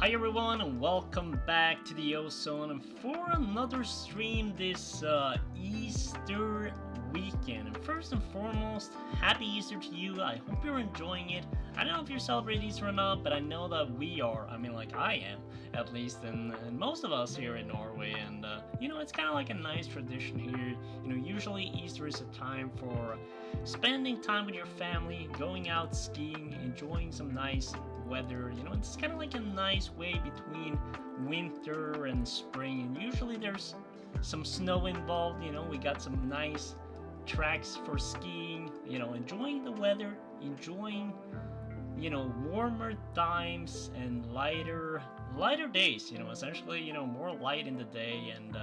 Hi everyone and welcome back to the Ozone and for another stream this Easter weekend. And first and foremost, happy Easter to you. I hope you're enjoying it. I don't know if you're celebrating Easter or not, but I know that we are. I mean, like I am, at least, and most of us here in Norway. And you know, it's kind of like a nice tradition here. You know, usually Easter is a time for spending time with your family, going out skiing, enjoying some nice weather. You know, it's kind of like a nice way between winter and spring, and usually there's some snow involved. You know, we got some nice tracks for skiing, you know, enjoying the weather, enjoying, you know, warmer times and lighter days, you know, essentially, you know, more light in the day. And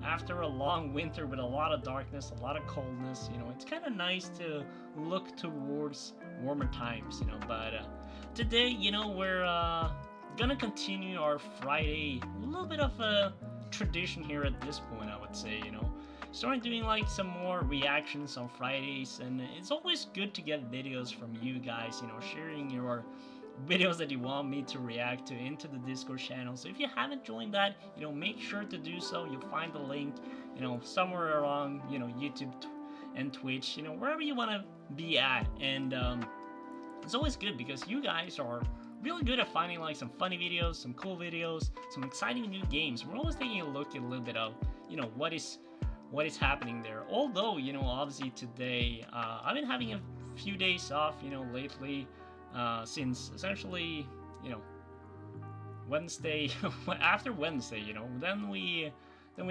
after a long winter with a lot of darkness, a lot of coldness, you know, it's kind of nice to look towards warmer times, you know. But today, you know, we're gonna continue our Friday, a little bit of a tradition here at this point, I would say, you know. Started doing like some more reactions on Fridays, and it's always good to get videos from you guys, you know, sharing your videos that you want me to react to into the Discord channel. So if you haven't joined that, you know, make sure to do so. You'll find the link, you know, somewhere around, you know, YouTube and Twitch, you know, wherever you want to be at. And it's always good because you guys are really good at finding like some funny videos, some cool videos, some exciting new games. We're always taking a look at a little bit of, you know, what is happening there. Although, you know, obviously today, I've been having a few days off, you know, lately, since essentially, you know, Wednesday, after Wednesday, you know, then we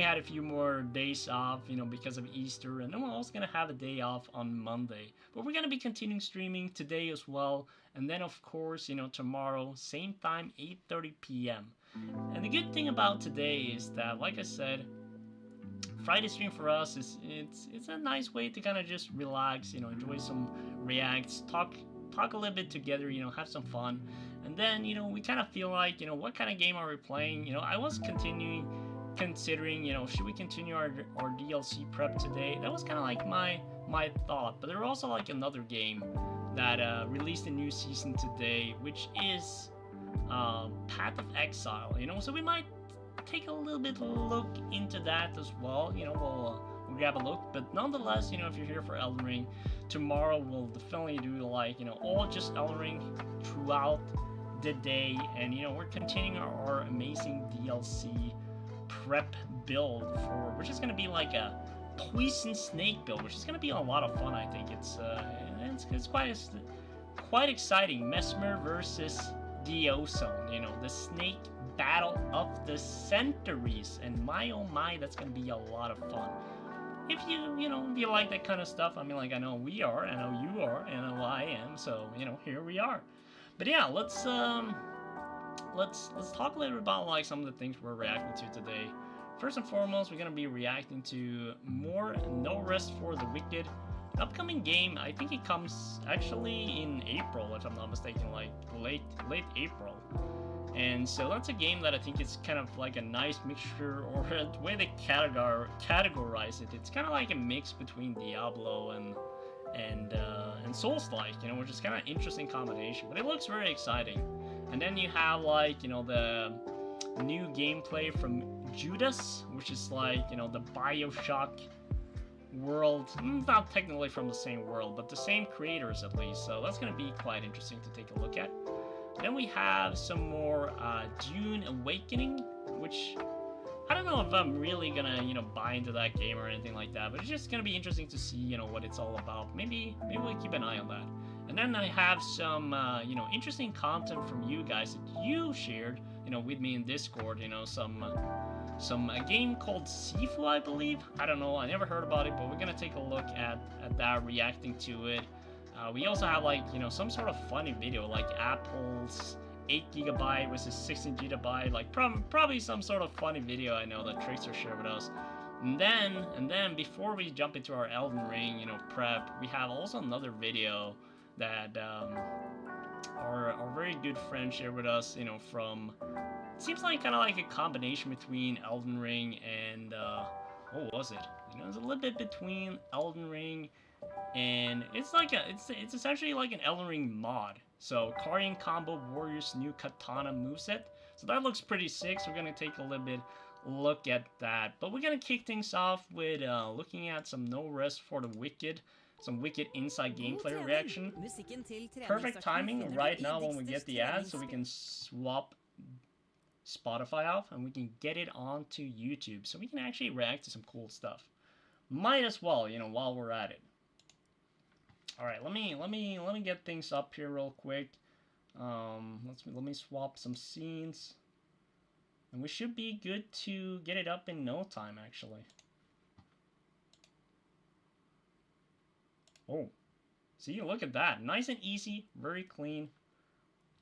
had a few more days off, you know, because of Easter, and then we're also gonna have a day off on Monday. But we're gonna be continuing streaming today as well, and then of course, you know, tomorrow, same time, 8:30 p.m. And the good thing about today is that, like I said, Friday stream for us is it's a nice way to kind of just relax, you know, enjoy some reacts, talk a little bit together, you know, have some fun. And then, you know, we kind of feel like, you know, what kind of game are we playing? You know, I was considering, you know, should we continue our DLC prep today? That was kind of like my thought. But there was also like another game that released a new season today, which is Path of Exile, you know, so we might take a little bit look into that as well. You know, we'll grab a look. But nonetheless, you know, if you're here for Elden Ring, tomorrow we'll definitely do like, you know, all just Elden Ring throughout the day. And, you know, we're continuing our amazing DLC prep build for, which is going to be like a poison snake build, which is going to be a lot of fun. I think it's quite exciting. Mesmer versus the Ozone, you know, the snake battle of the centuries, and my oh my, that's going to be a lot of fun. If you like that kind of stuff, I mean, like, I know we are, I know you are, and I know I am, so, you know, here we are. But yeah, let's talk a little bit about, like, some of the things we're reacting to today. First and foremost, we're gonna be reacting to more No Rest for the Wicked, an upcoming game. I think it comes actually in April, if I'm not mistaken, like late April. And so that's a game that I think is kind of like a nice mixture, or the way they categorize it, it's kind of like a mix between Diablo and soulslike, you know, which is kind of interesting combination. But it looks very exciting. And then you have, like, you know, the new gameplay from Judas, which is like, you know, the BioShock world. Not technically from the same world, but the same creators at least. So that's gonna be quite interesting to take a look at. Then we have some more Dune Awakening, which I don't know if I'm really gonna, you know, buy into that game or anything like that, but it's just gonna be interesting to see, you know, what it's all about. Maybe we'll keep an eye on that. And then I have some, you know, interesting content from you guys that you shared, you know, with me in Discord. You know, a game called Sifu, I believe. I don't know, I never heard about it, but we're gonna take a look at that, reacting to it. We also have, like, you know, some sort of funny video, like Apple's 8GB versus 16GB, like probably some sort of funny video, I know, that Trickster shared with us. And then before we jump into our Elden Ring, you know, prep, we have also another video that our very good friend shared with us, you know, from, it seems like kind of like a combination between Elden Ring and what was it? You know, it's a little bit between Elden Ring, and it's like it's essentially like an Elden Ring mod. So Karyan combo Warrior's new katana moveset. So that looks pretty sick. So we're gonna take a little bit look at that. But we're gonna kick things off with looking at some No Rest for the Wicked, some Wicked inside gameplay reaction. Perfect timing right now when we get the ads, so we can swap Spotify off and we can get it onto YouTube, so we can actually react to some cool stuff. Might as well, you know, while we're at it. All right, let me get things up here real quick. Let me swap some scenes, and we should be good to get it up in no time, actually. Oh, see, look at that, nice and easy, very clean.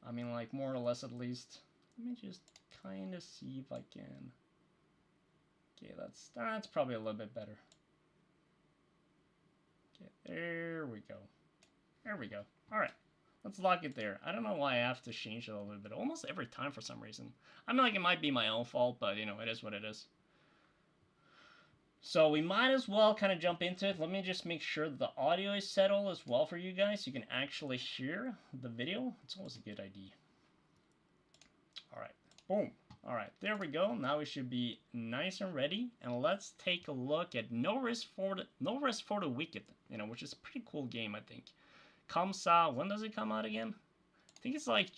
I mean, like, more or less, at least. Let me just kind of see if I can. Okay, that's probably a little bit better. Okay, there we go. There we go. Alright, let's lock it there. I don't know why I have to change it a little bit almost every time for some reason. I mean, like, it might be my own fault, but, you know, it is what it is. So we might as well kind of jump into it. Let me just make sure that the audio is settled as well for you guys, so you can actually hear the video. It's always a good idea. Alright, boom. Alright, there we go. Now we should be nice and ready. And let's take a look at No Rest for the Wicked, you know, which is a pretty cool game, I think. Comes out, when does it come out again? I think it's like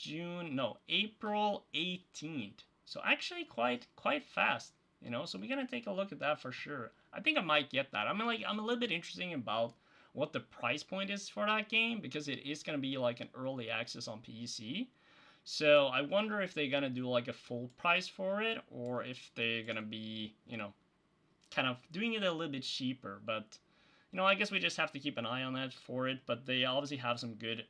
April 18th. So actually quite fast, you know, so we're gonna take a look at that for sure. I think I might get that. I mean, like, I'm a little bit interested about what the price point is for that game, because it is gonna be like an early access on PC. So I wonder if they're gonna do like a full price for it, or if they're gonna be, you know, kind of doing it a little bit cheaper. But, you know, I guess we just have to keep an eye on that for it. But they obviously have some good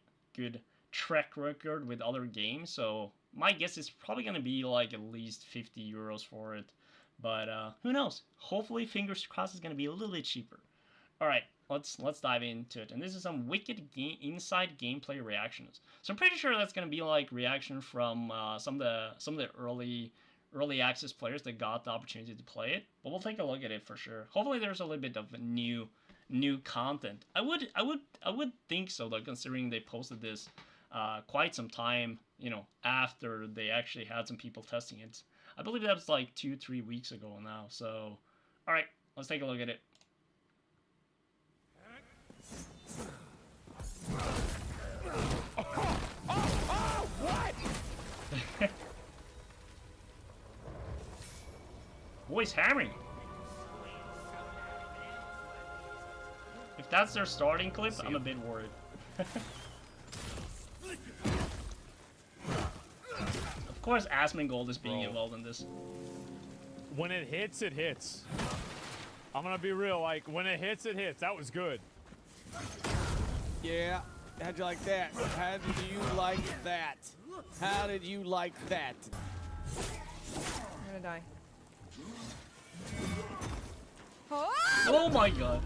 track record with other games, so my guess is probably gonna be like at least 50 euros for it. But who knows? Hopefully, fingers crossed, it's gonna be a little bit cheaper. All right. Let's dive into it. And this is some Wicked inside gameplay reactions. So I'm pretty sure that's gonna be like reaction from some of the early access players that got the opportunity to play it. But we'll take a look at it for sure. Hopefully there's a little bit of new content. I would think so, though, considering they posted this quite some time, you know, after they actually had some people testing it. I believe that was like 2-3 weeks ago now. So, all right, let's take a look at it. What? Oh, he's hammering. If that's their starting clip, I'm a bit worried. Of course, Asmongold is being involved in this. When it hits, it hits. I'm gonna be real, like, when it hits, it hits. That was good. Yeah. How'd you like that? How did you like that? How did you like that? I'm gonna die. Oh my god.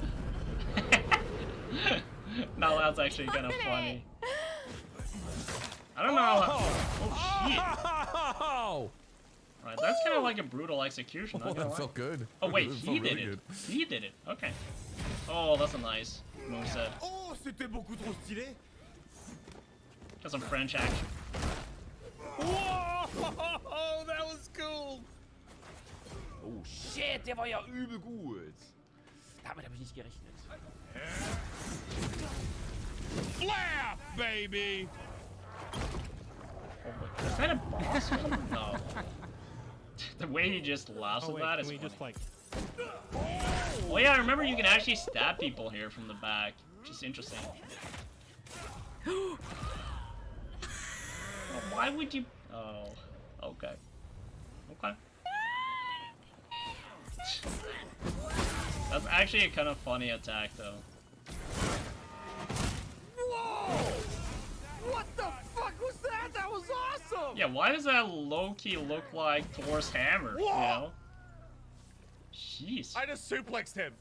No, that's actually kind of funny. I don't know how... Oh shit. Oh! Right, that's kind of like a brutal execution. Oh, that felt good. Oh wait, That he felt did really it. good. He did it. Okay. Oh, that's a nice moveset. Oh, c'était beaucoup trop stylé. Got some French action. Whoa, that was cool. Oh shit, der war ja übel gut. Damit habe ich nicht gerechnet. Laugh, baby. Oh my, is that a boss? No. The way he just laughs at that is funny. just like... Oh yeah, I remember you can actually stab people here from the back, which is interesting. Oh, why would you... Oh, okay. Okay. That's actually a kind of funny attack, though. Whoa! What the fuck was that? That was awesome! Yeah, why does that low-key look like Thor's hammer, you know? Jeez. I just suplexed him.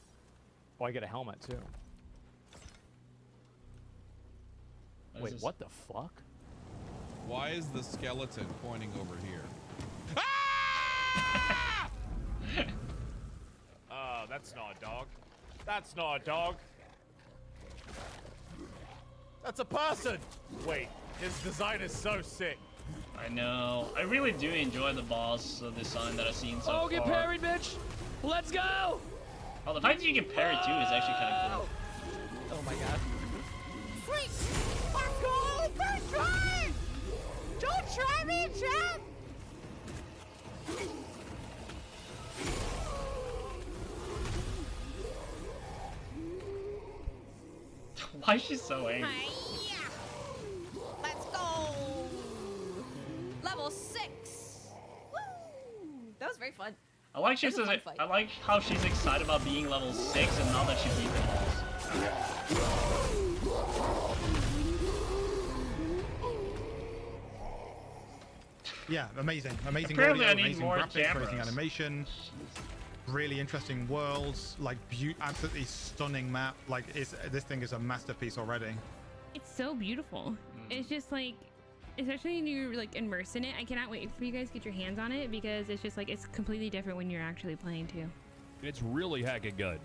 Oh, I get a helmet, too. Wait, this? what the fuck? Why is the skeleton pointing over here? That's not a dog. That's not a dog. That's a person! Wait, his design is so sick. I know. I really do enjoy the boss design that I've seen so far. Get parried, bitch! Let's go! Oh, the fact that you can parry too is actually kind of cool. Oh my god. Freak! Fuck off! First try! Don't try me, chat! Why is she so angry? Hi-ya! Let's go! Level 6! Woo! That was very fun. I like she's That was a fun fight. I like how she's excited about being level 6 and now that she beat the boss. Yeah, amazing Apparently I audio, need amazing more graphics, cameras. amazing animation, really interesting worlds, like absolutely stunning map. Like this thing is a masterpiece already. It's so beautiful. It's just like, especially when you're like immersed in it. I cannot wait for you guys to get your hands on it because it's just like, it's completely different when you're actually playing too. It's really heckin' good.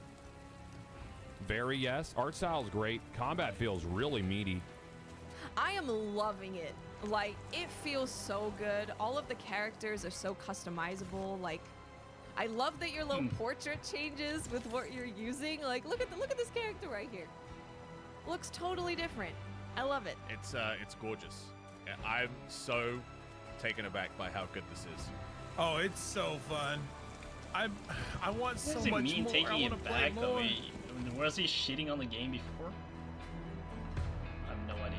Very yes. Art style is great. Combat feels really meaty. I am loving it. Like, it feels so good. All of the characters are so customizable. Like, I love that your little portrait changes with what you're using. Like, look at this character right here. Looks totally different. I love it. It's gorgeous. I'm so taken aback by how good this is. Oh, it's so fun. I want What so does it much mean more. taking I it want to play back though? more. I mean, was he shitting on the game before? I have no idea.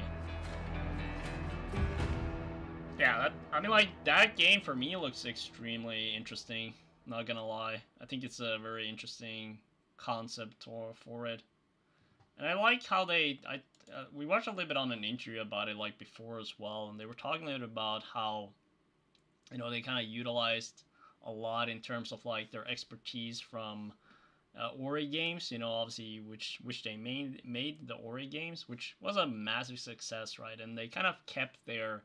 Yeah, I mean, like, that game for me looks extremely interesting. Not gonna lie. I think it's a very interesting concept for it. And I like how we watched a little bit on an interview about it like before as well, and they were talking a little about how, you know, they kind of utilized a lot in terms of like their expertise from Ori games, you know, obviously which they made the Ori games, which was a massive success, right? And they kind of kept their,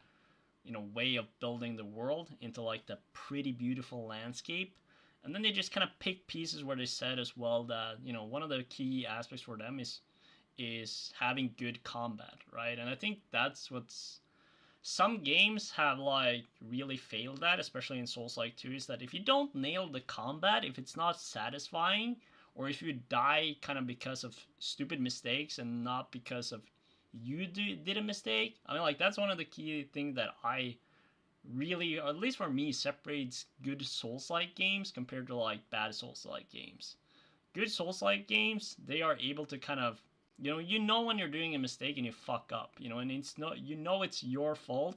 you know, way of building the world into like the pretty beautiful landscape. And then they just kind of picked pieces where they said as well that, you know, one of the key aspects for them is having good combat, right? And I think that's what's some games have like really failed at, especially in Souls-like 2, is that if you don't nail the combat, if it's not satisfying, or if you die kind of because of stupid mistakes and not because of you did a mistake. I mean, like, that's one of the key things that I really, or at least for me, separates good Souls-like games compared to like bad Souls-like games. Good Souls-like games, they are able to kind of, you know when you're doing a mistake and you fuck up, and it's not, it's your fault,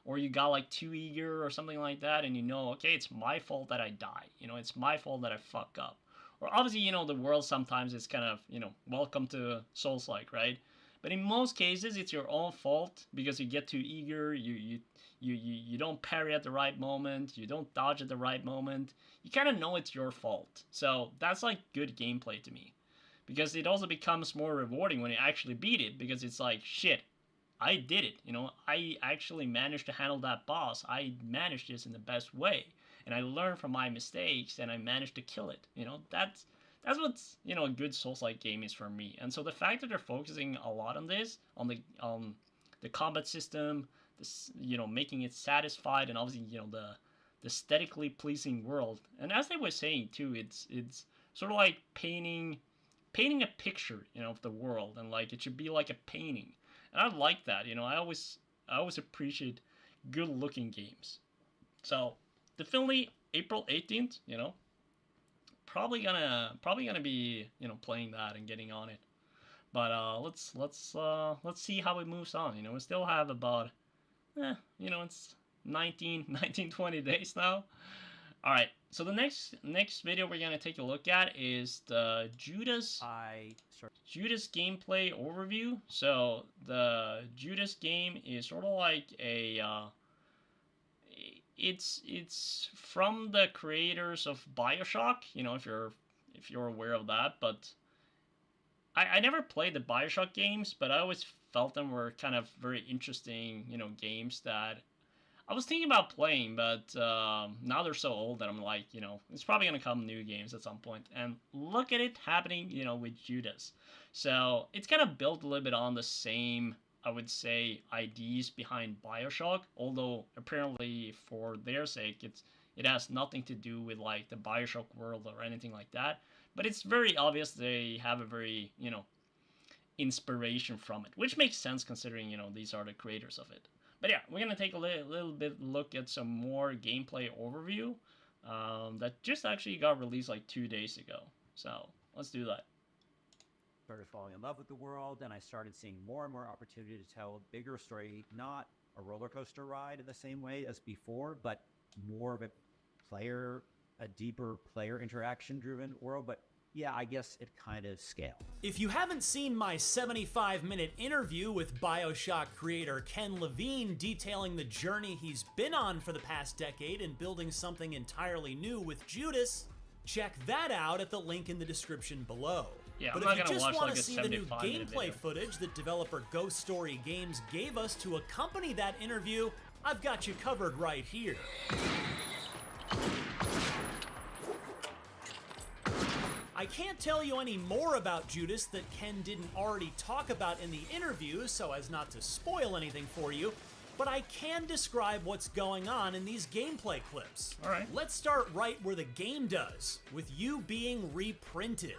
or you got like too eager or something like that, and okay, it's my fault that I die, it's my fault that I fuck up. Or obviously, the world sometimes is kind of, welcome to Souls-like, right? But in most cases, it's your own fault because you get too eager, you don't parry at the right moment, you don't dodge at the right moment. You kind of know it's your fault. So that's like good gameplay to me. Because it also becomes more rewarding when you actually beat it, because it's like, shit, I did it, I actually managed to handle that boss. I managed this in the best way. And I learned from my mistakes and I managed to kill it. That's what's, a good Souls-like game is for me. And so the fact that they're focusing a lot on this, on the combat system, this, making it satisfied, and obviously, the aesthetically pleasing world. And as they were saying too, it's sort of like painting a picture, of the world, and like it should be like a painting. And I like that, I always appreciate good looking games. So definitely April 18th, probably gonna be, playing that and getting on it. But let's see how it moves on. We still have about it's 20 days now. All right, so the next video we're gonna take a look at is the Judas gameplay overview. So the Judas game is sort of like a it's from the creators of BioShock, if you're aware of that. But I never played the BioShock games, but I always felt them were kind of very interesting, games that I was thinking about playing, but now they're so old that I'm like, it's probably going to come new games at some point. And look at it happening, with Judas. So it's kind of built a little bit on the same, I would say, ideas behind BioShock, although apparently for their sake, it has nothing to do with like the BioShock world or anything like that. But it's very obvious they have a very, inspiration from it, which makes sense considering, these are the creators of it. But yeah, we're going to take a little bit look at some more gameplay overview that just actually got released like 2 days ago. So let's do that. Started falling in love with the world, and I started seeing more and more opportunity to tell a bigger story, not a roller coaster ride in the same way as before, but more of a deeper player interaction driven world. But yeah, I guess it kind of scaled. If you haven't seen my 75-minute interview with BioShock creator Ken Levine detailing the journey he's been on for the past decade in building something entirely new with Judas, check that out at the link in the description below. Yeah, but if you just want to see the new gameplay footage that developer Ghost Story Games gave us to accompany that interview, I've got you covered right here. I can't tell you any more about Judas that Ken didn't already talk about in the interview so as not to spoil anything for you, but I can describe what's going on in these gameplay clips. All right. Let's start right where the game does, with you being reprinted.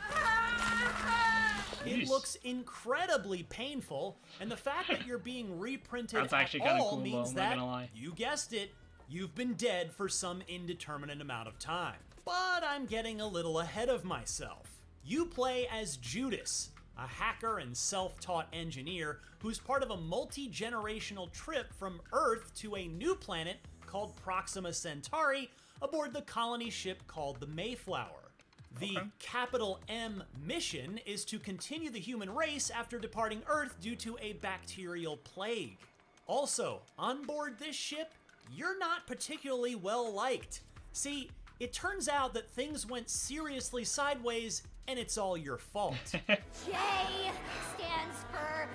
It looks incredibly painful, and the fact that you're being reprinted at all means that, you guessed it, you've been dead for some indeterminate amount of time. But I'm getting a little ahead of myself. You play as Judas, a hacker and self-taught engineer who's part of a multi-generational trip from Earth to a new planet called Proxima Centauri aboard the colony ship called the Mayflower. The capital M mission is to continue the human race after departing Earth due to a bacterial plague. Also, on board this ship, you're not particularly well liked. See, it turns out that things went seriously sideways, and it's all your fault. J stands for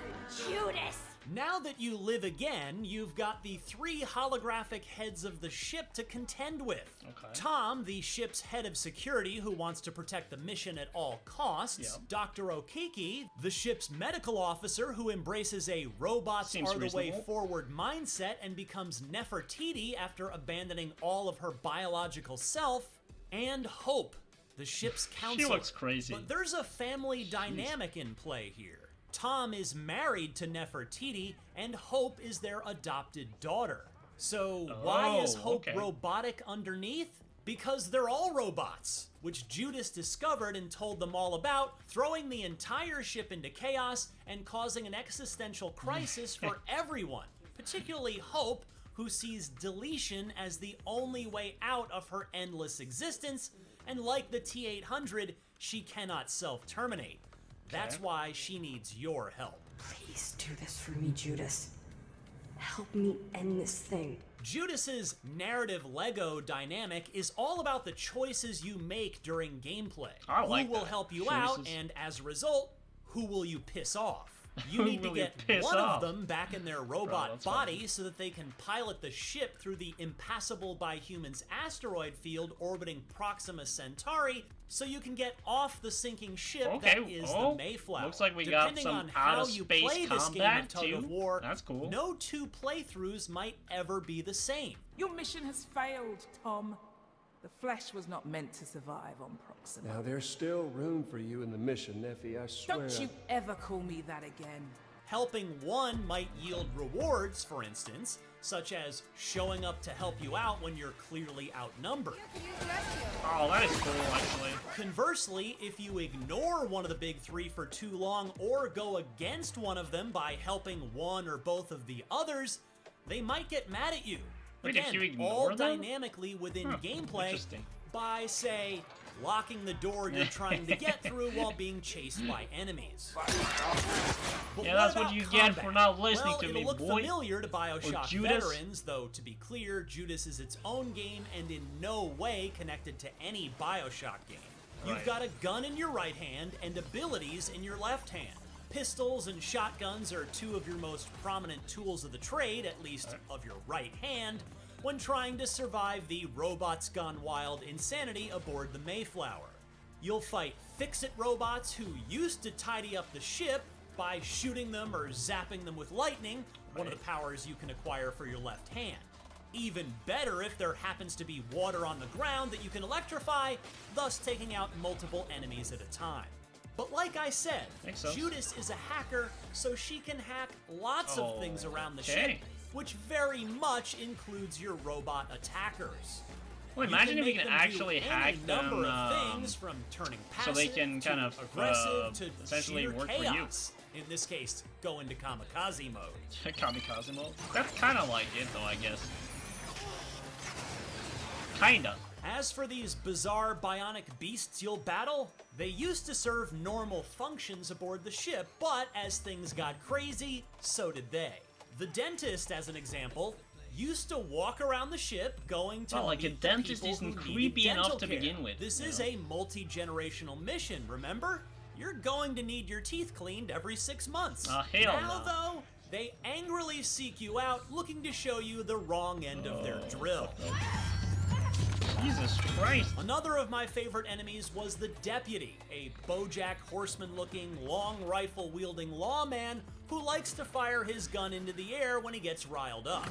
Judas. Now that you live again, you've got the 3 holographic heads of the ship to contend with. Tom, the ship's head of security who wants to protect the mission at all costs. Dr. Okiki, the ship's medical officer who embraces a robots are the way forward mindset and becomes Nefertiti after abandoning all of her biological self. And Hope, the ship's counselor. She looks crazy. But there's a family dynamic in play here. Tom is married to Nefertiti, and Hope is their adopted daughter. So why is Hope robotic underneath? Because they're all robots, which Judas discovered and told them all about, throwing the entire ship into chaos and causing an existential crisis for everyone, particularly Hope, who sees deletion as the only way out of her endless existence, and like the T-800, she cannot self-terminate. That's why she needs your help. Please do this for me, Judas. Help me end this thing. Judas's narrative Lego dynamic is all about the choices you make during gameplay. Who will help you out, and as a result, who will you piss off? You need to get one of them back in their robot body so that they can pilot the ship through the impassable by humans asteroid field orbiting Proxima Centauri, so you can get off the sinking ship that is the Mayflower. Looks like we Depending got some on how out of you space play this game combat of tug too. of war, That's cool. no two playthroughs might ever be the same. Your mission has failed, Tom. The flesh was not meant to survive on Proxima. Now there's still room for you in the mission, Neffy, I swear. Don't you ever call me that again. Helping one might yield rewards, for instance, such as showing up to help you out when you're clearly outnumbered. Oh, that is cool, actually. Conversely, if you ignore one of the big three for too long or go against one of them by helping one or both of the others, they might get mad at you. Wait, Again, if you ignore all them? dynamically within gameplay Interesting. by, say, locking the door you're trying to get through while being chased by enemies. But Yeah, that's what about you combat? get for not listening well, to it'll me, look boy. familiar to BioShock Judas. veterans, though to be clear, Judas is its own game and in no way connected to any BioShock game. You've Right. got a gun in your right hand and abilities in your left hand. Pistols and shotguns are two of your most prominent tools of the trade, at least of your right hand, when trying to survive the robots gone wild insanity aboard the Mayflower. You'll fight fix-it robots who used to tidy up the ship by shooting them or zapping them with lightning, one of the powers you can acquire for your left hand. Even better if there happens to be water on the ground that you can electrify, thus taking out multiple enemies at a time. But like I said, Makes sense. Judas is a hacker, so she can hack lots of things around the Okay. ship, which very much includes your robot attackers. Well, You imagine if we make can them do actually any hack number them, of things, from turning so passive they can kind to of aggressive to essentially sheer work chaos. In this case, go into kamikaze mode. for you. Kamikaze mode. That's kind of like it, though, I guess. Kinda. As for these bizarre bionic beasts you'll battle, they used to serve normal functions aboard the ship, but as things got crazy, so did they. The dentist, as an example, used to walk around the ship going to Well, like, a meet the dentist people isn't who creepy needed enough dental to care. begin with, This you is know? a multi-generational mission, remember? You're going to need your teeth cleaned every 6 months. Hell now, no. though, they angrily seek you out, looking to show you the wrong end of their drill. Jesus Christ. Another of my favorite enemies was the Deputy, a Bojack Horseman-looking, long rifle-wielding lawman who likes to fire his gun into the air when he gets riled up.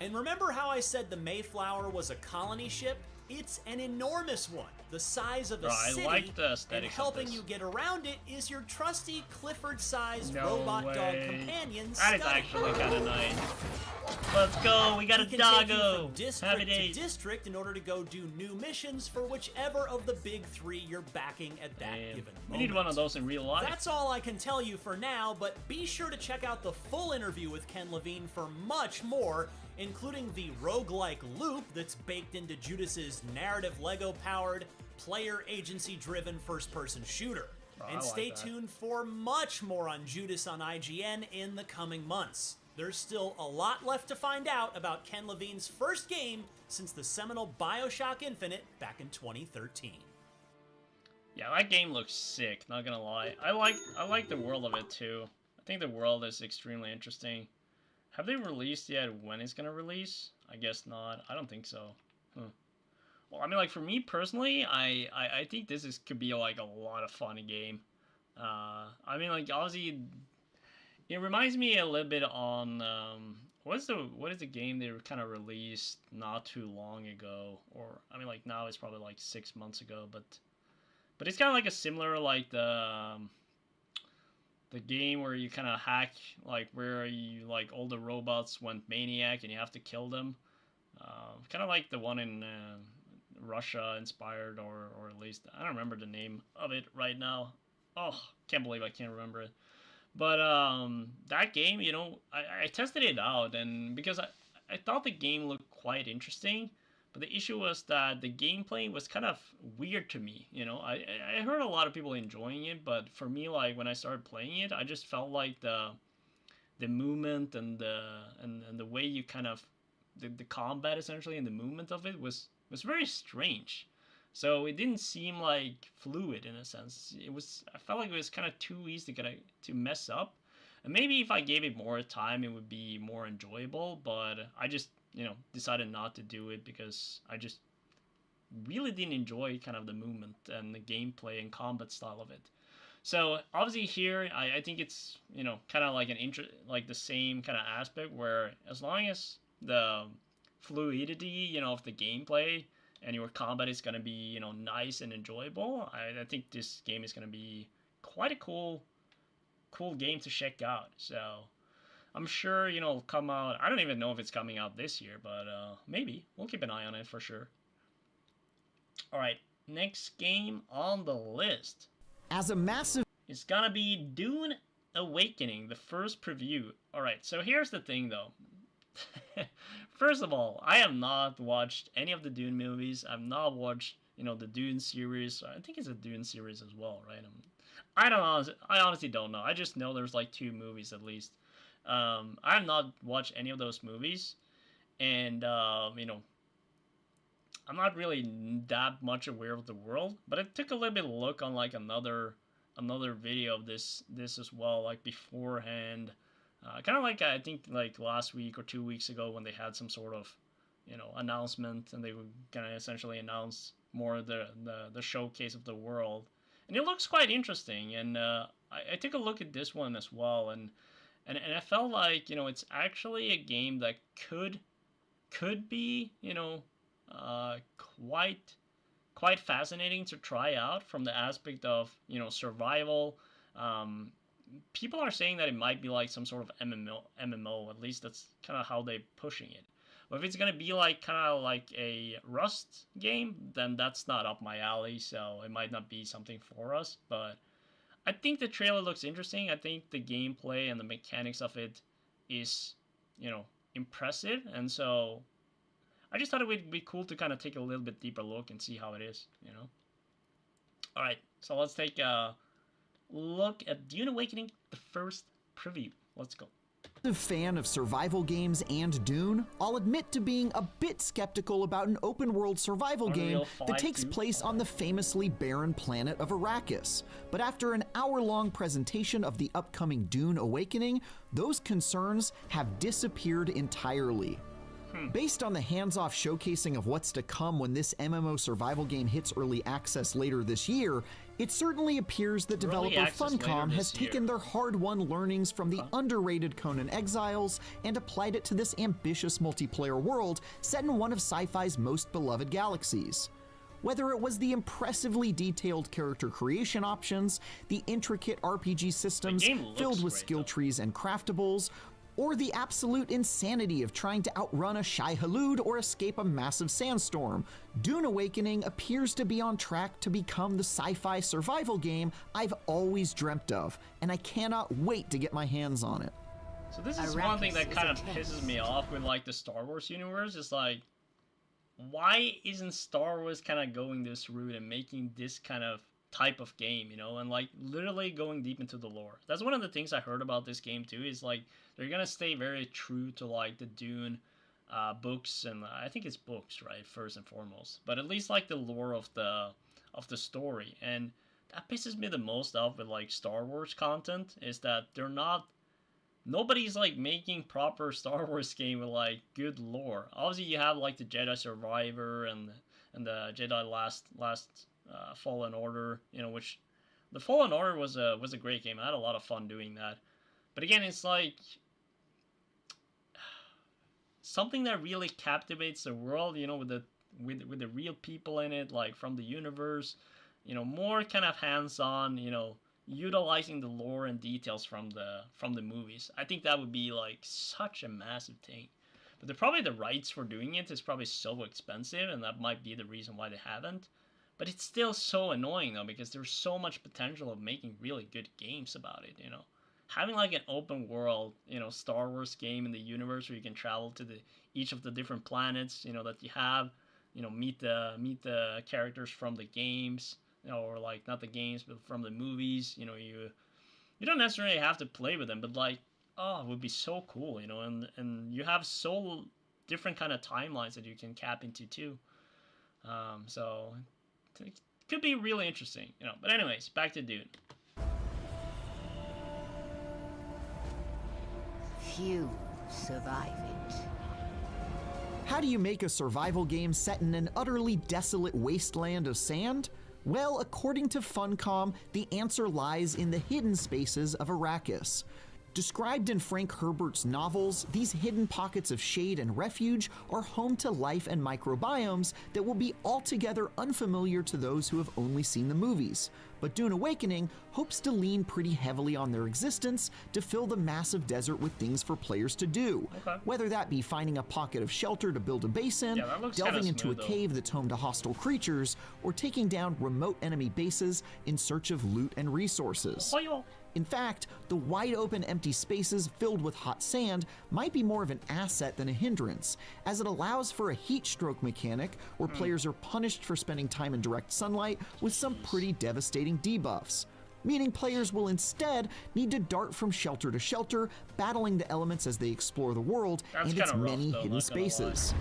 And remember how I said the Mayflower was a colony ship? It's an enormous one, the size of a Bro, I city, like the and aesthetics of helping this. you get around it is your trusty Clifford-sized No robot dog way. companion, That is Scuddy. actually kind of nice. Let's go. We got a He can take you doggo. from district Have a to date. district in order to go do new missions for whichever of the big three you're backing at that given moment. We need one of those in real life. That's all I can tell you for now, but be sure to check out the full interview with Ken Levine for much more, including the roguelike loop that's baked into Judas's narrative Lego-powered, player agency-driven first-person shooter. Oh, I And like stay that. tuned for much more on Judas on IGN in the coming months. There's still a lot left to find out about Ken Levine's first game since the seminal BioShock Infinite back in 2013. Yeah, that game looks sick, not gonna lie. I like the world of it too. I think the world is extremely interesting. Have they released yet when it's gonna release? I guess not. I don't think so. Well, I mean, like, for me personally, I think this could be like a lot of fun game. I mean, like, obviously, it reminds me a little bit on what is the game they kind of released not too long ago, or I mean, like, now it's probably like 6 months ago, but it's kind of like a similar, like, the the game where you kind of hack, like where you like all the robots went maniac and you have to kill them. Kind of like the one in Russia inspired, or at least I don't remember the name of it right now. Oh, can't believe I can't remember it. But that game, you know, I tested it out, and because I thought the game looked quite interesting, but the issue was that the gameplay was kind of weird to me. You know, I heard a lot of people enjoying it, but for me, like when I started playing it, I just felt like the movement and the way you kind of the combat essentially and the movement of it was very strange. So it didn't seem like fluid in a sense. I felt like it was kind of too easy to mess up. And maybe if I gave it more time, it would be more enjoyable. But I just, you know, decided not to do it because I just really didn't enjoy kind of the movement and the gameplay and combat style of it. So obviously here, I think it's, you know, kind of like like the same kind of aspect where as long as the fluidity, you know, of the gameplay and your combat is going to be, you know, nice and enjoyable, I think this game is going to be quite a cool game to check out. So I'm sure, you know, it'll come out. I don't even know if it's coming out this year, but maybe. We'll keep an eye on it for sure. All right, next game on the list. As a massive... It's going to be Dune Awakening, the first preview. All right, so here's the thing, though. First of all, I have not watched any of the Dune movies. I've not watched, you know, the Dune series. I think it's a Dune series as well, right? I don't know. I honestly don't know. I just know there's like 2 movies at least. I have not watched any of those movies, and you know, I'm not really that much aware of the world. But I took a little bit of a look on like another video of this as well, like beforehand. Kind of like I think like last week or 2 weeks ago when they had some sort of, you know, announcement, and they were gonna essentially announce more of the showcase of the world, and it looks quite interesting. And I took a look at this one as well, and I felt like, you know, it's actually a game that could be, you know, quite fascinating to try out from the aspect of, you know, survival. People are saying that it might be like some sort of MMO, at least that's kind of how they're pushing it. But if it's going to be like kind of like a Rust game, then that's not up my alley, so it might not be something for us. But I think the trailer looks interesting. I think the gameplay and the mechanics of it is, you know, impressive. And so I just thought it would be cool to kind of take a little bit deeper look and see how it is, you know. All right, so let's take a look at Dune Awakening, the first preview. Let's go. A fan of survival games and Dune, I'll admit to being a bit skeptical about an open-world survival game that takes place on the famously barren planet of Arrakis. But after an hour-long presentation of the upcoming Dune Awakening, those concerns have disappeared entirely. Based on the hands-off showcasing of what's to come when this MMO survival game hits early access later this year, it certainly appears that developer Funcom has taken their hard-won learnings from the underrated Conan Exiles and applied it to this ambitious multiplayer world set in one of sci-fi's most beloved galaxies. Whether it was the impressively detailed character creation options, the intricate RPG systems filled with skill trees and craftables, or the absolute insanity of trying to outrun a Shai-Hulud or escape a massive sandstorm, Dune Awakening appears to be on track to become the sci-fi survival game I've always dreamt of, and I cannot wait to get my hands on it. So this is one thing that kind of pisses me off with like the Star Wars universe. It's like, why isn't Star Wars kind of going this route and making this kind of type of game, you know, and like literally going deep into the lore? That's one of the things I heard about this game too, is like they're gonna stay very true to like the Dune books, and I think it's books, right, first and foremost, but at least like the lore of the story. And that pisses me the most off with like Star Wars content, is that nobody's like making proper Star Wars game with like good lore. Obviously you have like the Jedi Survivor and the Jedi Last Fallen Order, you know, which the Fallen Order was a great game. I had a lot of fun doing that. But again, it's like something that really captivates the world, you know, with the real people in it, like from the universe, you know, more kind of hands-on, you know, utilizing the lore and details from the movies. I think that would be like such a massive thing. But probably the rights for doing it is probably so expensive, and that might be the reason why they haven't. But it's still so annoying though, because there's so much potential of making really good games about it, you know. Having like an open world, you know, Star Wars game in the universe where you can travel to each of the different planets, you know, that you have, you know, meet the characters from the games, you know, or like not the games but from the movies, you know, you don't necessarily have to play with them, but like, oh, it would be so cool, you know, and you have so different kind of timelines that you can cap into too. So it could be really interesting, you know. But anyways, back to Dune. Few survive it. How do you make a survival game set in an utterly desolate wasteland of sand? Well, according to Funcom, the answer lies in the hidden spaces of Arrakis. Described in Frank Herbert's novels, these hidden pockets of shade and refuge are home to life and microbiomes that will be altogether unfamiliar to those who have only seen the movies. But Dune Awakening hopes to lean pretty heavily on their existence to fill the massive desert with things for players to do. Okay. Whether that be finding a pocket of shelter to build a base in, delving into a cave that's home to hostile creatures, or taking down remote enemy bases in search of loot and resources. In fact, the wide-open empty spaces filled with hot sand might be more of an asset than a hindrance, as it allows for a heat stroke mechanic where players are punished for spending time in direct sunlight with some pretty devastating debuffs. Meaning players will instead need to dart from shelter to shelter, battling the elements as they explore the world and its many hidden spaces.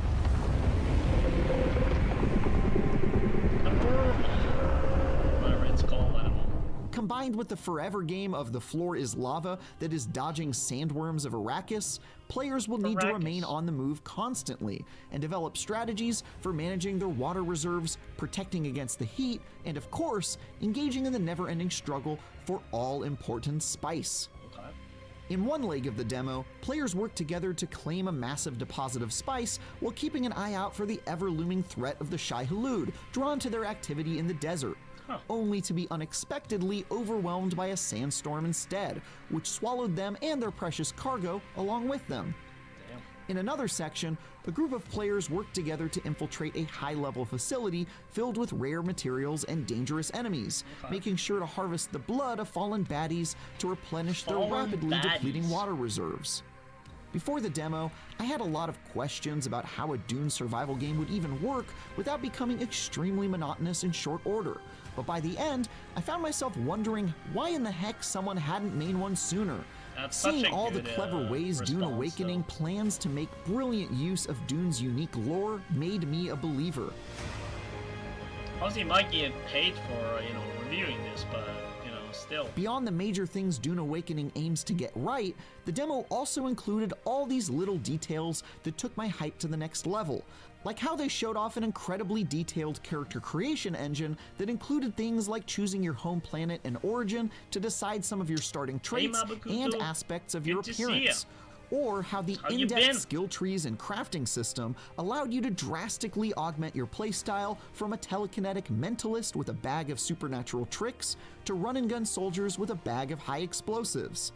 Whatever it's called, I don't know. Combined with the forever game of the floor is lava that is dodging sandworms of Arrakis, players will need to remain on the move constantly and develop strategies for managing their water reserves, protecting against the heat, and of course, engaging in the never-ending struggle for all-important spice. In one leg of the demo, players work together to claim a massive deposit of spice while keeping an eye out for the ever-looming threat of the Shai Hulud, drawn to their activity in the desert. Only to be unexpectedly overwhelmed by a sandstorm instead, which swallowed them and their precious cargo along with them. Damn. In another section, a group of players work together to infiltrate a high-level facility filled with rare materials and dangerous enemies, making sure to harvest the blood of fallen baddies to replenish their rapidly depleting water reserves. Before the demo, I had a lot of questions about how a Dune survival game would even work without becoming extremely monotonous in short order, but by the end, I found myself wondering why in the heck someone hadn't made one sooner. Seeing all the clever ways Dune Awakening plans to make brilliant use of Dune's unique lore made me a believer. Obviously, you might get paid for, you know, reviewing this, but still. Beyond the major things Dune Awakening aims to get right, the demo also included all these little details that took my hype to the next level, like how they showed off an incredibly detailed character creation engine that included things like choosing your home planet and origin to decide some of your starting traits and aspects of your appearance. Or how the in-depth skill trees and crafting system allowed you to drastically augment your playstyle from a telekinetic mentalist with a bag of supernatural tricks to run-and-gun soldiers with a bag of high explosives.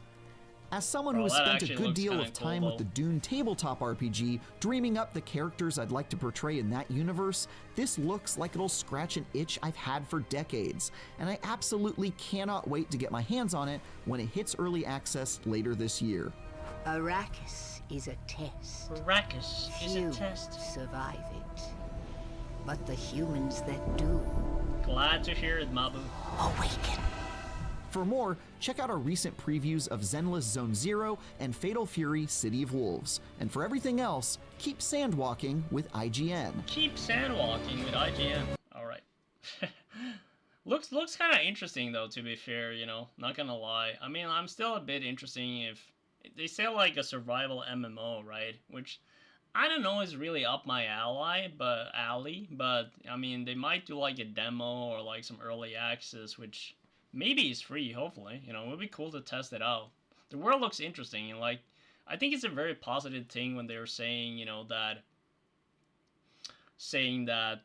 As someone who has spent a good deal of time with the Dune tabletop RPG, dreaming up the characters I'd like to portray in that universe, this looks like it'll scratch an itch I've had for decades, and I absolutely cannot wait to get my hands on it when it hits early access later this year. Arrakis is a test. Arrakis is a test. Few survive it. But the humans that do... Glad to hear it, Mabu. Awaken. For more, check out our recent previews of Zenless Zone Zero and Fatal Fury City of Wolves. And for everything else, keep sandwalking with IGN. Keep sandwalking with IGN. Alright. Looks kind of interesting though, to be fair, you know, not gonna lie. I mean, I'm still a bit interesting if... They say like a survival MMO, right? Which I don't know is really up my alley, but I mean they might do like a demo or like some early access, which maybe is free. Hopefully, you know, it would be cool to test it out. The world looks interesting, and like I think it's a very positive thing when they're saying, you know, that saying that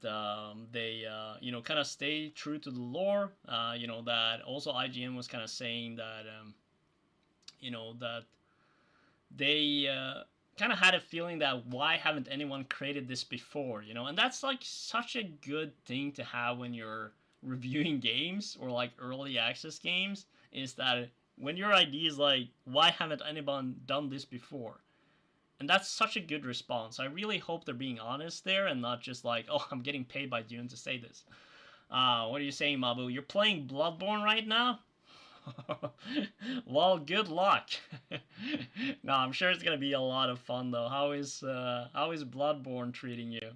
they you know, kind of stay true to the lore. You know, that also IGN was kind of saying that you know, that they kind of had a feeling that why haven't anyone created this before, you know? And that's like such a good thing to have when you're reviewing games or like early access games, is that when your idea is like, why haven't anyone done this before? And that's such a good response. I really hope they're being honest there and not just like, oh, I'm getting paid by Dune to say this. What are you saying, Mabu? You're playing Bloodborne right now? Well, good luck. No, I'm sure it's gonna be a lot of fun though. How is Bloodborne treating you?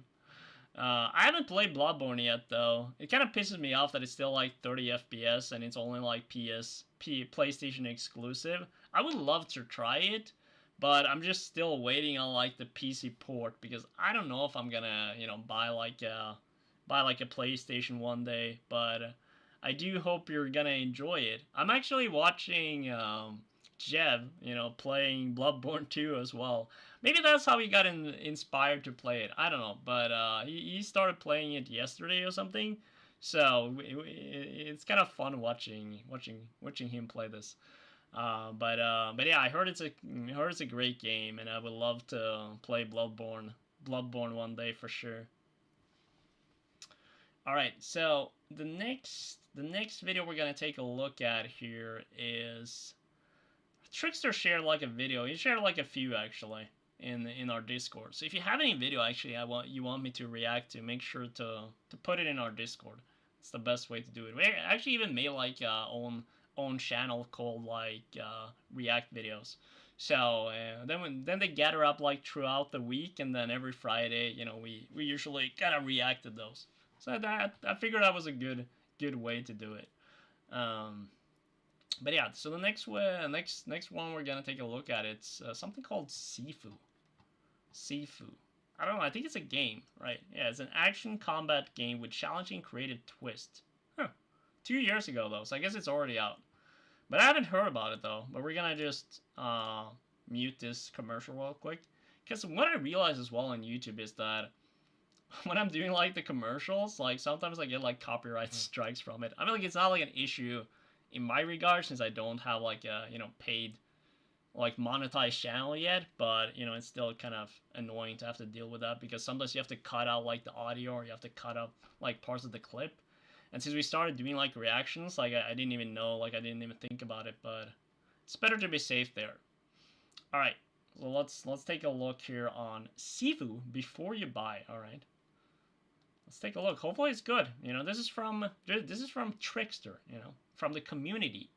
I haven't played Bloodborne yet though. It kind of pisses me off that it's still like 30 FPS and it's only like PlayStation exclusive. I would love to try it, but I'm just still waiting on like the PC port, because I don't know if I'm gonna, you know, buy like a PlayStation one day, but I do hope you're gonna enjoy it. I'm actually watching Jev, you know, playing Bloodborne 2 as well. Maybe that's how he got inspired to play it. I don't know, but he started playing it yesterday or something. So it's kind of fun watching him play this. But yeah, I heard it's a great game, and I would love to play Bloodborne one day for sure. All right, so the next video we're gonna take a look at here is Trickster shared like a video. He shared like a few actually in our Discord. So if you have any video actually you want me to react to, make sure to put it in our Discord. It's the best way to do it. We actually even made like own channel called like React videos. So then they gather up like throughout the week, and then every Friday, you know, we usually kind of react to those. So I figured that was a good way to do it. But yeah, so the next one we're gonna take a look at, it's something called Sifu. I don't know. I think it's a game, right? Yeah, it's an action combat game with challenging creative twist. 2 years ago though, so I guess it's already out. But I haven't heard about it though. But we're gonna just mute this commercial real quick, because what I realize as well on YouTube is that when I'm doing like the commercials, like sometimes I get like copyright strikes from it. I mean, like it's not like an issue in my regard, since I don't have like a, you know, paid like monetized channel yet, but you know, it's still kind of annoying to have to deal with that, because sometimes you have to cut out like the audio, or you have to cut out like parts of the clip. And since we started doing like reactions, like I didn't even know, like I didn't even think about it, but it's better to be safe there. All right, so let's take a look here on Sifu Before You Buy. All right, let's take a look. Hopefully it's good. You know, this is from Trickster, you know, from the community.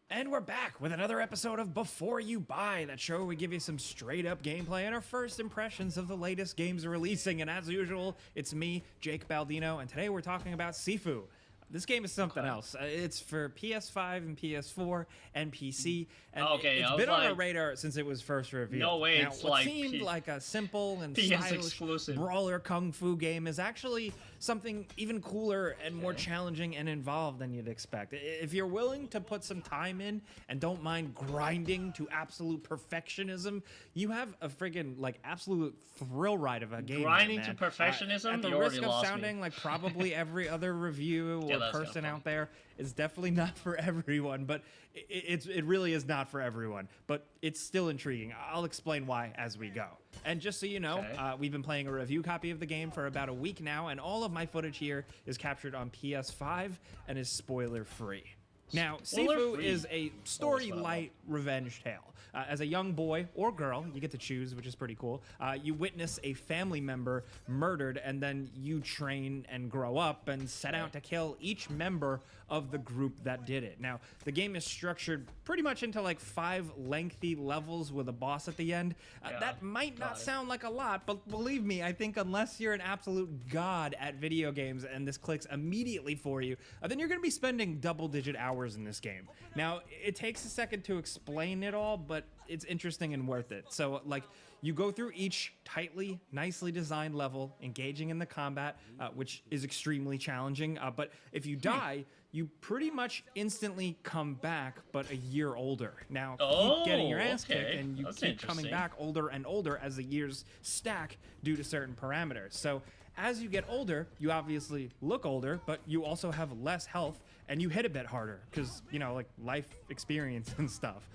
And we're back with another episode of Before You Buy, that show where we give you some straight up gameplay and our first impressions of the latest games releasing. And as usual, it's me, Jake Baldino, and today we're talking about Sifu. This game is something else. It's for PS5 and PS4 and PC. And it's been on our radar since it was first revealed. No way, now, it's what like seemed like a simple and PS stylish exclusive brawler kung fu game is actually something even cooler and more challenging and involved than you'd expect. If you're willing to put some time in and don't mind grinding to absolute perfectionism, you have a friggin' like absolute thrill ride of a game. Grinding to perfectionism? At the risk of sounding like probably every other review or person out there, is definitely not for everyone, but it really is not for everyone, but it's still intriguing. I'll explain why as we go. And just so you know, we've been playing a review copy of the game for about a week now, and all of my footage here is captured on PS5 and is spoiler free. Now, Sifu is a story-light revenge tale. As a young boy or girl, you get to choose, which is pretty cool. You witness a family member murdered, and then you train and grow up and set out to kill each member of the group that did it. Now, the game is structured pretty much into like 5 lengthy levels with a boss at the end. That might not sound like a lot, but believe me, I think unless you're an absolute god at video games and this clicks immediately for you, then you're going to be spending double-digit hours hours in this game. Now, it takes a second to explain it all, but it's interesting and worth it. So, like, you go through each tightly, nicely designed level, engaging in the combat, which is extremely challenging. But if you die, you pretty much instantly come back, but a year older. Now, keep getting your ass kicked, and you keep coming back older and older as the years stack due to certain parameters. So, as you get older, you obviously look older, but you also have less health, and you hit a bit harder because, you know, like life experience and stuff.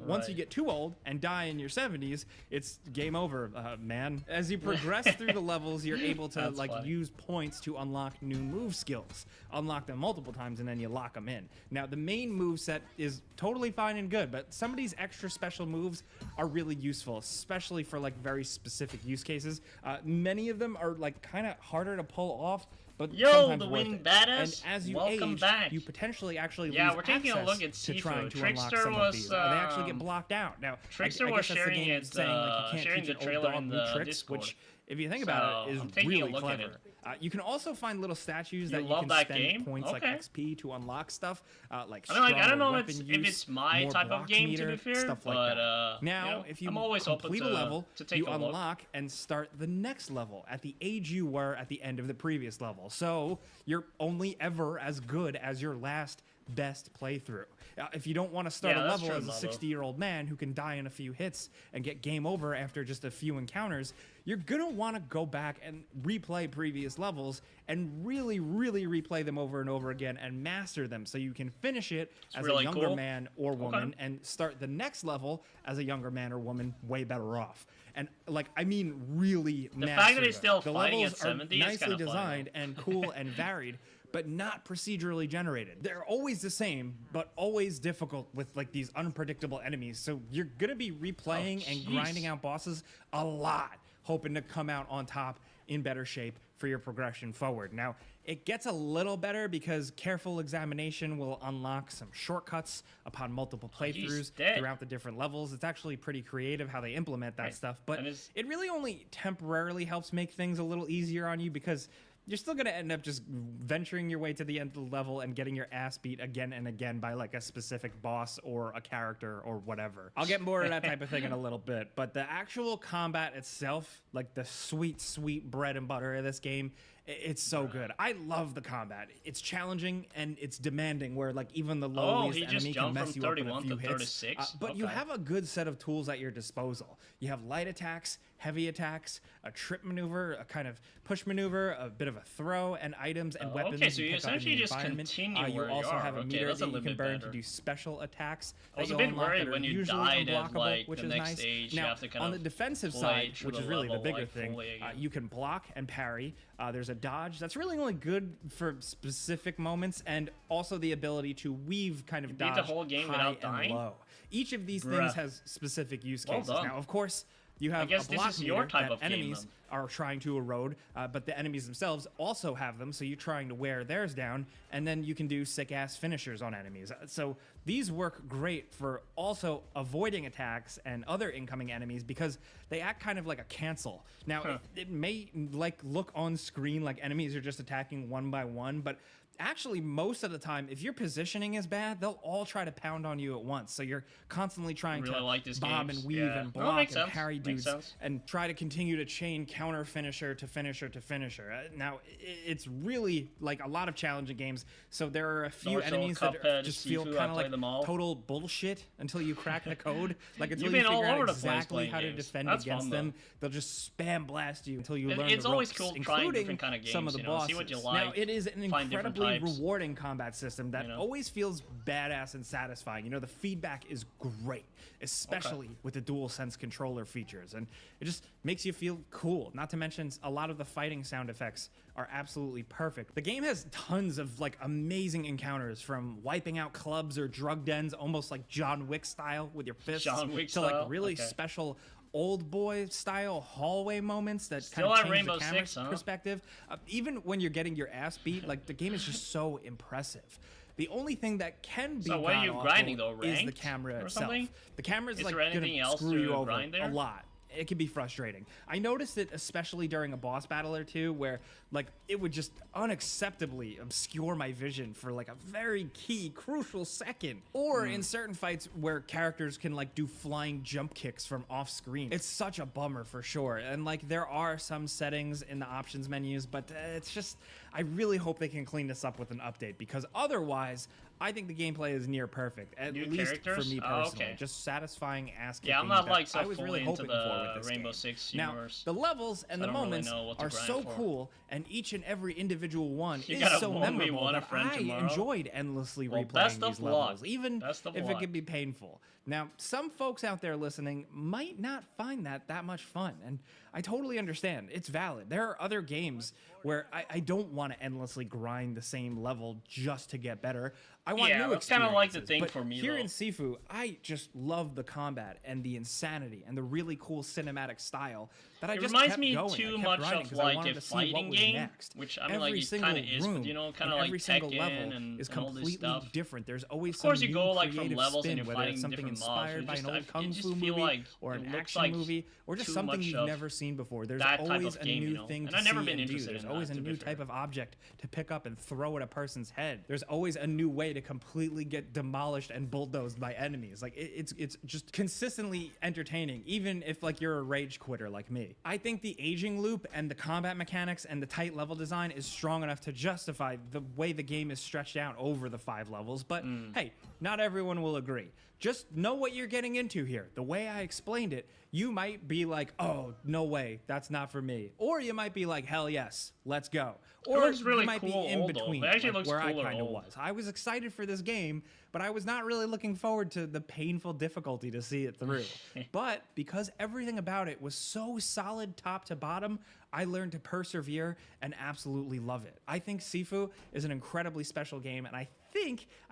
Once you get too old and die in your 70s, it's game over, man. As you progress through the levels, you're able to use points to unlock new move skills. Unlock them multiple times, and then you lock them in. Now, the main move set is totally fine and good, but some of these extra special moves are really useful, especially for like very specific use cases. Many of them are like kind of harder to pull off, but sometimes the worth winning it. badass, And as you welcome age, back. you potentially actually Yeah, lose we're taking a look access at to trying to Trickster unlock some of was, these. They actually get blocked out. Now, Trickster I was guess that's the sharing game it, saying like you sharing can't the teach an trailer old dog in new the tricks, Discord. which, if you think about it, I'm is taking a really look at clever. it. You can also find little statues that you love can that spend game? points like Okay. XP to unlock stuff, like I mean, like, I stronger don't know weapon if use, it's my more type of block game, to meter, be fair, stuff like but, that. Now, you know, if you I'm always open complete to- a level, to take you a look. unlock and start the next level at the age you were at the end of the previous level. So you're only ever as good as your last best playthrough. If you don't want to start Yeah, a that's level true, as a Mabo. 60-year-old man who can die in a few hits and get game over after just a few encounters, you're gonna want to go back and replay previous levels and really, really replay them over and over again and master them so you can finish it as really a younger cool. man or woman and start the next level as a younger man or woman way better off. And like, I mean, really The master fact that them. he's still The fighting levels at 70 are is kinda nicely funny, designed and cool and varied, but not procedurally generated. They're always the same, but always difficult with like these unpredictable enemies. So you're gonna be replaying and grinding out bosses a lot, hoping to come out on top in better shape for your progression forward. Now, it gets a little better because careful examination will unlock some shortcuts upon multiple playthroughs throughout the different levels. It's actually pretty creative how they implement that stuff, but it really only temporarily helps make things a little easier on you because you're still going to end up just venturing your way to the end of the level and getting your ass beat again and again by like a specific boss or a character or whatever. I'll get more to that type of thing in a little bit, but the actual combat itself, like the sweet, sweet bread and butter of this game, it's so good. I love the combat. It's challenging and it's demanding where like even the lowest enemy can mess you up in a few hits. But you have a good set of tools at your disposal. You have light attacks, heavy attacks, a trip maneuver, a kind of push maneuver, a bit of a throw, and items and weapons. Okay, so you you pick up in essentially the just environment. continue You where also you are. have a Okay, meter that's a that you little can bit burn better. to do special attacks. I was that a you'll bit unlock worried that are when you usually died unblockable, at like which the is next nice. stage. You Now, have to kind on of the defensive play side, through which is the really the level, bigger like, thing, fully again. you can block and parry. There's a dodge that's really only good for specific moments, and also the ability to weave kind of You beat dodge the whole game high without dying? and low. Each of these Bruh. things has specific use Well cases. done. Now, of course, you have guess a this block is your meter type that of game, enemies then. are trying to erode, but the enemies themselves also have them, so you're trying to wear theirs down, and then you can do sick-ass finishers on enemies. So these work great for also avoiding attacks and other incoming enemies because they act kind of like a cancel. Now, it may like look on screen like enemies are just attacking one by one, but actually most of the time, if your positioning is bad, they'll all try to pound on you at once. So you're constantly trying Really to like this bomb games. and weave Yeah. and No, block makes and sense. parry Makes dudes sense. and try to continue to chain counter finisher to finisher to finisher. Now, it's really like a lot of challenging games. So there are a few Dark Souls, enemies that Cuphead, just feel Sifu, I kind of played them all. like total bullshit until you crack the code. Like until You've you been all figure out over the place exactly playing how to games. defend That's against fun, them. They'll just spam blast you until you learn It's the always ropes, cool trying including different kind of games, some of the you know, bosses. see what you Now, like, it is an find different incredibly types. rewarding combat system that You know? always feels badass and satisfying. You know, the feedback is great, especially with the DualSense controller features, and it just makes you feel cool. Not to mention, a lot of the fighting sound effects are absolutely perfect. The game has tons of like amazing encounters, from wiping out clubs or drug dens, almost like John Wick style with your fists, John Wick to like style? really Okay. special old boy style hallway moments that Still kind of at change Rainbow the camera Six, huh? perspective. Even when you're getting your ass beat, like the game is just so impressive. The only thing that can be So what are you god-awful grinding, though? is the Ranked camera or itself. something? The camera is Is like there anything gonna else screw to you over grind there? a lot. it can be frustrating. I noticed it especially during a boss battle or two where like it would just unacceptably obscure my vision for like a very key, crucial second. Or in certain fights where characters can like do flying jump kicks from off screen. It's such a bummer for sure. And like there are some settings in the options menus, but it's just, I really hope they can clean this up with an update, because otherwise I think the gameplay is near perfect, at least for me personally. Okay. Just satisfying ass kicking. Yeah, I'm not that like so I was really fully into hoping for with the this Rainbow game. Six Now, universe. the levels and So the I don't really moments know what to are grind so for. cool, and each and every individual one You is gotta so warn me memorable one a that friend I tomorrow. enjoyed endlessly Well, replaying best of these luck. levels, even Best of if luck. it can be painful. Now, some folks out there listening might not find that much fun, and I totally understand. It's valid. There are other games where I don't want to endlessly grind the same level just to get better. I want Yeah, new that's kinda like the experiences. thing But for me, here though. in Sifu, I just love the combat and the insanity and the really cool cinematic style that I It just reminds kept me going. I too kept much grinding of 'cause I like wanted a to see what fighting was game, next. which I mean Every like it single kind of is, but room you know, kind and of like every single Tekken level and is all this completely stuff. different. There's always Of course, some you new go like from creative levels spin, and you're whether fighting it's something different mobs. inspired by an old kung It just fu feel movie like or it an looks action like movie or just too something much you've of never seen before. There's that type always of a game, new you know? thing And to I've never see been and do. interested There's in always that, a to be new fair. type of object to pick up and throw at a person's head. There's always a new way to completely get demolished and bulldozed by enemies. Like it's just consistently entertaining, even if like you're a rage quitter like me. I think the aging loop and the combat mechanics and the tight level design is strong enough to justify the way the game is stretched out over the 5 levels, but hey, not everyone will agree. Just know what you're getting into here. The way I explained it, you might be like, oh, no way, that's not for me. Or you might be like, hell yes, let's go. Or looks really you might cool be in old, though. between, It actually like looks where I cooler kind of old. was. I was excited for this game, but I was not really looking forward to the painful difficulty to see it through. But because everything about it was so solid top to bottom, I learned to persevere and absolutely love it. I think Sifu is an incredibly special game, and I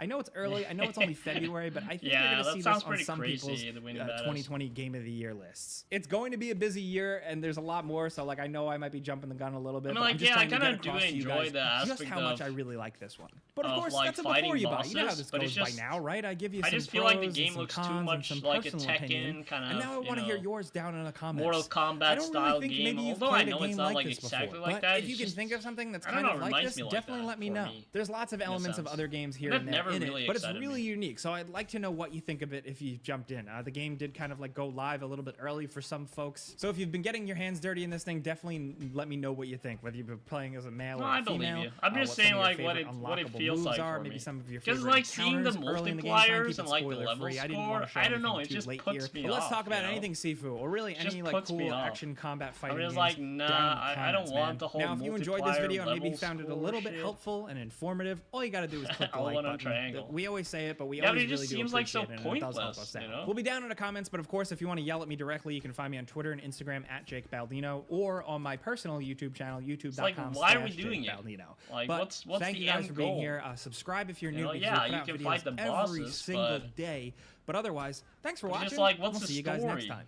know it's early, I know it's only February, but I think Yeah, you're that going to see sounds this on pretty some crazy, people's the Winning Badass. 2020 Game of the Year lists. It's going to be a busy year, and there's a lot more, so like I know I might be jumping the gun a little bit, I mean, but like, I'm just yeah, I trying to kinda get across do to you enjoy guys the just aspect how much of- I really like this one. But of of, course, like, that's a before fighting you buy. You know how bosses, this but goes it's just- by now, right? I give you I some just feel like the pros game and some looks too cons and much some like a personal opinion, Tekken kind of, and now I want to hear yours down in the comments. Mortal Kombat I don't style really think game. maybe you've Although I played know a game it's not like like this exactly before, like but that, if you it's can just- think of something that's I don't kind know, of it like reminds this, me like definitely that let me for know. me, There's lots of in a elements of sense. other games here And and that there never in really it, but it's excited really me. unique. So I'd like to know what you think of it if you jumped in. The game did kind of like go live a little bit early for some folks. So if you've been getting your hands dirty in this thing, definitely let me know what you think, whether you've been playing as a male No, or I a believe female. you. I'm just what some saying of your like what favorite it unlockable feels moves like are, for maybe me. some of your Just favorite like seeing the encounters early in the game. Try and multipliers keep and it like the level spoiler-free. I didn't want to score. show I don't know. anything It too just late puts here. me But let's off, talk about you know? anything Sifu, or really Just any like puts me cool off. action combat fighting I'm just games like, down in nah, the I don't comments, want man. the whole Now, if you enjoyed this multiplier video and maybe level found it a score little bit shit. helpful and informative, all you got to do is click the All like on a button. triangle. We always say it, but we Yeah, but always it just really do seems like so appreciate it, and it does help pointless, us you out. know? We'll be down in the comments, but of course, if you want to yell at me directly, you can find me on Twitter and Instagram at Jake Baldino, or on my personal YouTube channel, youtube.com/JakeBaldino. why are we doing it? Like, But what's thank the you guys end for being goal? here. Subscribe if you're You new, know, because yeah, we put you out can videos fight the every bosses, single but- day. But otherwise, thanks for It's watching. just like, We'll what's the see you guys next story? time.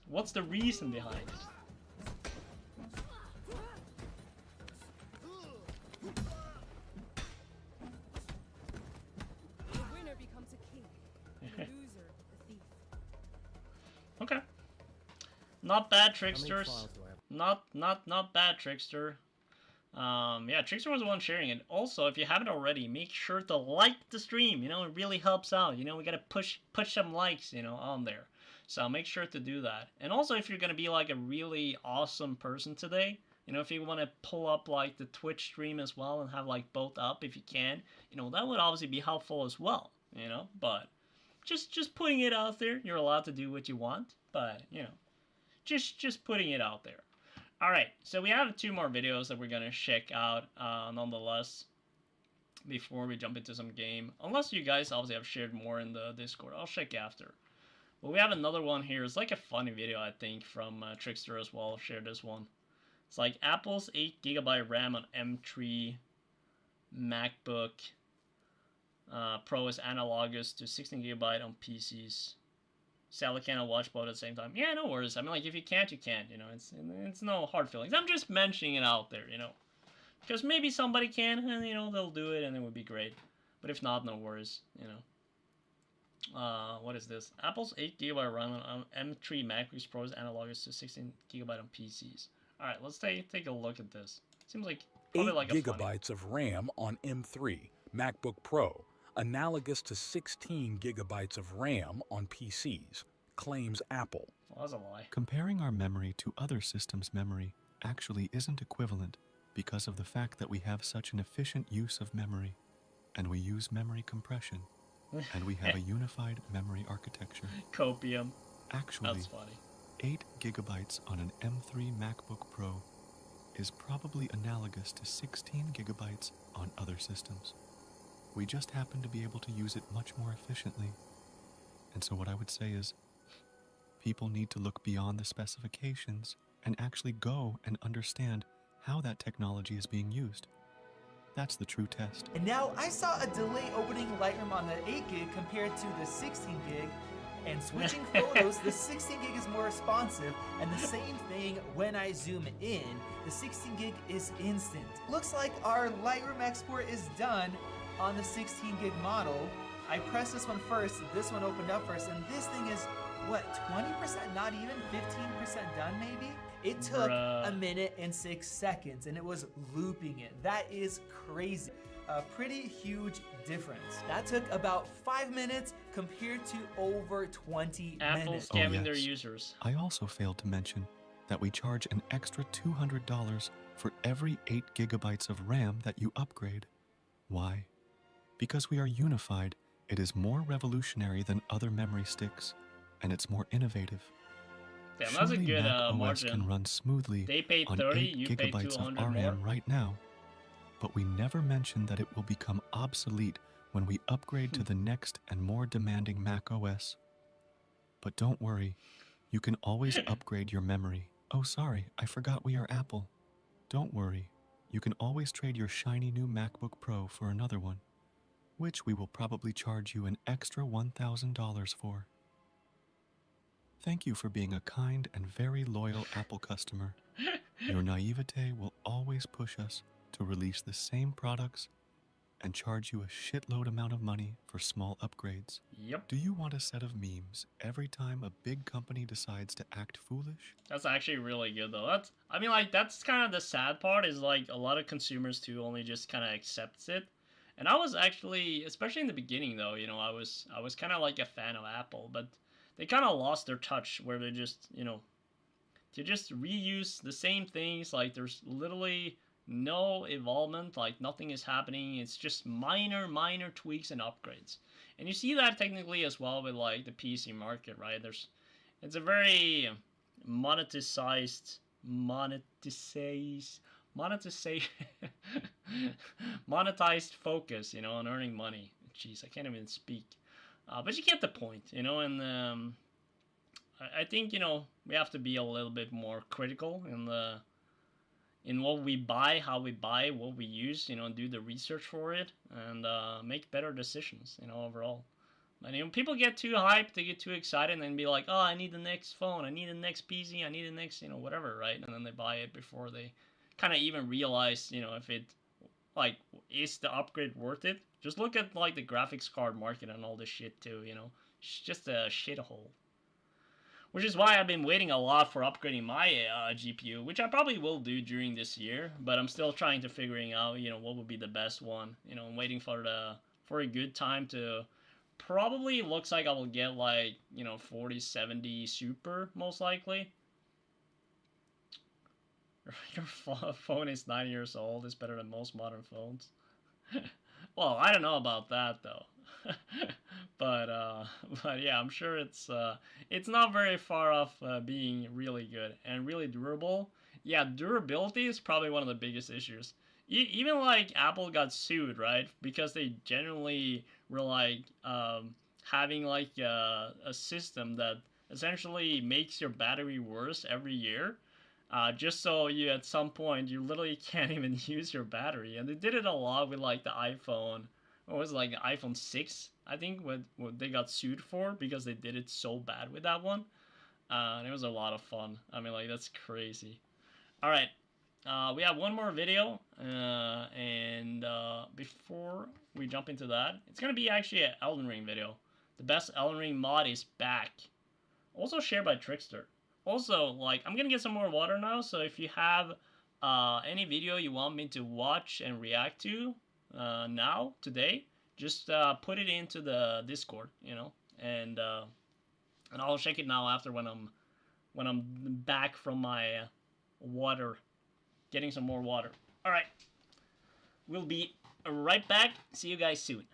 What's the reason behind it? The winner becomes a king, the loser a thief. Okay. Not bad, Tricksters. Not bad, Trickster. Yeah, Trickster was the one sharing it. Also, if you haven't already, make sure to like the stream. You know, it really helps out. You know, we gotta push some likes, you know, on there. So make sure to do that. And also, if you're gonna be like a really awesome person today, you know, if you want to pull up like the Twitch stream as well and have like both up if you can, you know, that would obviously be helpful as well. You know, but just putting it out there. You're allowed to do what you want, but you know, just putting it out there. Alright, so we have 2 more videos that we're gonna check out nonetheless before we jump into some game. Unless you guys obviously have shared more in the Discord, I'll check after. But we have another one here. It's like a funny video, I think, from Trickster as well. Share this one. It's like Apple's 8GB RAM on M3 MacBook Pro is analogous to 16GB on PCs. Sadly cannot watch both at the same time. Yeah, no worries. I mean, like, if you can't, you can't, you know. It's no hard feelings. I'm just mentioning it out there, you know. Because maybe somebody can, and, you know, they'll do it, and it would be great. But if not, no worries, you know. What is this? Apple's 8GB RAM on M3 MacBook Pro is analogous to 16GB on PCs. All right, let's take a look at this. Seems like probably 8 like gigabytes of RAM on M3 MacBook Pro, analogous to 16 gigabytes of RAM on PCs, claims Apple. Well, that's a lie. Comparing our memory to other systems' memory actually isn't equivalent because of the fact that we have such an efficient use of memory, and we use memory compression, and we have a unified memory architecture. Copium. Actually, that's funny. 8 gigabytes on an M3 MacBook Pro is probably analogous to 16 gigabytes on other systems. We just happen to be able to use it much more efficiently. And so what I would say is, people need to look beyond the specifications and actually go and understand how that technology is being used. That's the true test. And now I saw a delay opening Lightroom on the 8 gig compared to the 16 gig. And switching photos, the 16 gig is more responsive, and the same thing when I zoom in, the 16 gig is instant. Looks like our Lightroom export is done on the 16 gig model. I pressed this one first, this one opened up first, and this thing is, what, 20%, not even 15% done maybe? It took a minute and 6 seconds, and it was looping it. That is crazy. A pretty huge difference. That took about 5 minutes compared to over 20 Apple minutes. scamming their users. I also failed to mention that we charge an extra $200 for every 8 gigabytes of RAM that you upgrade. Why? Because we are unified, it is more revolutionary than other memory sticks, and it's more innovative. Damn, that's a good Mac OS margin. can run smoothly They paid on 30, 8 you paid gigabytes of 200 RAM more. right now, but we never mentioned that it will become obsolete when we upgrade to the next and more demanding Mac OS. But don't worry, you can always upgrade your memory. Oh, sorry, I forgot we are Apple. Don't worry, you can always trade your shiny new MacBook Pro for another one, which we will probably charge you an extra $1,000 for. Thank you for being a kind and very loyal Apple customer. Your naivete will always push us to release the same products and charge you a shitload amount of money for small upgrades. Yep. Do you want a set of memes every time a big company decides to act foolish? That's actually really good though. That's, I mean, like, that's kind of the sad part is like a lot of consumers too only just kind of accepts it. And I was actually, especially in the beginning though, you know, I was kind of like a fan of Apple, but they kind of lost their touch where they just, you know, to just reuse the same things. Like there's literally no evolvement, like nothing is happening. It's just minor tweaks and upgrades. And you see that technically as well with like the PC market, right? It's a very monetized focus, you know, on earning money. Jeez, I can't even speak. But you get the point, you know, and I think, you know, we have to be a little bit more critical in what we buy, how we buy, what we use, you know, do the research for it, and make better decisions, you know, overall. And, you know, people get too hyped, they get too excited, and be like, oh, I need the next phone, I need the next PC, I need the next, you know, whatever, right? And then they buy it before they kind of even realize, you know, if it, like, is the upgrade worth it? Just look at, like, the graphics card market and all this shit, too, you know? It's just a shithole. Which is why I've been waiting a lot for upgrading my GPU, which I probably will do during this year, but I'm still trying to figuring out, you know, what would be the best one. You know, I'm waiting for a good time to, probably looks like I will get, like, you know, 4070 Super, most likely. Your phone is 9 years old, it's better than most modern phones. Well, I don't know about that though. but yeah, I'm sure it's not very far off being really good and really durable. Yeah, durability is probably one of the biggest issues. Even like Apple got sued, right? Because they genuinely were like having like a system that essentially makes your battery worse every year. Just so you, at some point, you literally can't even use your battery. And they did it a lot with, like, the iPhone. What was it, like, the iPhone 6, I think, what they got sued for because they did it so bad with that one. And it was a lot of fun. I mean, like, that's crazy. All right. We have one more video. And before we jump into that, it's going to be actually an Elden Ring video. The best Elden Ring mod is back. Also shared by Trickster. Also, like, I'm gonna get some more water now, so if you have any video you want me to watch and react to now, today, just put it into the Discord, you know, and I'll check it now after when I'm back from my water, getting some more water. All right, we'll be right back. See you guys soon.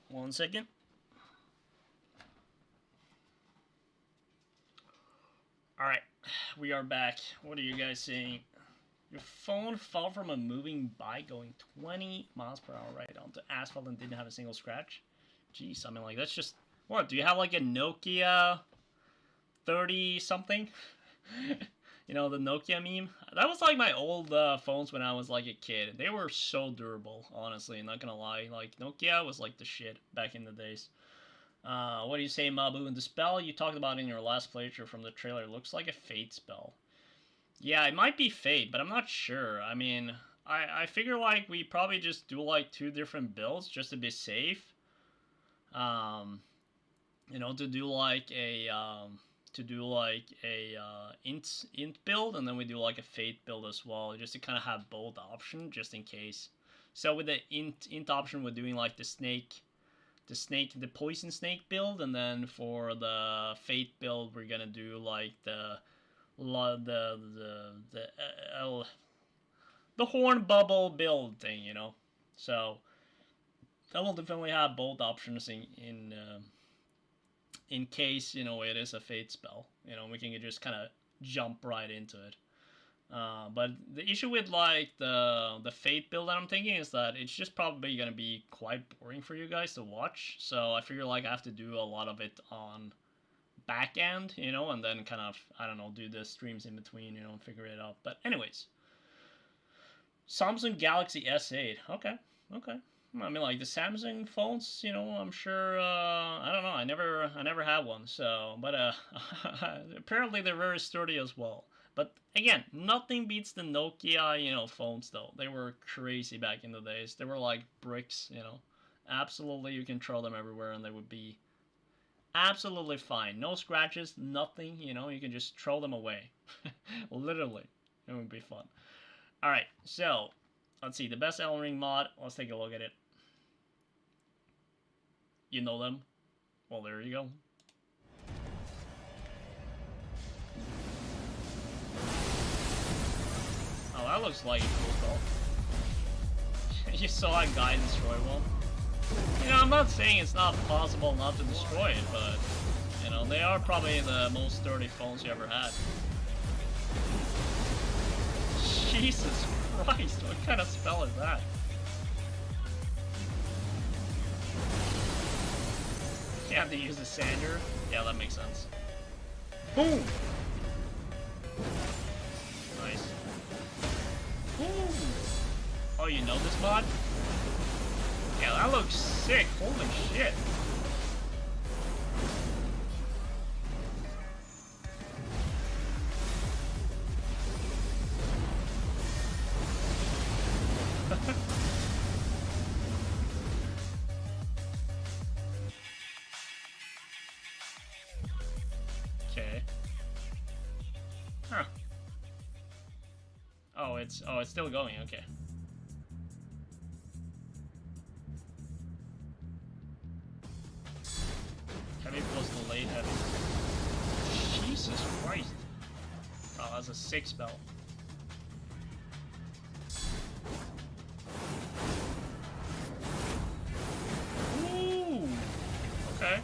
One second. Alright, we are back. What are you guys saying? Your phone fell from a moving bike going 20 miles per hour right onto asphalt and didn't have a single scratch? Jeez, I mean, like, that's just... What, do you have, like, a Nokia 30-something? You know, the Nokia meme? That was, like, my old phones when I was, like, a kid. They were so durable, honestly, not gonna lie. Like, Nokia was, like, the shit back in the days. What do you say, Mabu? And the spell you talked about in your last playthrough from the trailer looks like a Fate spell. Yeah, it might be Fate, but I'm not sure. I mean, I figure, like, we probably just do, like, 2 different builds just to be safe. You know, to do, like, a int build, and then we do, like, a Fate build as well, just to kind of have both options, just in case. So with the int option, we're doing, like, the poison snake build, and then for the Fate build, we're gonna do, like, the horn bubble build thing, you know. in case, you know, it is a fate spell. You know, we can just kind of jump right into it. But the issue with like the fate build that I'm thinking is that it's just probably gonna be quite boring for you guys to watch. So I figure like I have to do a lot of it on back end, you know, and then kind of, I don't know, do the streams in between, you know, and figure it out. But anyways, Samsung Galaxy S8. Okay. I mean, like the Samsung phones, you know, I'm sure. I don't know. I never had one. So, but apparently they're very sturdy as well. But again, nothing beats the Nokia, you know, phones though. They were crazy back in the days. They were like bricks, you know. Absolutely, you can throw them everywhere and they would be absolutely fine. No scratches, nothing, you know. You can just throw them away. Literally, it would be fun. All right, so let's see the best Elden Ring mod. Let's take a look at it. You know them? Well, there you go. Oh, that looks like a cool spell. You saw a guy destroy one. You know, I'm not saying it's not possible not to destroy it, but, you know, they are probably the most sturdy phones you ever had. Jesus Christ, what kind of spell is that? You have to use the sander? Yeah, that makes sense. Boom! Nice. Boom! Oh, you know this mod? Yeah, that looks sick. Holy shit. Okay. Huh. Oh, it's still going. Okay. Heavy plus delayed heavy. Jesus Christ. Oh, that's a 6 spell. Ooh. Okay.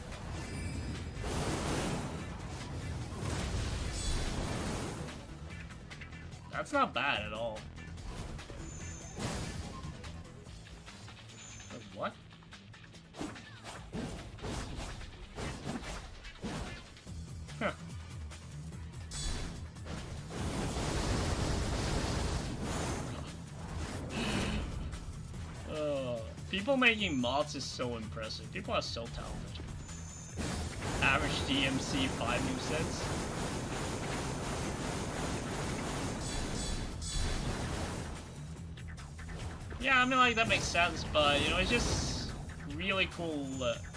That's not bad at all. Wait, what? Huh. People making mods is so impressive. People are so talented. Average DMC 5 new sets. Yeah, I mean, like, that makes sense, but, you know, it's just really cool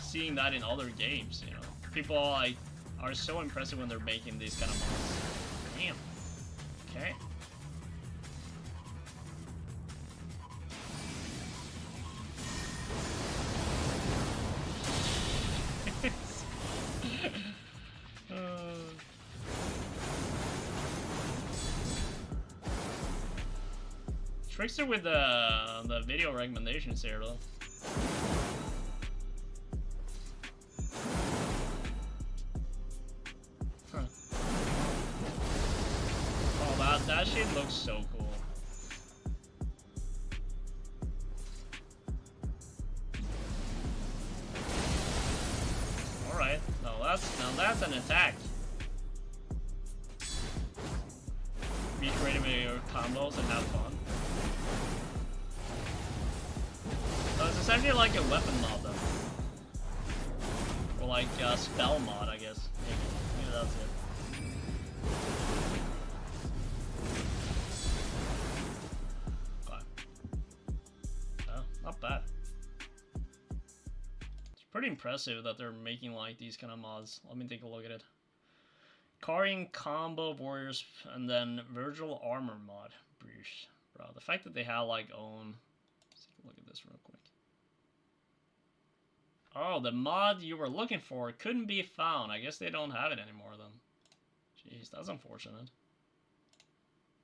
seeing that in other games, you know. People, like, are so impressive when they're making these kind of mods. Damn. Okay. Trickster with the video recommendations here though. Huh. Oh, that shit looks so cool. All right, now that's an attack. Be creative with your combos and have fun. So it's essentially like a weapon mod though. Or like a spell mod, I guess. Maybe that's it. Okay. Oh, not bad. It's pretty impressive that they're making like these kind of mods. Let me take a look at it. Carrying combo warriors and then virtual armor mod. Breach. Bro, the fact that they have like own. Let's take a look at this real quick. Oh, the mod you were looking for couldn't be found. I guess they don't have it anymore then. Jeez, that's unfortunate.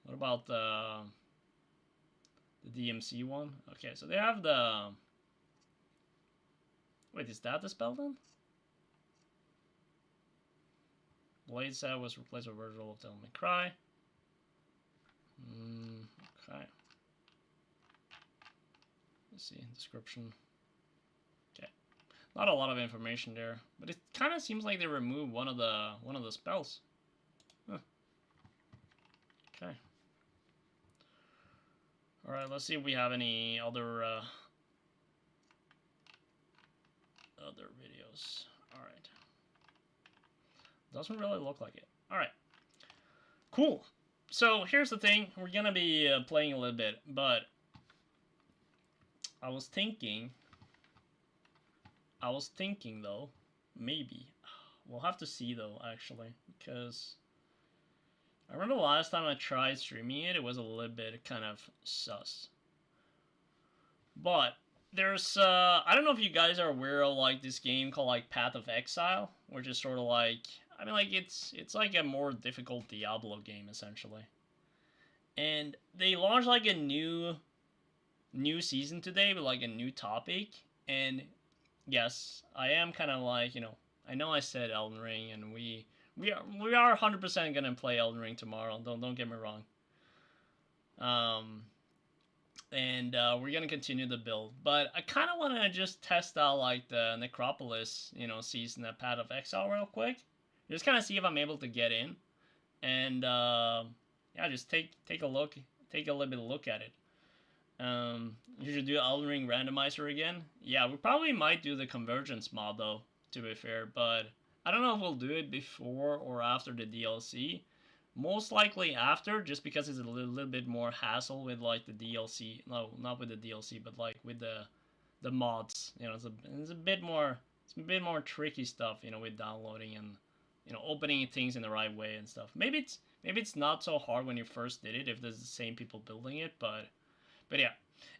What about the DMC one? Okay, so they have the... Wait, is that the spell then? Blade set was replaced with Virtual of Devil May Cry. Okay. Let's see, description. Okay. Not a lot of information there, but it kind of seems like they removed one of the spells. Huh. Okay. All right, let's see if we have any other videos. All right. Doesn't really look like it. All right. Cool. So here's the thing. We're gonna be playing a little bit, but I was thinking though, maybe we'll have to see though, actually, because I remember the last time I tried streaming it, it was a little bit kind of sus. But there's I don't know if you guys are aware of like this game called like Path of Exile, which is sort of like, I mean, like it's like a more difficult Diablo game essentially. And they launched like a new season today with like a new topic, and yes, I am kind of like, you know, I know I said Elden Ring, and we are 100% gonna play Elden Ring tomorrow. Don't get me wrong. And we're gonna continue the build, but I kind of want to just test out like the Necropolis, you know, season at Path of Exile real quick, just kind of see if I'm able to get in, and yeah, just take a look, take a little bit of look at it. You should do Elden Ring randomizer again. Yeah, we probably might do the convergence mod though, to be fair, but I don't know if we'll do it before or after the DLC. Most likely after, just because it's a little bit more hassle with like the DLC. No, not with the DLC, but like with the mods. You know, it's a bit more tricky stuff, you know, with downloading and, you know, opening things in the right way and stuff. Maybe it's not so hard when you first did it if there's the same people building it, but yeah.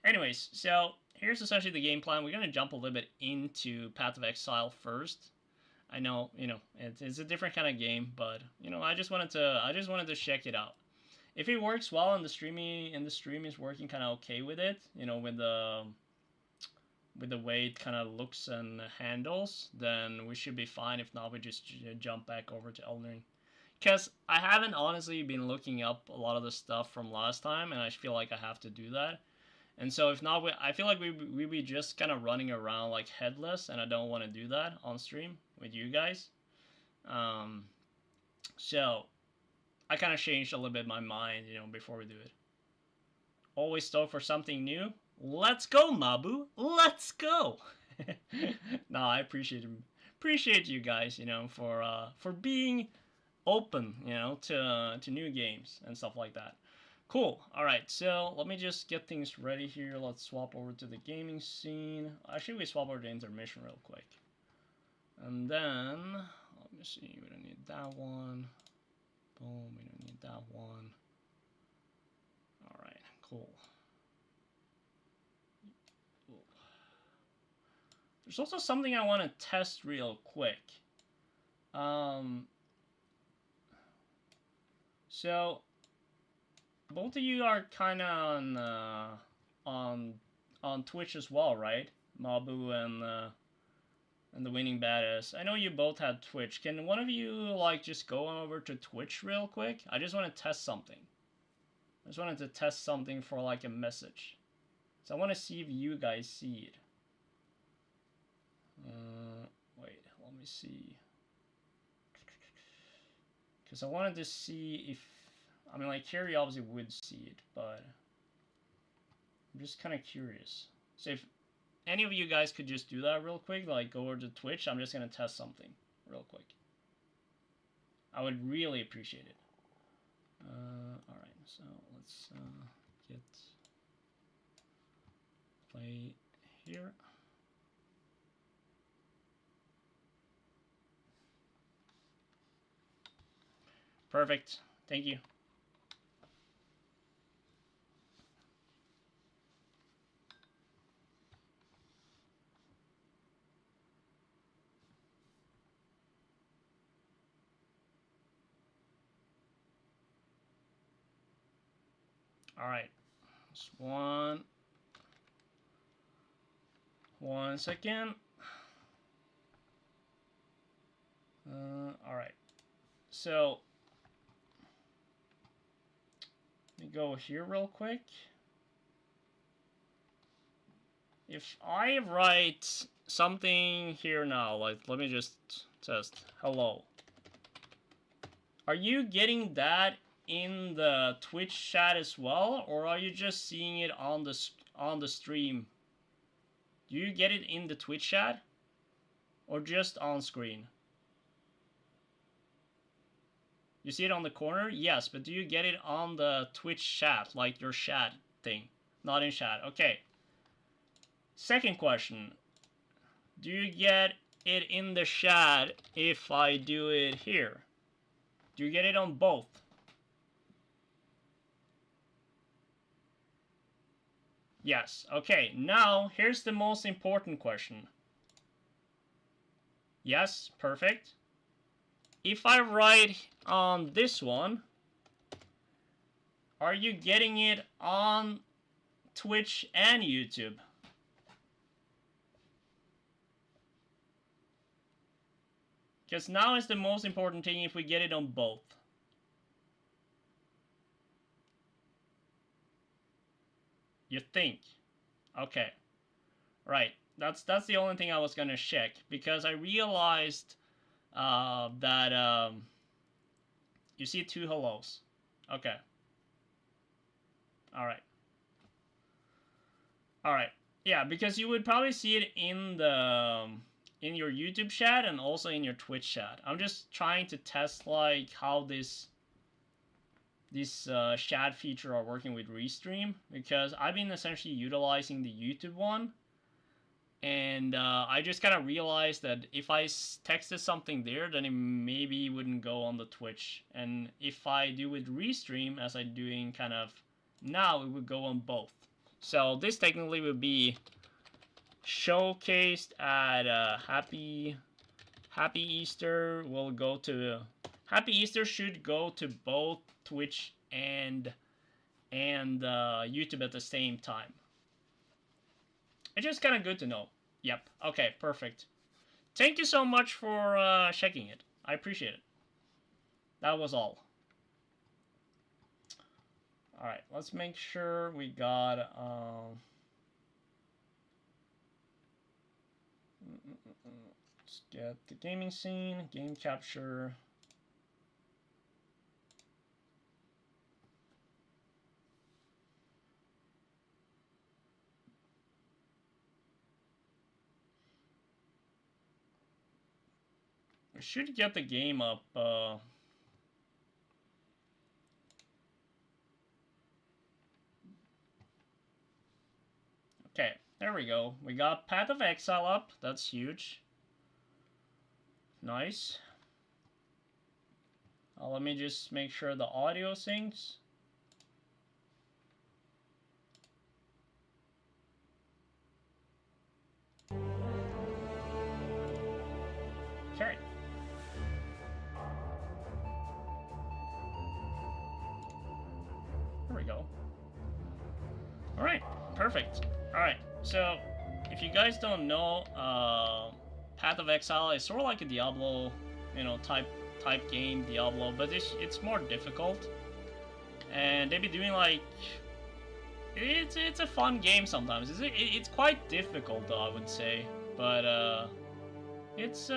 Anyways, so here's essentially the game plan. We're gonna jump a little bit into Path of Exile first. I know, you know, it's a different kind of game, but you know, I just wanted to check it out. If it works well and the stream is working kind of okay with it, you know, with the way it kind of looks and handles, then we should be fine. If not, we just jump back over to Elden Ring. Because I haven't honestly been looking up a lot of the stuff from last time, and I feel like I have to do that. And so if not, I feel like we be just kind of running around like headless, and I don't want to do that on stream with you guys. So I kind of changed a little bit my mind, you know, before we do it. Always stoked for something new. Let's go, Mabu. Let's go. No, I appreciate you guys, you know, for being open, you know, to new games and stuff like that. Cool. All right, so let me just get things ready here. Let's swap over to the gaming scene. Actually, we swap over to intermission real quick. And then, let me see, we don't need that one. Boom, we don't need that one. All right, cool. There's also something I want to test real quick. So both of you are kind of on Twitch as well, right? Mabu and the Winning Badass. I know you both had Twitch. Can one of you like just go over to Twitch real quick? I just want to test something. I just wanted to test something for like a message. So I want to see if you guys see it. Wait, let me see. Because I wanted to see if, I mean, like, Carrie obviously would see it, but I'm just kind of curious. So if any of you guys could just do that real quick, like go over to Twitch, I'm just going to test something real quick. I would really appreciate it. Alright, so let's get play here. Perfect. Thank you. All right. Just one second. All right. so let me go here real quick. If I write something here now, like, let me just test hello. Are you getting that in the Twitch chat as well, or are you just seeing it on the stream? Do you get it in the Twitch chat, or just on screen? You see it on the corner? Yes, but do you get it on the Twitch chat, like your chat thing? Not in chat. Okay. Second question. Do you get it in the chat if I do it here? Do you get it on both? Yes. Okay, now here's the most important question. Yes, perfect. If I write on this one, are you getting it on Twitch and YouTube? Because now is the most important thing if we get it on both. You think? Okay. Right. That's the only thing I was gonna check, because I realized that you see two hellos. Okay. Alright. Alright. Yeah, because you would probably see it in the in your YouTube chat and also in your Twitch chat. I'm just trying to test like how this chat feature are working with Restream, because I've been essentially utilizing the YouTube one, and I just kind of realized that if I texted something there, then it maybe wouldn't go on the Twitch, and if I do with Restream as I'm doing kind of now, it would go on both. So this technically would be showcased at Happy Easter. Will go to Happy Easter should go to both Twitch and YouTube at the same time. It's just kind of good to know. Yep. Okay, perfect. Thank you so much for checking it. I appreciate it. That was all. Alright, let's make sure we got... let's get the gaming scene, game capture... We should get the game up, Okay, there we go. We got Path of Exile up. That's huge. Nice. Let me just make sure the audio syncs. Okay. There we go. Alright, perfect. Alright, so if you guys don't know, Path of Exile is sort of like a Diablo, you know, type game, Diablo, but it's more difficult. And they be doing like, it's a fun game sometimes. It's quite difficult though, I would say, but it's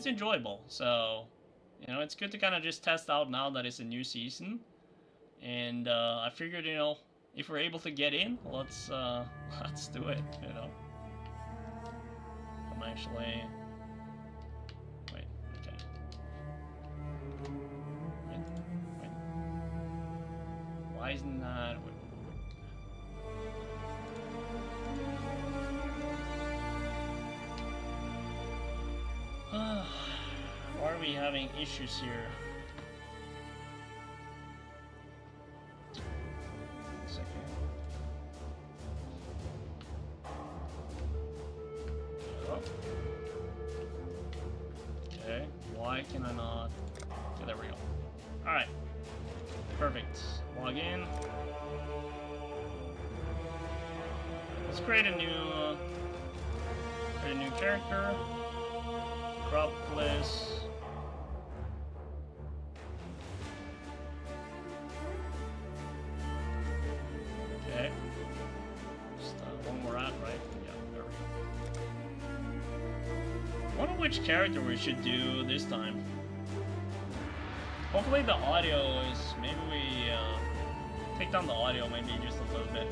enjoyable. So, you know, it's good to kind of just test out now that it's a new season. And I figured, you know, if we're able to get in, let's do it, you know. I'm actually... Wait, okay. Wait. Why isn't that... Wait. Why are we having issues here? Okay, why can I not? Okay, there we go. Alright. Perfect. Log in. Let's create a new character. Acropolis. wonder which character we should do this time. Hopefully the audio is, maybe we take down the audio maybe just a little bit.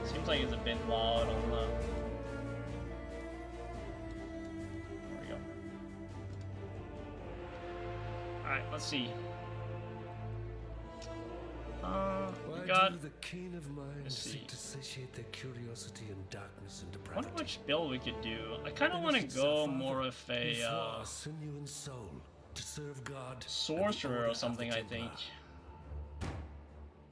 Seems like it's a bit loud on the... There we go. Alright, let's see. We got... The keen of mind let's see. seek to satiate their curiosity in darkness and I depravity. wonder which build we could do. I kind of want to go more of a sinew and soul to serve God. sorcerer or something, I think.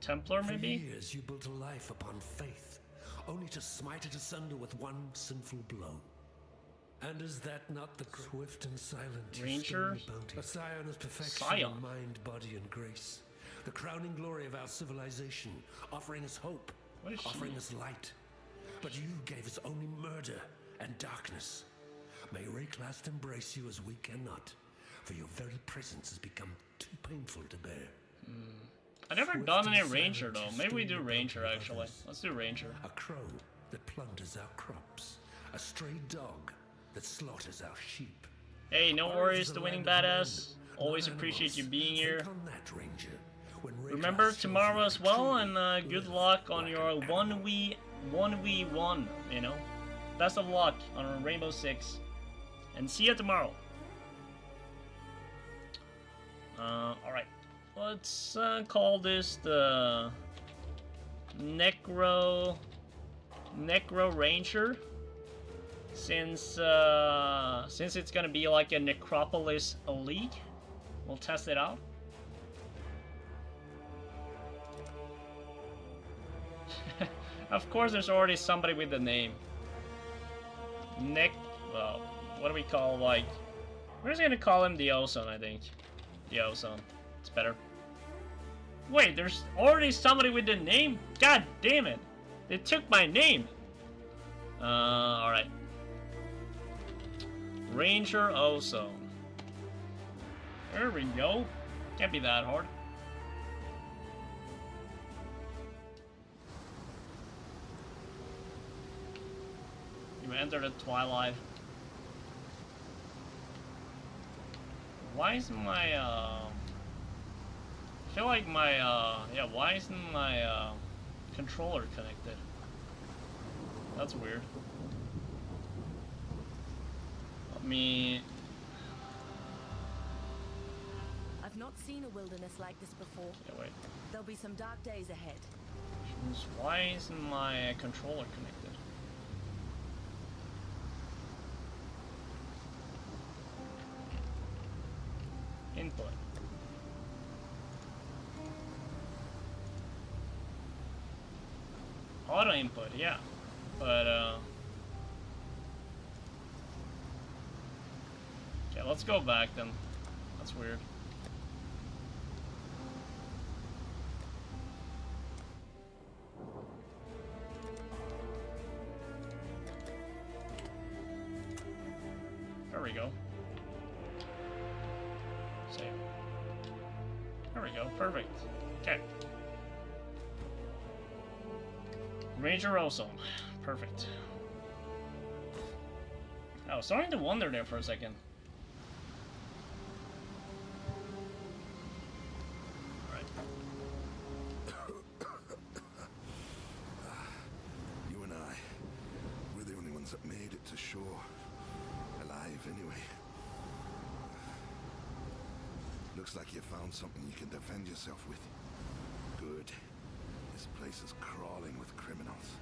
Templar, maybe? For years you built a life upon faith, only to smite it asunder with one sinful blow. And is that not the swift and silent Ranger? A scion of perfection Scion. in mind, body, and grace. The crowning glory of our civilization, offering us hope, What is offering she? us light. But you gave us only murder and darkness. May Rayclast embrace you as we cannot, for your very presence has become too painful to bear. I never done any Ranger though. Maybe we do Ranger actually. Let's do Ranger. A crow that plunders our crops, a stray dog that slaughters our sheep. Hey, no worries, the winning badass. Always appreciate you being here. Remember tomorrow as well, and good luck on your 1v1, you know. Best of luck on Rainbow Six. And see you tomorrow. Alright. Let's call this the Necro Ranger. Since it's gonna be like a Necropolis Elite, we'll test it out. Of course, there's already somebody with the name. Well, what do we call, like... We're just gonna call him the Ozone, I think. The Ozone. It's better. Wait, there's already somebody with the name? God damn it. They took my name. Alright. Ranger Ozone. There we go. Can't be that hard. You enter the Twilight. Why isn't my, I feel like my, yeah, why isn't my, controller connected? That's weird. Let me... I've not seen a wilderness like this before. Yeah, wait. There'll be some dark days ahead. Why isn't my controller connected? Input. Auto input, yeah. But, okay, let's go back then. That's weird. There we go. Save. There we go, perfect. Okay. Ranger Ozone. Perfect. I was starting to wonder there for a second. Alright. You and I, we're the only ones that made it to shore. Alive, anyway. Looks like you found something you can defend yourself with. Good. This place is crawling with criminals.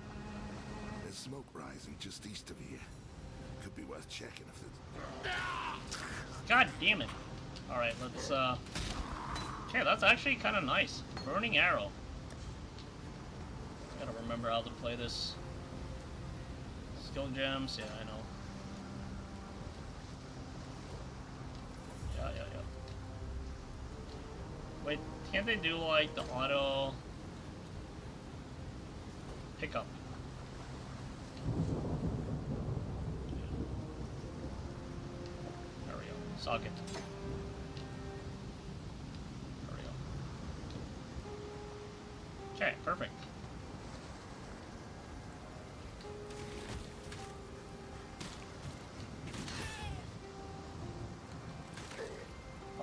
There's smoke rising just east of here. Could be worth checking if it's... God damn it. Alright, let's, okay, that's actually kind of nice. Burning Arrow. Gotta remember how to play this. Skill gems, yeah, I know. Yeah. Wait, can't they do, like, the auto... pickup? There we go. Socket. There we go. Okay, perfect.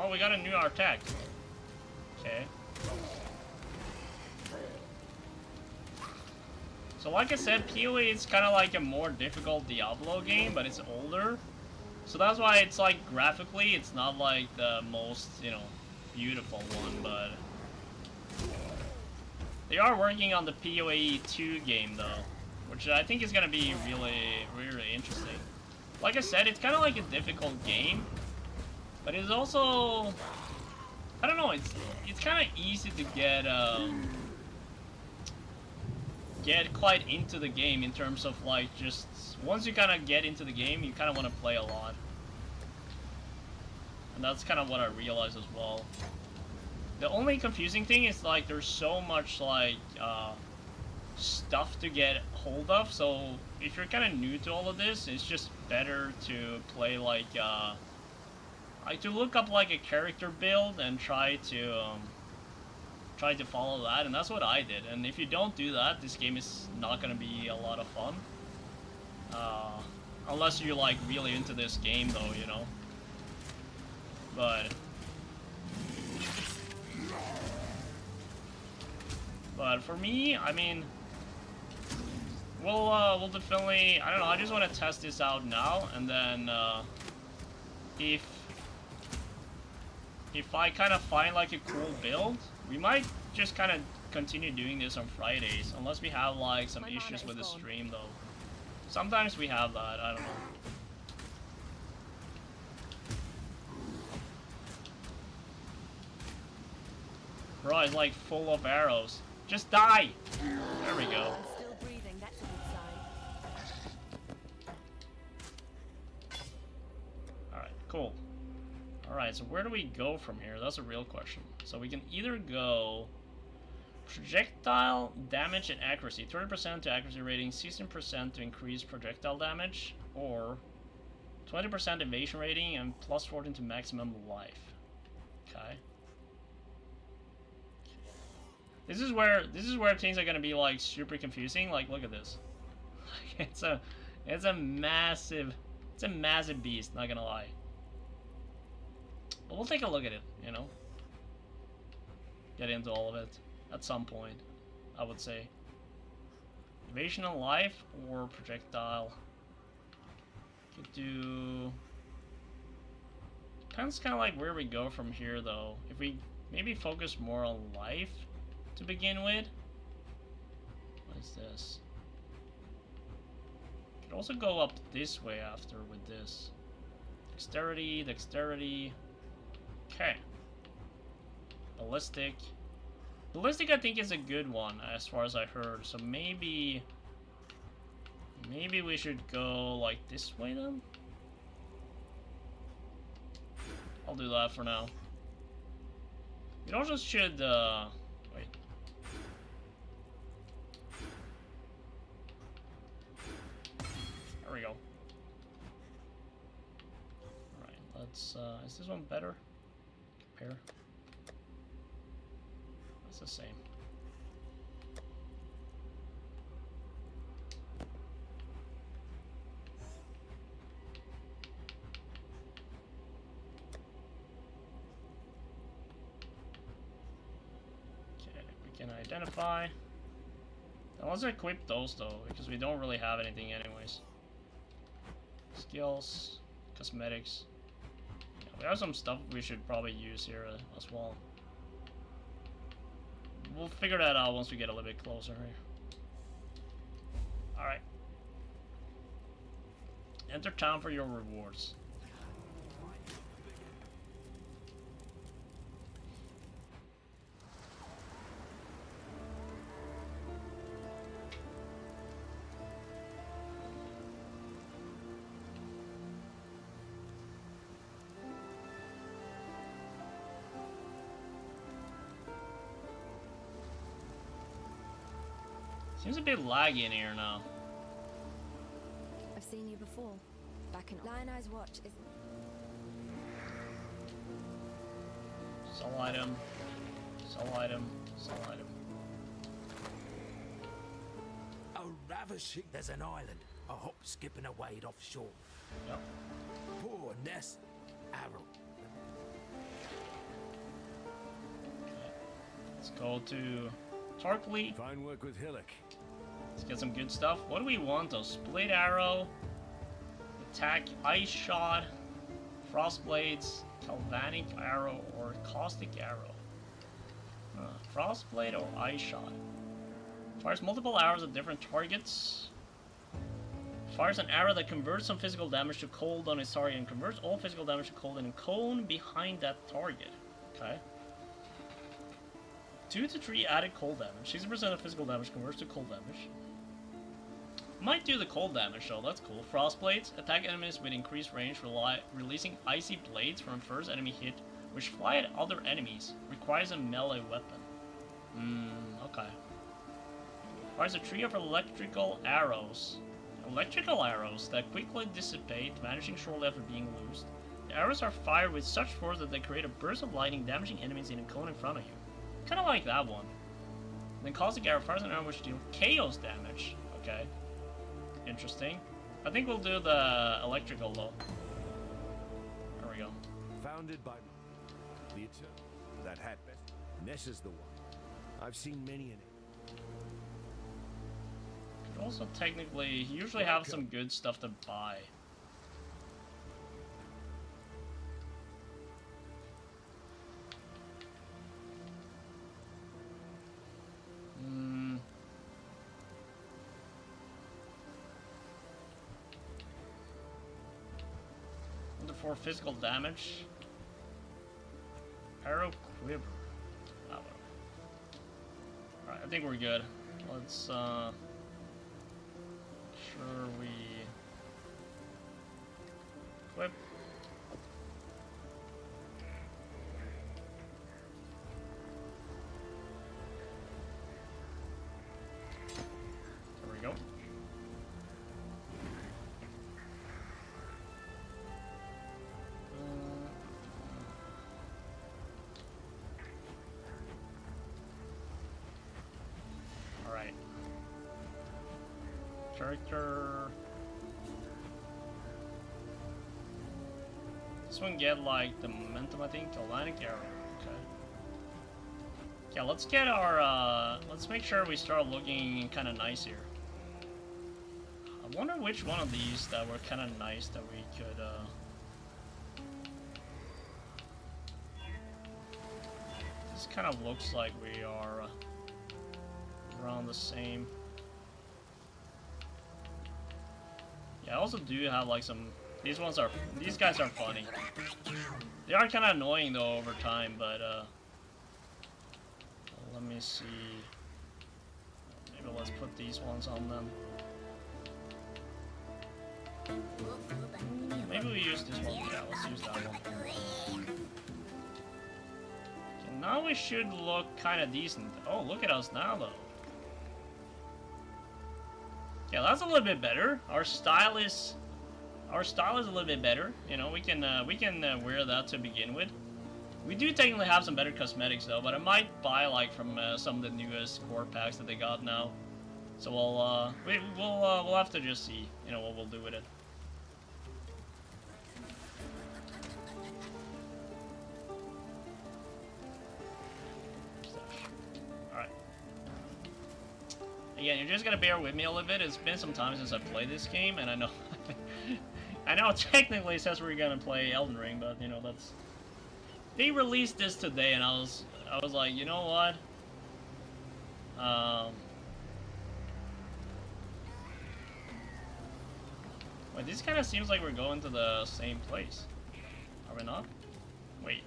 Oh, we got a new artifact. Okay. So like I said, PoE is kind of like a more difficult Diablo game, but it's older. So that's why it's like graphically, it's not like the most, you know, beautiful one, but they are working on the PoE 2 game though, which I think is gonna be really, really interesting. Like I said, it's kind of like a difficult game, but it's also, I don't know, it's kind of easy to get quite into the game in terms of like just once you kind of get into the game, you kind of want to play a lot, and that's kind of what I realized as well. The only confusing thing is like there's so much like stuff to get hold of, so if you're kind of new to all of this, it's just better to play like to look up like a character build and try to follow that, and that's what I did. And if you don't do that, this game is not gonna be a lot of fun, unless you're like really into this game though, you know. But for me, I mean, we'll definitely, I don't know, I just want to test this out now, and then if I kind of find like a cool build, we might just kind of continue doing this on Fridays, unless we have like some issues with the stream though. Sometimes we have that, I don't know. Bro, it's like full of arrows. Just die! There we go. Still breathing, that's a good sign. Alright, cool. Alright, so where do we go from here? That's a real question. So we can either go projectile damage and accuracy, 30% to accuracy rating, 16% to increase projectile damage, or 20% evasion rating and plus 14 to maximum life. Okay. This is where things are gonna be like super confusing. Like, look at this. It's a massive beast. Not gonna lie. But we'll take a look at it. You know, get into all of it at some point. I would say evasion and life or projectile. Could do. Depends kind of like where we go from here though. If we maybe focus more on life to begin with. What is this? Could also go up this way after with this. Dexterity, dexterity. Okay. Ballistic. Ballistic I think is a good one as far as I heard. So maybe we should go like this way then? I'll do that for now. We also should wait. There we go. Alright, let's is this one better? Compare. It's the same. Okay, we can identify. Now let's equip those though, because we don't really have anything anyways. Skills, cosmetics. Yeah, we have some stuff we should probably use here as well. We'll figure that out once we get a little bit closer here. Alright. Enter town for your rewards. Seems a bit laggy in here now. I've seen you before. Back in Lion Eye's watch is Sell item. Sell item. Sell item. Oh, ravishing. There's an island. A hop, skip, and a wade offshore. Yep. Poor Ness. Arrow. Let's go to Tarkleigh. Fine work with Hillock. Let's get some good stuff. What do we want though? Split arrow, attack, ice shot, frost blades, galvanic arrow, or caustic arrow. Frost blade or ice shot. Fires multiple arrows at different targets. Fires an arrow that converts some physical damage to cold on its target and converts all physical damage to cold in a cone behind that target. Okay. 2 to 3 added cold damage. 60% of physical damage converts to cold damage. Might do the cold damage though, that's cool. Frost blades. Attack enemies with increased range, releasing icy blades from first enemy hit, which fly at other enemies. Requires a melee weapon. Okay. Fires a tree of electrical arrows. Electrical arrows that quickly dissipate, vanishing shortly after being loosed. The arrows are fired with such force that they create a burst of lightning, damaging enemies in a cone in front of you. Kind of like that one. Then caustic arrow fires an arrow which deals chaos damage. Okay. Interesting. I think we'll do the electrical though. There we go. Founded by the Eternal. That hat best. Nessa's the one. I've seen many in it. Could also technically usually have some good stuff to buy. For physical damage. Arrow quiver. Oh, alright, I think we're good. Let's sure we equip. There we go. Character. This one get like the momentum, I think. Galvanic arrow. Okay. Yeah, let's get our. Let's make sure we start looking kind of nice here. I wonder which one of these that were kind of nice that we could. This kind of looks like we are around the same. Yeah, I also do have like some. These guys are funny. They are kind of annoying though over time, but let me see. Maybe let's put these ones on them. Maybe we use this one. Yeah, let's use that one. Okay, now we should look kind of decent. Oh, look at us now though. Yeah, that's a little bit better. Our style is a little bit better. You know, we can wear that to begin with. We do technically have some better cosmetics though, but I might buy like from some of the newest core packs that they got now. So we'll have to just see, you know, what we'll do with it. Again, you're just gonna bear with me a little bit. It's been some time since I've played this game, and I know, I know technically it says we're gonna play Elden Ring, but you know that's. They released this today, and I was like, you know what? Wait, this kind of seems like we're going to the same place. Are we not? Wait,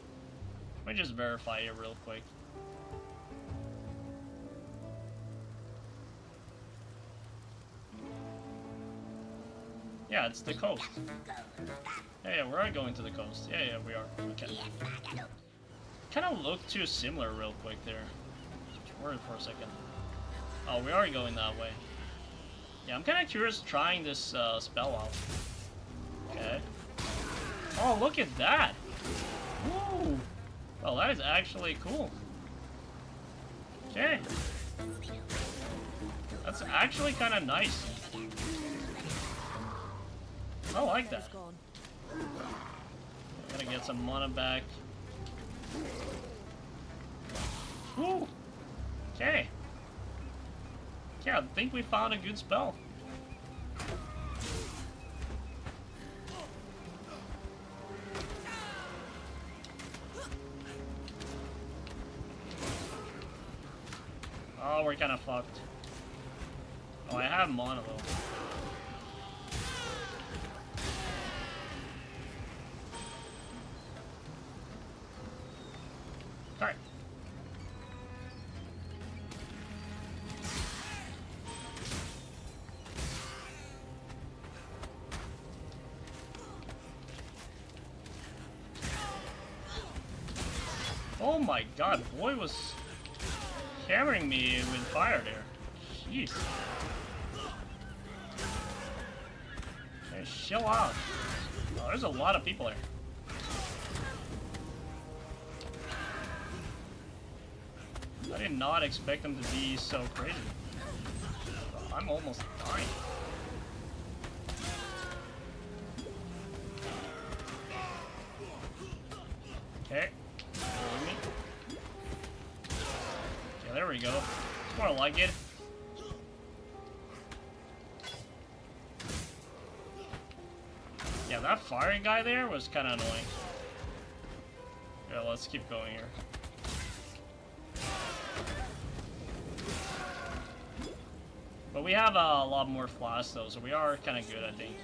let me just verify it real quick. Yeah, it's the coast. Yeah, we are going to the coast. Yeah, we are. Okay. Kind of look too similar real quick there. Just worried for a second. Oh, we are going that way. Yeah, I'm kind of curious trying this spell out. Okay. Oh, look at that! Woo! Well, that is actually cool. Okay. That's actually kind of nice. I like that. Gotta get some mana back. Woo! Okay. Yeah, I think we found a good spell. Oh, we're kind of fucked. Oh, I have mono though. Alright. Oh my god, boy was hammering me with fire there. Jeez. Hey, chill out. Oh, there's a lot of people there. I did not expect them to be so crazy. I'm almost dying. Okay. Okay, there we go. It's more like it. Yeah, that fire guy there was kind of annoying. Yeah, let's keep going here. But we have a lot more flasks though, so we are kind of good, I think.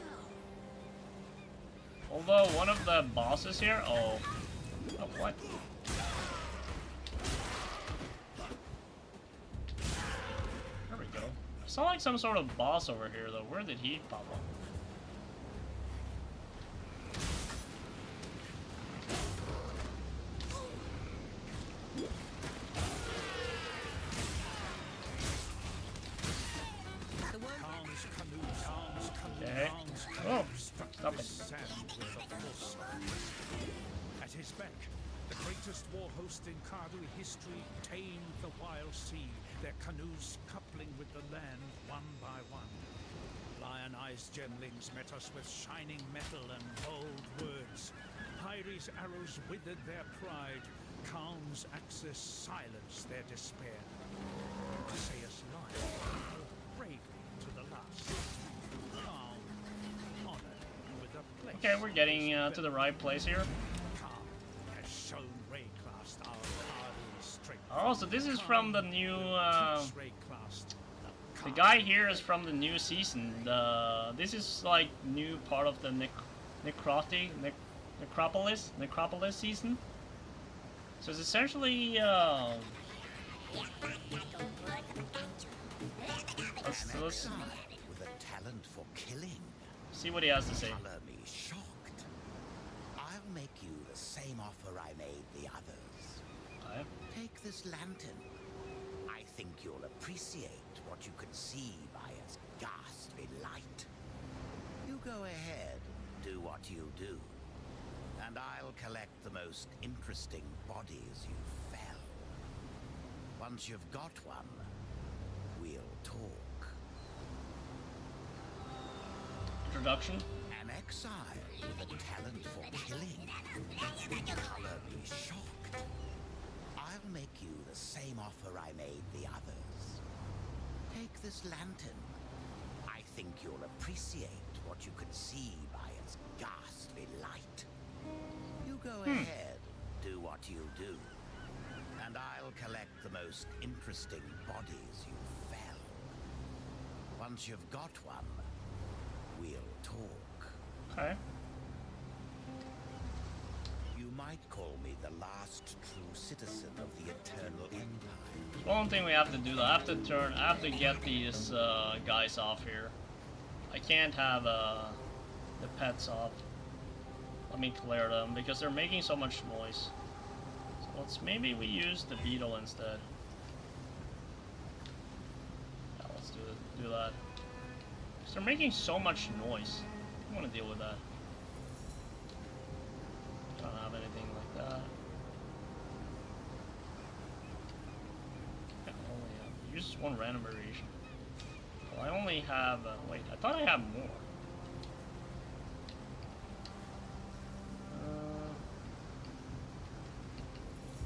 Although one of the bosses here, oh what? There we go. I saw like some sort of boss over here though. Where did he pop up? Okay. Oh, stop it. At his back, the greatest war host in Kardu history tamed the wild sea, their canoes coupling with the land one by one. Lion-eyed gemlings met us with shining metal and bold words. Hyri's arrows withered their pride. Khan's axes silenced their despair. Sayas lied, bravely to the last. Okay, we're getting to the right place here. Oh, so this is from the new. The guy here is from the new season. This is like new part of the Necropolis season. So it's essentially. Let's with a talent for killing. See what he has to say. Color me shocked. I'll make you the same offer I made the others. Okay. Take this lantern. I think you'll appreciate what you can see by its ghastly light. You go ahead and do what you do, and I'll collect the most interesting bodies you fell. Once you've got one, we'll talk. Introduction. An exile with a talent for killing. Color me shocked. I'll make you the same offer I made the others. Take this lantern. I think you'll appreciate what you can see by its ghastly light. You go ahead and do what you do, and I'll collect the most interesting bodies you fell. Once you've got one, we'll talk. Okay. You might call me the last true citizen of the Eternal Empire. One thing we have to do, I have to get these guys off here. I can't have the pets off. Let me clear them because they're making so much noise. So maybe we use the beetle instead. Yeah, let's do that. Because they're making so much noise. I want to deal with that. Don't have anything like that. Use one random variation. Well, I only have. Wait, I thought I had more.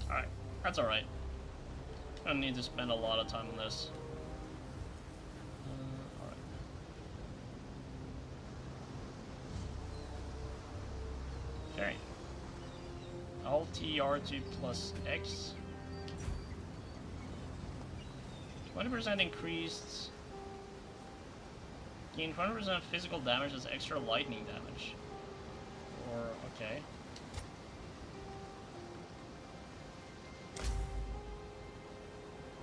Alright, that's alright. Gonna need to spend a lot of time on this. Alright. Okay. Alt R2 plus X. 20% increased. Gain 20% physical damage as extra lightning damage. Or, okay.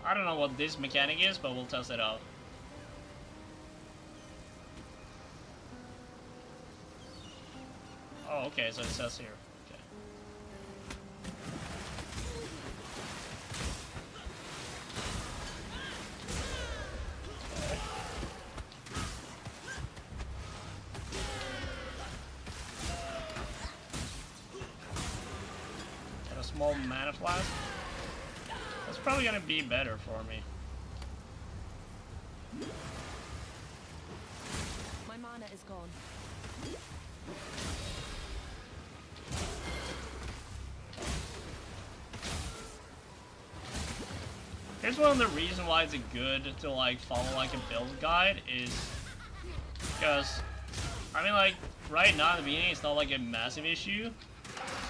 I don't know what this mechanic is, but we'll test it out. Oh, okay, so it says here. Okay. Got a small mana flask. That's probably gonna be better for me. My mana is gone. Here's one of the reasons why it's good to like follow like a build guide is because I mean like right now in the beginning it's not like a massive issue.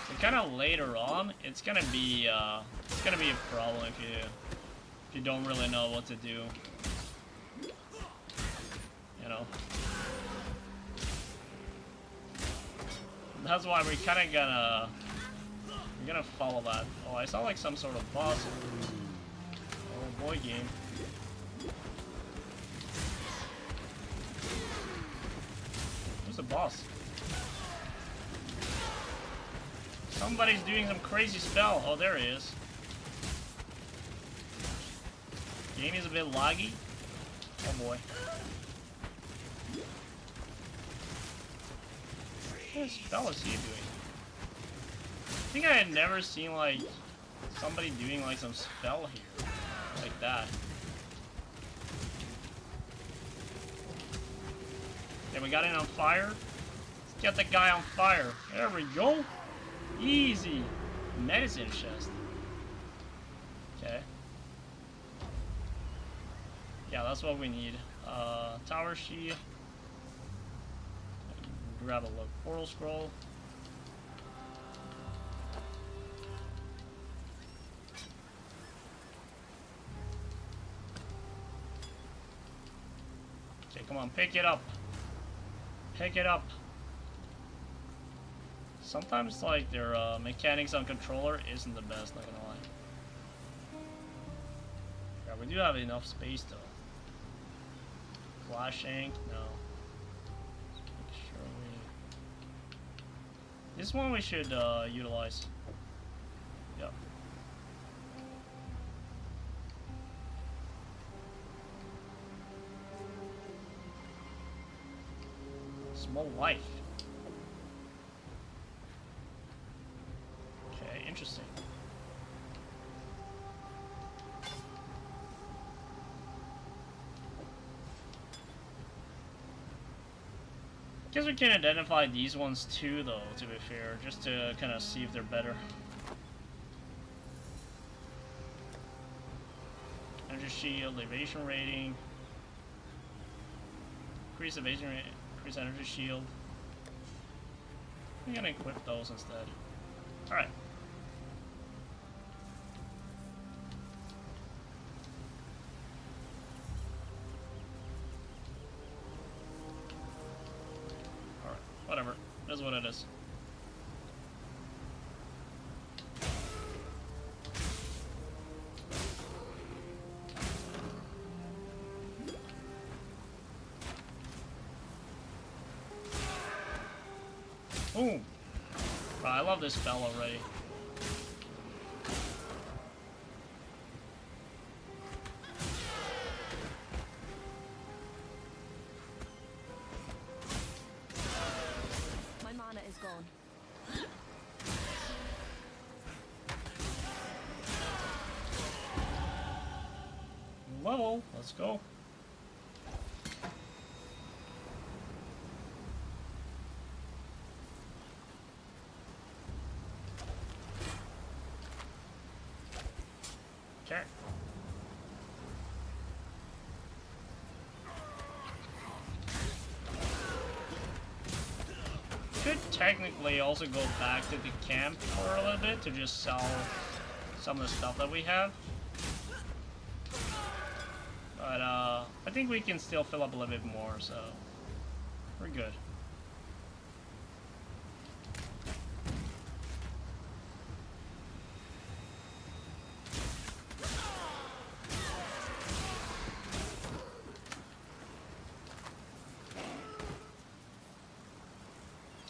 But kind of later on it's gonna be a problem if you don't really know what to do. You know. That's why we're kind of gonna follow that. Oh, I saw like some sort of boss. Oh boy, game. Who's the boss? Somebody's doing some crazy spell. Oh, there he is. Game is a bit laggy. Oh boy. What spell is he doing? I think I had never seen like somebody doing like some spell here. Like that. Okay, we got it on fire. Let's get the guy on fire. There we go. Easy. Medicine chest. Okay. Yeah, that's what we need. Tower sheet. Grab a look. Portal scroll. Okay, come on, pick it up. Pick it up. Sometimes, like, their mechanics on controller isn't the best, not gonna lie. Yeah, we do have enough space, though. Flash ink? No. Make sure we... This one we should utilize. Yep. Small life. Okay, interesting. Guess we can identify these ones too, though, to be fair, just to kind of see if they're better. Energy shield, evasion rating, increase evasion rate, increase energy shield. We're gonna equip those instead. Alright. Alright, whatever. That's what it is. Boom! Bro, I love this spell already. My mana is gone. Level, let's go. Okay. could technically also go back to the camp for a little bit to just sell some of the stuff that we have. But I think we can still fill up a little bit more, so we're good.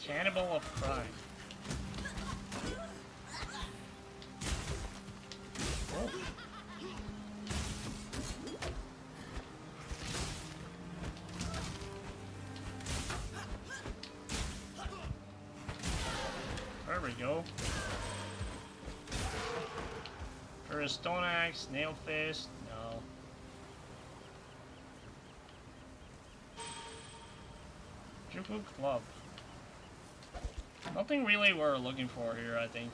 Cannibal of Pride. Oh. There we go. For a stone axe, nail fist, no. Juku club. Nothing really we're looking for here, I think.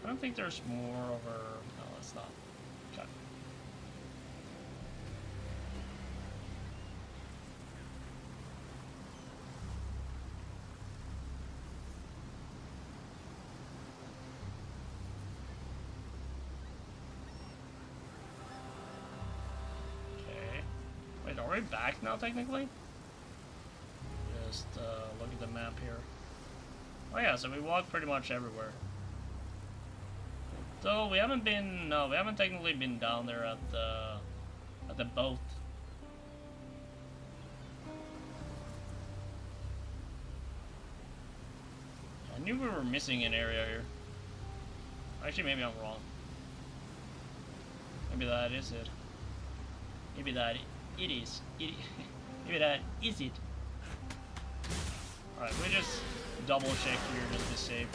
I don't think there's more over... No, it's not. Okay. Wait, are we back now, technically? Just look at the map here. Oh yeah, so we walk pretty much everywhere. So we haven't been, no, we haven't technically been down there at the boat. I knew we were missing an area here. Actually, maybe I'm wrong. Maybe that is it. Maybe that it is. Maybe that is it. Alright, we just double check here just to save.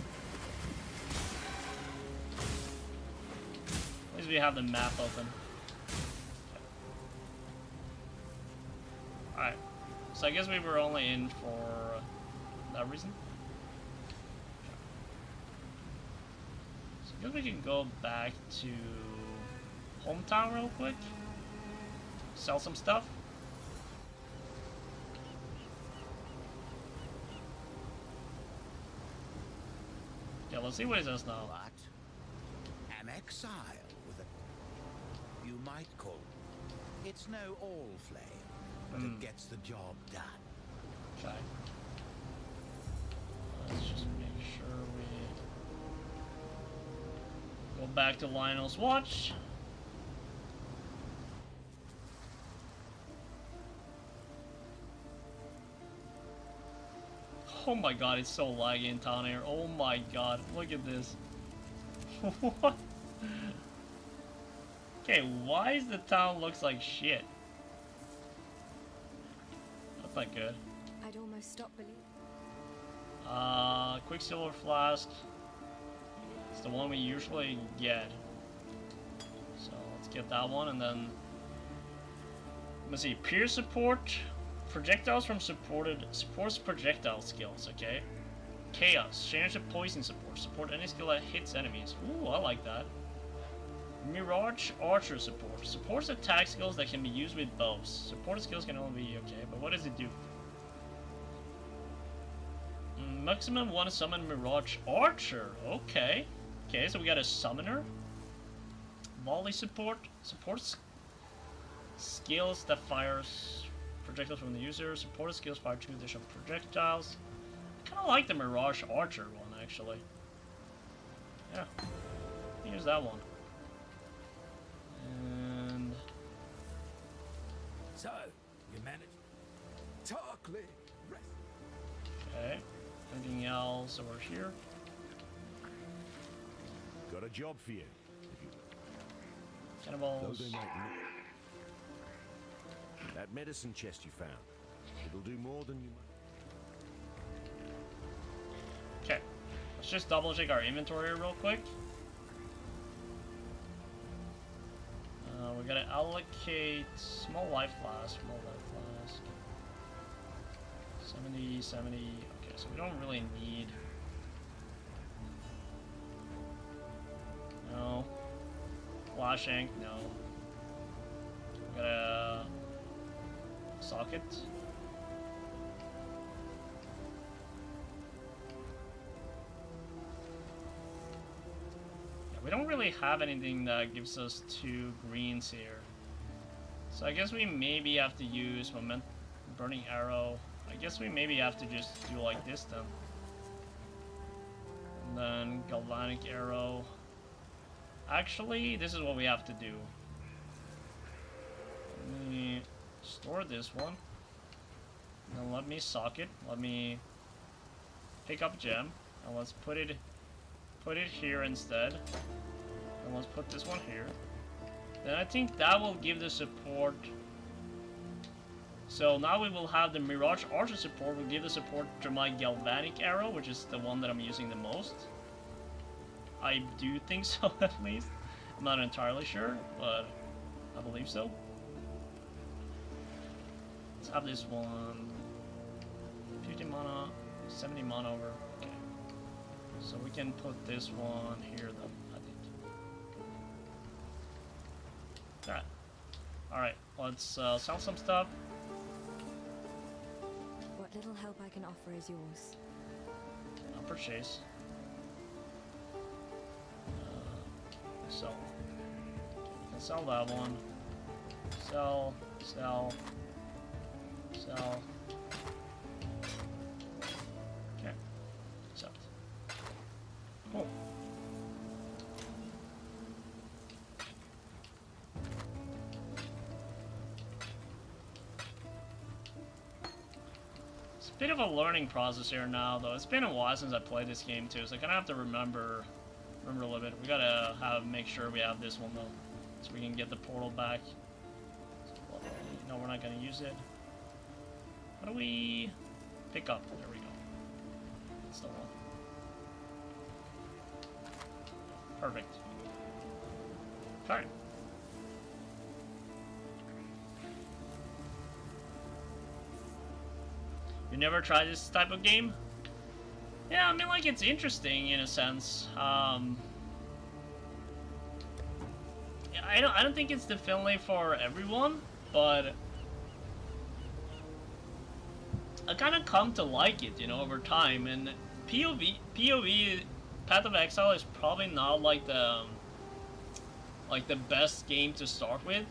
At least we have the map open. Alright, so I guess we were only in for that reason. So I guess we can go back to hometown real quick. Sell some stuff. Yeah, let's see what it says now. What? An exile with a... You might call it. It's no all flame, but it gets the job done. Okay. Let's just make sure we go back to Lionel's watch. Oh my god, it's so laggy in town here. Oh my god, look at this. What? Okay, why is the town looks like shit? That's not good. I'd almost stop believing. Quicksilver flask. It's the one we usually get. So let's get that one, and then let's see, peer support. Projectiles from supports projectile skills, okay? Chaos, change the poison support. Support any skill that hits enemies. Ooh, I like that. Mirage archer support. Supports attack skills that can be used with bows. Supported skills can only be okay, but what does it do? Maximum one summon Mirage archer. Okay. Okay, so we got a summoner. Volley support. Supports skills that fires projectiles from the user. Supported skills fire 2 additional projectiles. I kind of like the Mirage Archer one, actually. Yeah. Use that one. And... So, you managed. Tarkly. Okay. Anything else over here? Got a job for you. Cannibals. That medicine chest you found. It'll do more than you might. Okay. Let's just double check our inventory real quick. We gotta allocate small life flask, 70, 70. Okay, so we don't really need Shank, no. We gotta socket. Yeah, we don't really have anything that gives us 2 greens here. So I guess we maybe have to use Burning Arrow. I guess we maybe have to just do like this then. And then Galvanic Arrow. Actually, this is what we have to do. Let me store this one. Then let me socket. Let me pick up gem. And let's put it here instead. And let's put this one here. Then I think that will give the support. So now we will have the Mirage Archer support. Will give the support to my Galvanic Arrow, which is the one that I'm using the most. I do think so, at least. I'm not entirely sure, but I believe so. Let's have this one. 50 mana, 70 mana over. Okay. So we can put this one here, though, I think. Alright. Alright, let's sell some stuff. What little help I can offer is yours. I'll purchase. So, we can sell that one. Sell, sell, sell. Okay, accept. Cool. It's a bit of a learning process here now, though. It's been a while since I played this game too, so I kind of have to remember a little bit. We gotta make sure we have this one though, so we can get the portal back. No, we're not gonna use it. How do we pick up? There we go. That's the one. Perfect. Okay. You never tried this type of game? Yeah, I mean, like, it's interesting in a sense. I don't think it's definitely for everyone, but I kind of come to like it, you know, over time. And POV, Path of Exile is probably not like the best game to start with,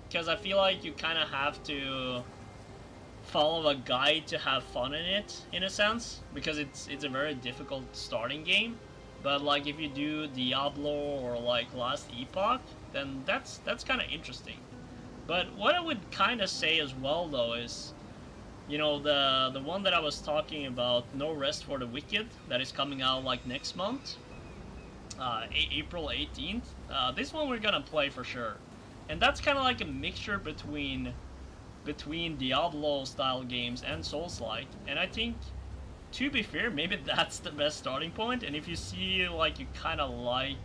because I feel like you kind of have to follow a guide to have fun in it, in a sense, because it's a very difficult starting game. But like if you do Diablo or like Last Epoch, then that's kind of interesting. But what I would kind of say as well though is, you know, the one that I was talking about, No Rest for the Wicked, that is coming out like next month, April 18th. This one we're gonna play for sure, and that's kind of like a mixture between Diablo style games and Souls-like, and I think, to be fair, maybe that's the best starting point. And if you see like you kind of like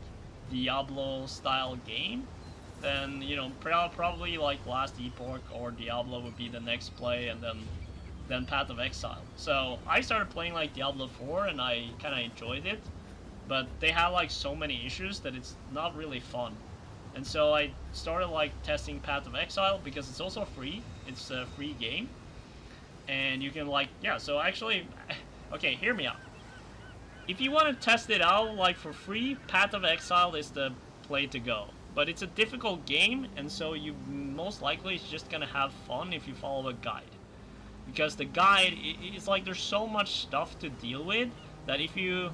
Diablo style game, then you know probably like Last Epoch or Diablo would be the next play, and then Path of Exile. So I started playing like Diablo 4 and I kind of enjoyed it, but they have like so many issues that it's not really fun. And so I started like testing Path of Exile because it's also free. It's a free game, and you can like, yeah, so actually, okay, hear me out. If you want to test it out like for free, Path of Exile is the play to go. But it's a difficult game, and so you most likely is just gonna have fun if you follow a guide. Because the guide, it's like there's so much stuff to deal with that if you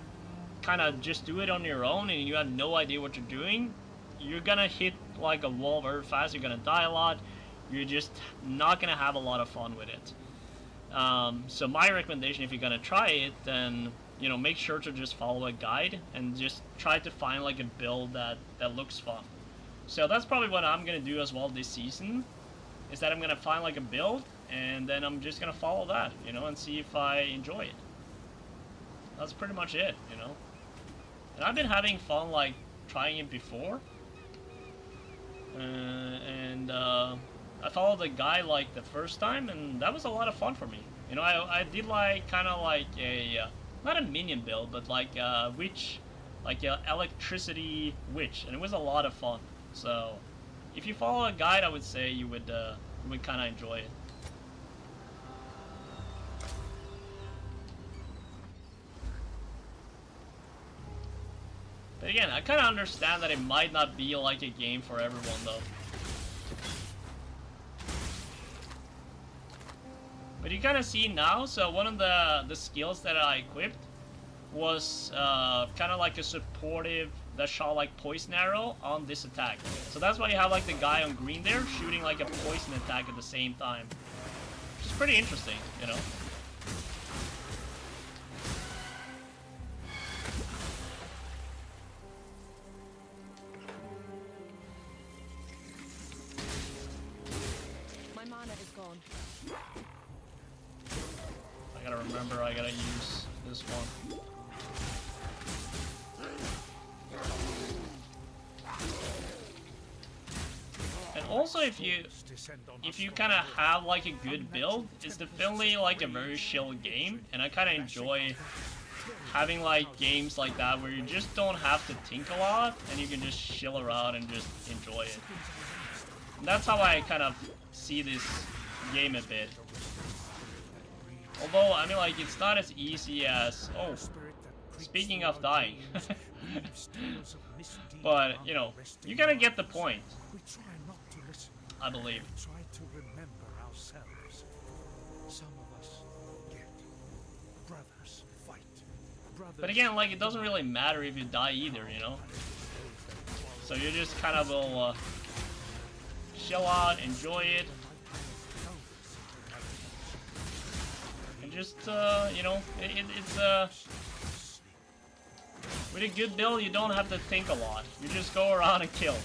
kind of just do it on your own and you have no idea what you're doing, you're gonna hit like a wall very fast, you're gonna die a lot, you're just not gonna have a lot of fun with it. So my recommendation, if you're gonna try it, then you know, make sure to just follow a guide and just try to find like a build that looks fun. So that's probably what I'm gonna do as well this season, is that I'm gonna find like a build and then I'm just gonna follow that, you know, and see if I enjoy it. That's pretty much it, you know. And I've been having fun like trying it before, and I followed the guy like the first time, and that was a lot of fun for me. You know, I did like kind of like a not a minion build, but like a witch, like a electricity witch, and it was a lot of fun. So if you follow a guide, I would say you would kind of enjoy it. But again, I kind of understand that it might not be like a game for everyone though. But you kind of see now, so one of the skills that I equipped was kind of like a supportive that shot like poison arrow on this attack. So that's why you have like the guy on green there shooting like a poison attack at the same time. Which is pretty interesting, you know. My mana is gone. I gotta remember I gotta use this one. And also if you kind of have like a good build, it's definitely like a very chill game, and I kind of enjoy having like games like that where you just don't have to think a lot and you can just chill around and just enjoy it. And that's how I kind of see this game a bit. Although, I mean, like, it's not as easy as... Oh, speaking of dying. But, you know, you gotta get the point. I believe. Try to remember ourselves. Some of us get. Brothers fight. Brothers. But again, like, it doesn't really matter if you die either, you know? So you just kind of will chill out, enjoy it. And just, you know, it's with a good build, you don't have to think a lot. You just go around and kill.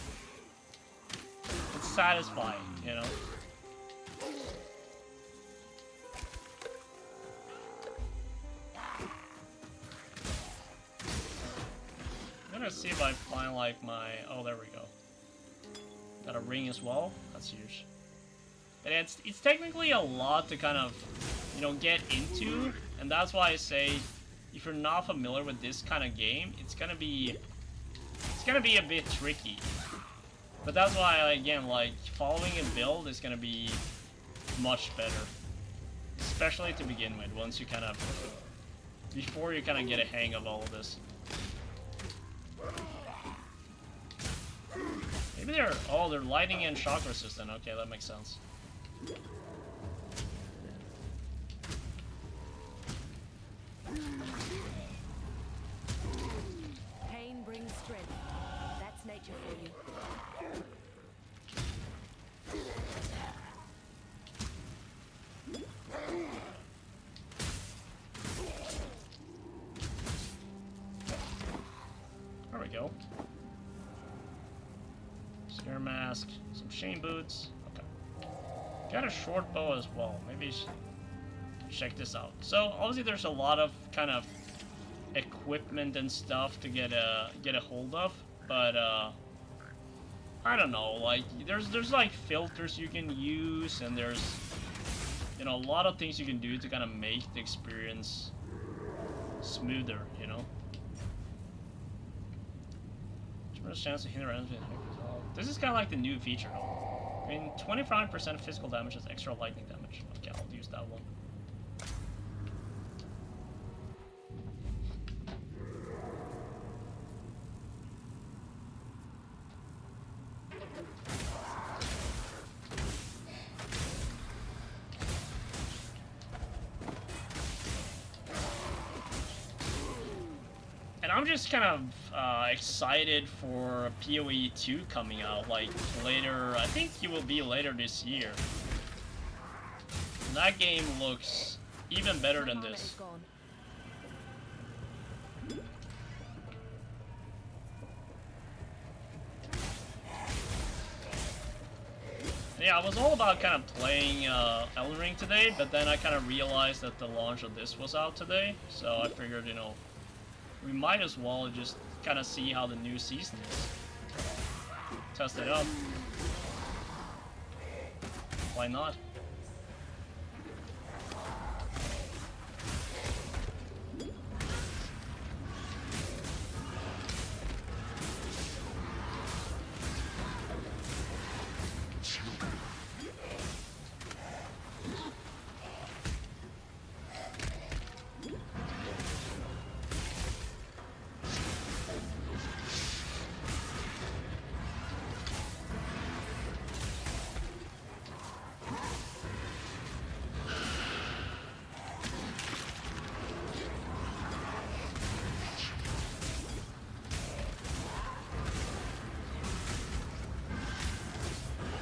It's satisfying, you know? I'm gonna see if I find, like, my... Oh, there we go. Got a ring as well. That's huge. And it's technically a lot to kind of, you know, get into, and that's why I say if you're not familiar with this kind of game, it's gonna be a bit tricky. But that's why, again, like, following a build is gonna be much better, especially to begin with. Once you kind of, before you kind of get a hang of all of this. Maybe they're lightning and shock resistant. Okay, that makes sense. Pain brings strength. That's nature for you. There we go. Spear mask, some chain boots. Okay. Got a short bow as well. Maybe check this out. So obviously there's a lot of kind of equipment and stuff to get a hold of, but I don't know, like there's like filters you can use, and there's, you know, a lot of things you can do to kind of make the experience smoother, you know. Tremendous chance to hinder enemies. This is kind of like the new feature. I mean, 25% physical damage is extra lightning damage. Okay, I'll use that one. And I'm just kind of excited for PoE 2 coming out, like later, I think it will be later this year. That game looks even better than this. Yeah, I was all about kind of playing Elden Ring today, but then I kind of realized that the launch of this was out today, so I figured, you know, we might as well just kind of see how the new season is. Test it up. Why not?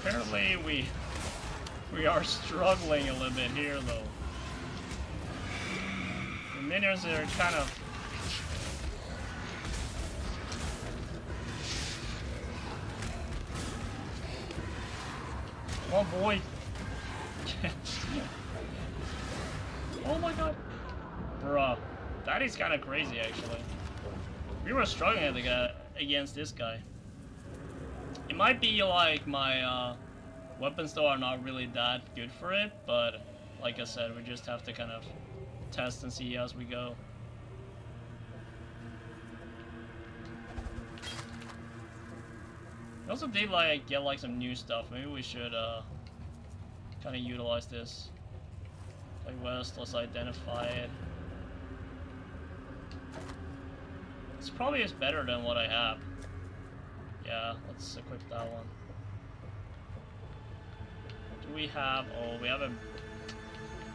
Apparently we are struggling a little bit here though. The minions are kind of oh boy. Oh my god. Bruh. That is kind of crazy actually. We were struggling against this guy. It might be like my weapons though are not really that good for it, but like I said, we just have to kind of test and see as we go. We also did like get like some new stuff. Maybe we should kind of utilize this. Like west, let's identify it. This probably is better than what I have. Yeah, let's equip that one. Do we have... oh, we have a...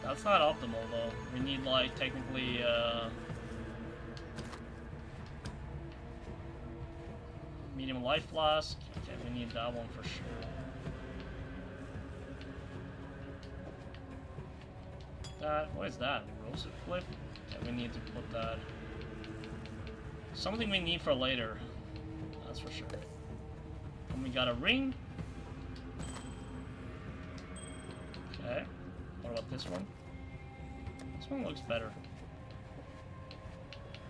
that's not optimal though. We need like technically medium life flask. Okay, we need that one for sure. That, what is that? Rose flip? Okay, we need to put that. Something we need for later. That's for sure. And we got a ring. Okay. What about this one? This one looks better.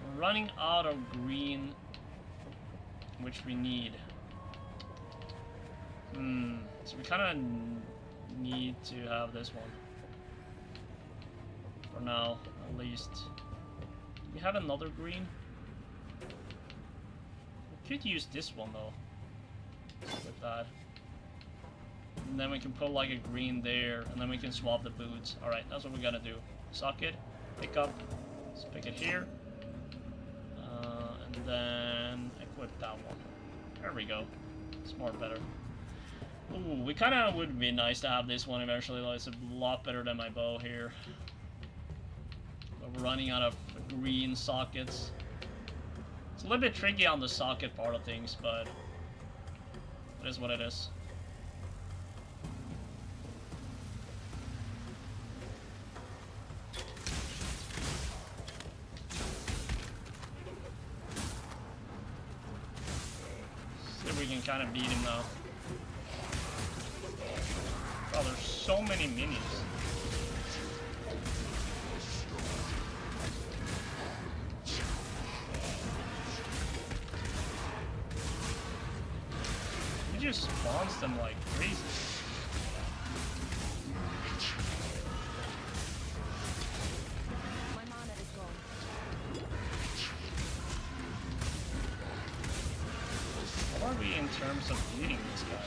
We're running out of green, which we need. So we kind of need to have this one. For now, at least. Do we have another green? We could use this one though. With that. And then we can put like a green there, and then we can swap the boots. Alright, that's what we gotta do. Socket, pick up, let's pick it here. And then equip that one. There we go. It's more better. Ooh, we kinda would be nice to have this one eventually though. It's a lot better than my bow here. But we're running out of green sockets. It's a little bit tricky on the socket part of things, but it is what it is. See if we can kind of beat him now. Oh, there's so many minis. He just spawns them like crazy. My mana is gone. What are we in terms of beating this guy?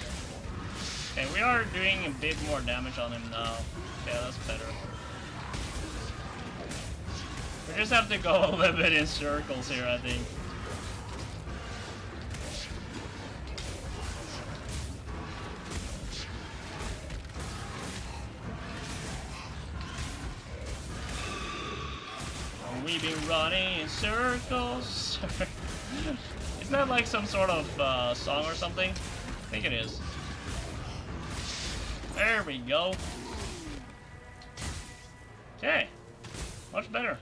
Okay, we are doing a bit more damage on him now. Okay, that's better. We just have to go a little bit in circles here, I think. We've been running in circles. Isn't that like some sort of song or something? I think it is. There we go. Okay. Much better.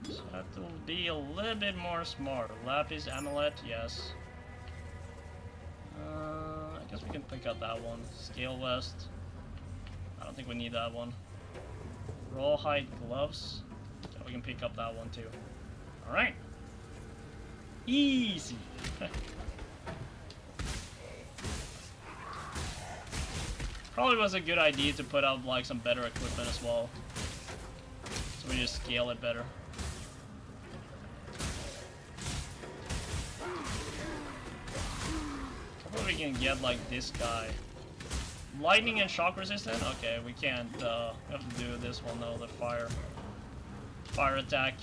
So that will be a little bit more smart. Lapis amulet, yes. I guess we can pick up that one. Scale vest. I don't think we need that one. Rawhide gloves. Yeah, we can pick up that one too. Alright. Easy. Probably was a good idea to put out like some better equipment as well. So we just scale it better. Probably we can get like this guy. Lightning and shock resistant? Okay, we can't. We have to do this one though, the fire attack.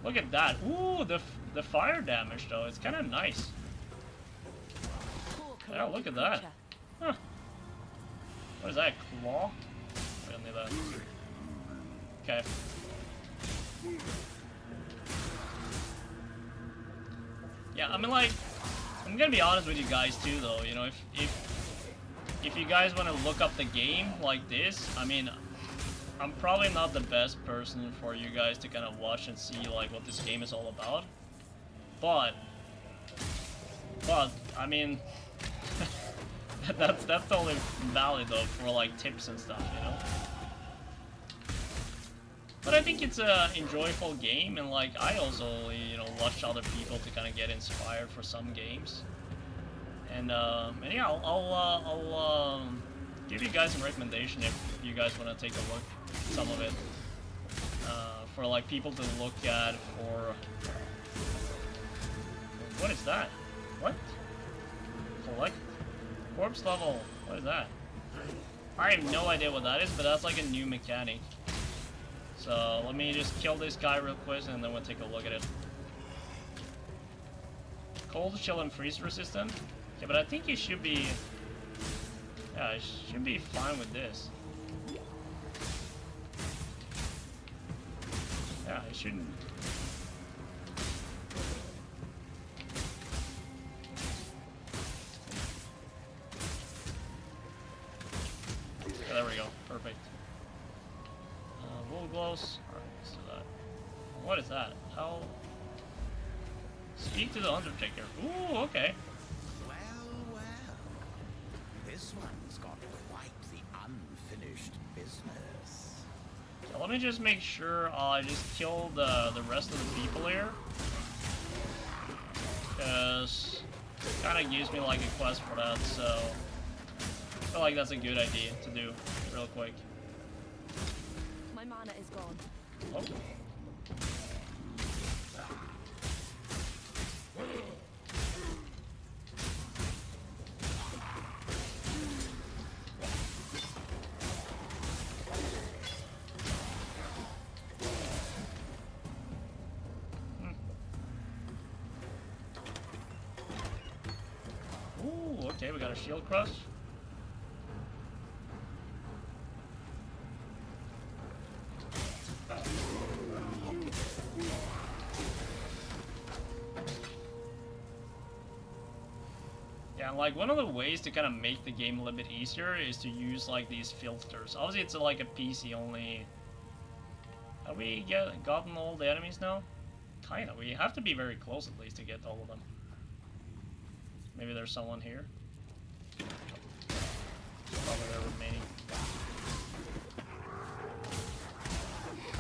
Look at that. Ooh, the fire damage though, it's kind of nice. Yeah, look at that. Huh. What is that, claw? We don't need that. Okay. Yeah, I mean like, I'm gonna be honest with you guys too, though. You know, if you guys want to look up the game like this, I mean, I'm probably not the best person for you guys to kind of watch and see like what this game is all about. But I mean, that's totally valid though for like tips and stuff, you know. But I think it's a enjoyable game, and like I also, you know, watch other people to kind of get inspired for some games. And yeah, I'll give you guys a recommendation if you guys want to take a look at some of it. For like people to look at for... What is that? What? Collect? Corpse level. What is that? I have no idea what that is, but that's like a new mechanic. So let me just kill this guy real quick and then we'll take a look at it. Cold, chill, and freeze resistant. Yeah, but I think you should be... Yeah, it should be fine with this. Yeah, it shouldn't... Yeah, there we go. Perfect. Wool glows. Alright, let's do that. What is that? How... Speak to the Undertaker. Ooh, okay. Well. This one's got quite the unfinished business. So let me just make sure I just kill the rest of the people here. Because it kind of gives me like a quest for that, so I feel like that's a good idea to do real quick. My mana is gone. Oh. Ooh, okay, we got a shield crush. Yeah, like one of the ways to kind of make the game a little bit easier is to use like these filters. Obviously it's like a PC only. Have we gotten all the enemies now? Kinda, we have to be very close at least to get all of them. Maybe there's someone here. Probably they're remaining.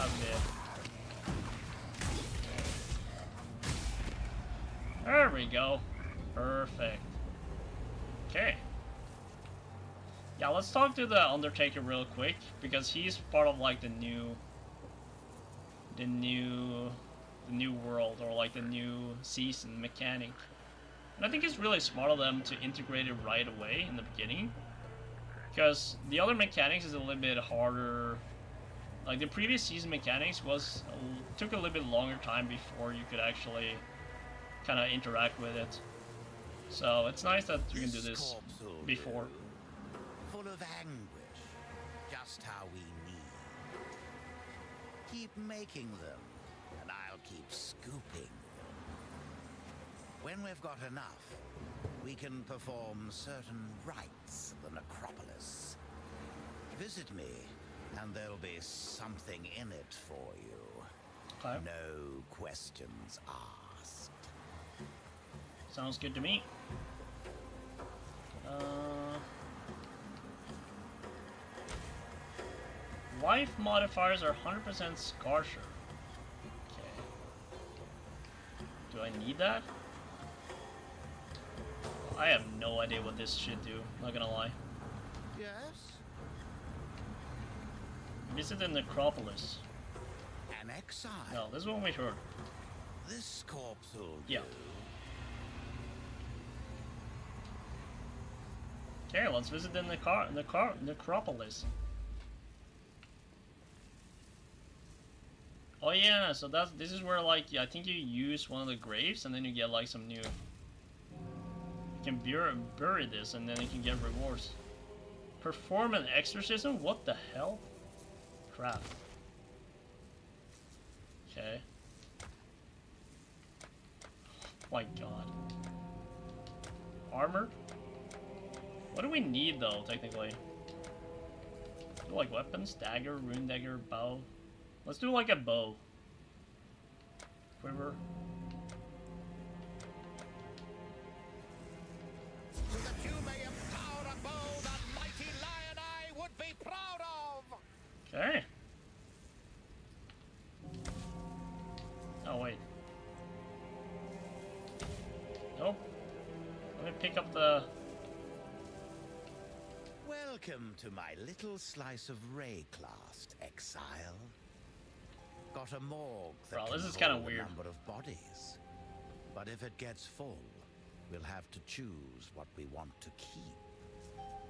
I'm dead. There we go. Perfect. Okay. Yeah, let's talk to the Undertaker real quick because he's part of like the new world, or like the new season mechanic. And I think it's really smart of them to integrate it right away in the beginning, because the other mechanics is a little bit harder. Like the previous season mechanics took a little bit longer time before you could actually kind of interact with it. So it's nice that we can do this before. Full of anguish, just how we need. Keep making them, and I'll keep scooping. When we've got enough, we can perform certain rites of the necropolis. Visit me, and there'll be something in it for you. Okay. No questions asked. Sounds good to me. Life modifiers are 100% Scarsher. Okay. Do I need that? I have no idea what this should do, not gonna lie. Yes? Visit the Necropolis. An exile? No, this is one we heard. This corpse will do. Yeah. Okay, let's visit the Necropolis. Oh yeah, so this is where like I think you use one of the graves and then you get like some new. You can bury this and then you can get rewards. Perform an exorcism? What the hell? Crap. Okay. Oh my god. Armor? What do we need though, technically? Do like weapons? Dagger, rune dagger, bow. Let's do like a bow. Quiver. That you may empower a bow that mighty lion eye would be proud of. Okay. Oh wait. Nope. Let me pick up the... Welcome to my little slice of Rayclast, Exile. Got a morgue that Bro, this can is kind of hold a weird. number of bodies. But if it gets full, we'll have to choose what we want to keep.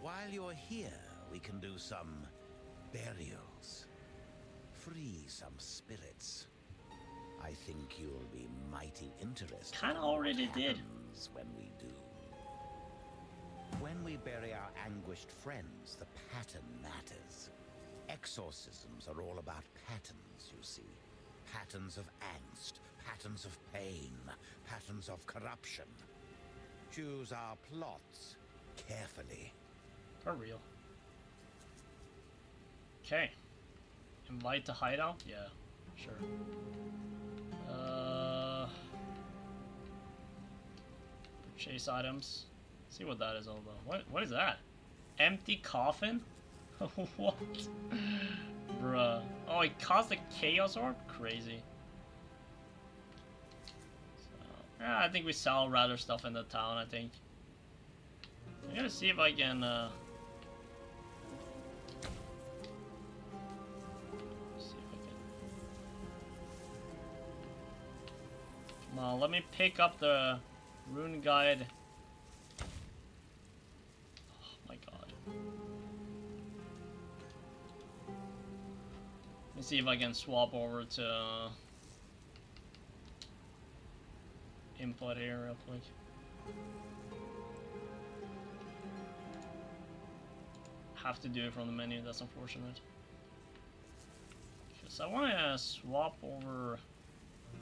While you're here, we can do some burials. Free some spirits. I think you'll be mighty interested. Kinda already did. When we do. When we bury our anguished friends, the pattern matters. Exorcisms are all about patterns, you see. Patterns of angst, patterns of pain, patterns of corruption. Choose our plots carefully. For real. Okay. Invite to hideout? Yeah, sure. Purchase items. See what that is all about. What is that? Empty coffin? What? Bruh. Oh, it caused a chaos orb? Crazy. So, yeah, I think we sell rather stuff in the town, I think. I'm gonna see if I can, Come on, let me pick up the rune guide. Oh my god. Let me see if I can swap over to input here real quick. Have to do it from the menu, that's unfortunate. So I want to swap over.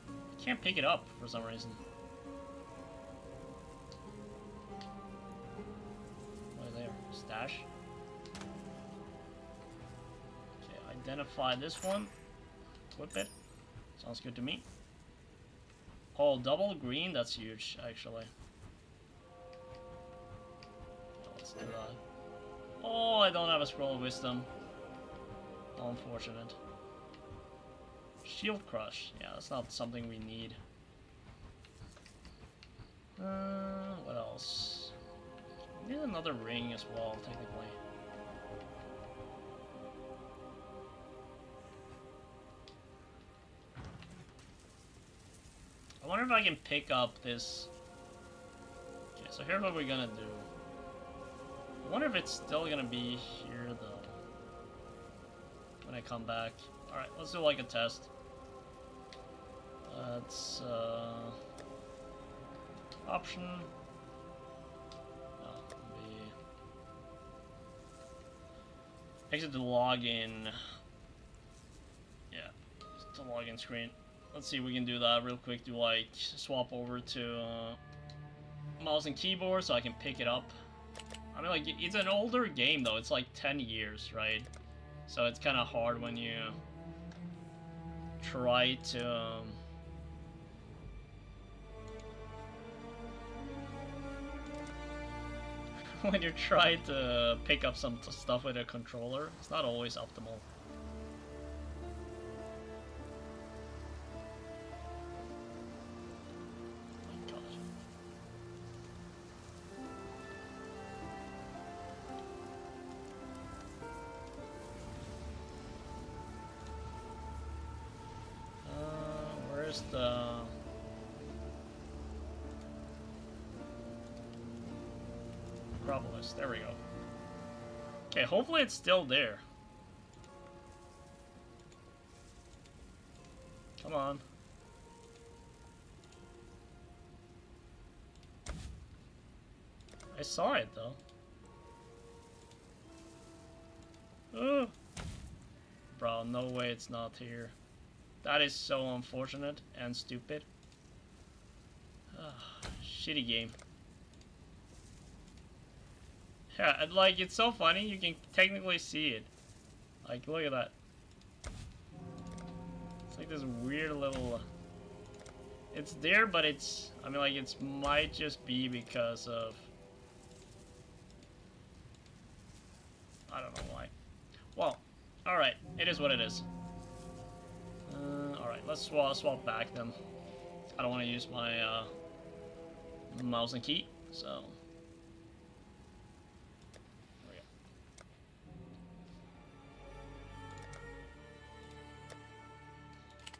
I can't pick it up for some reason. Right there. Stash. Okay, identify this one. Equip it. Sounds good to me. Oh, double green? That's huge, actually. Let's do that. Oh, I don't have a scroll of wisdom. Unfortunate. Shield crush. Yeah, that's not something we need. What else? We need another ring as well, technically. I wonder if I can pick up this. Okay, so here's what we're gonna do. I wonder if it's still gonna be here though when I come back. Alright, let's do like a test. Let's option. Exit the login. Yeah, it's the login screen. Let's see if we can do that real quick. Do like swap over to mouse and keyboard so I can pick it up. I mean, like, it's an older game though. It's like 10 years, right? So it's kind of hard when you try to when you try to pick up some stuff with a controller. It's not always optimal. Where's the... Necropolis? There we go. Okay, hopefully it's still there. Come on. I saw it though. Oh. Bro, no way it's not here. That is so unfortunate and stupid. Shitty game. Yeah, and, like, it's so funny, you can technically see it. Like, look at that. It's like this weird little... It's there, but it's... I mean, like, it might just be because of... I don't know why. Well, alright. It is what it is. Alright, let's swap back then. I don't want to use my mouse and key, so...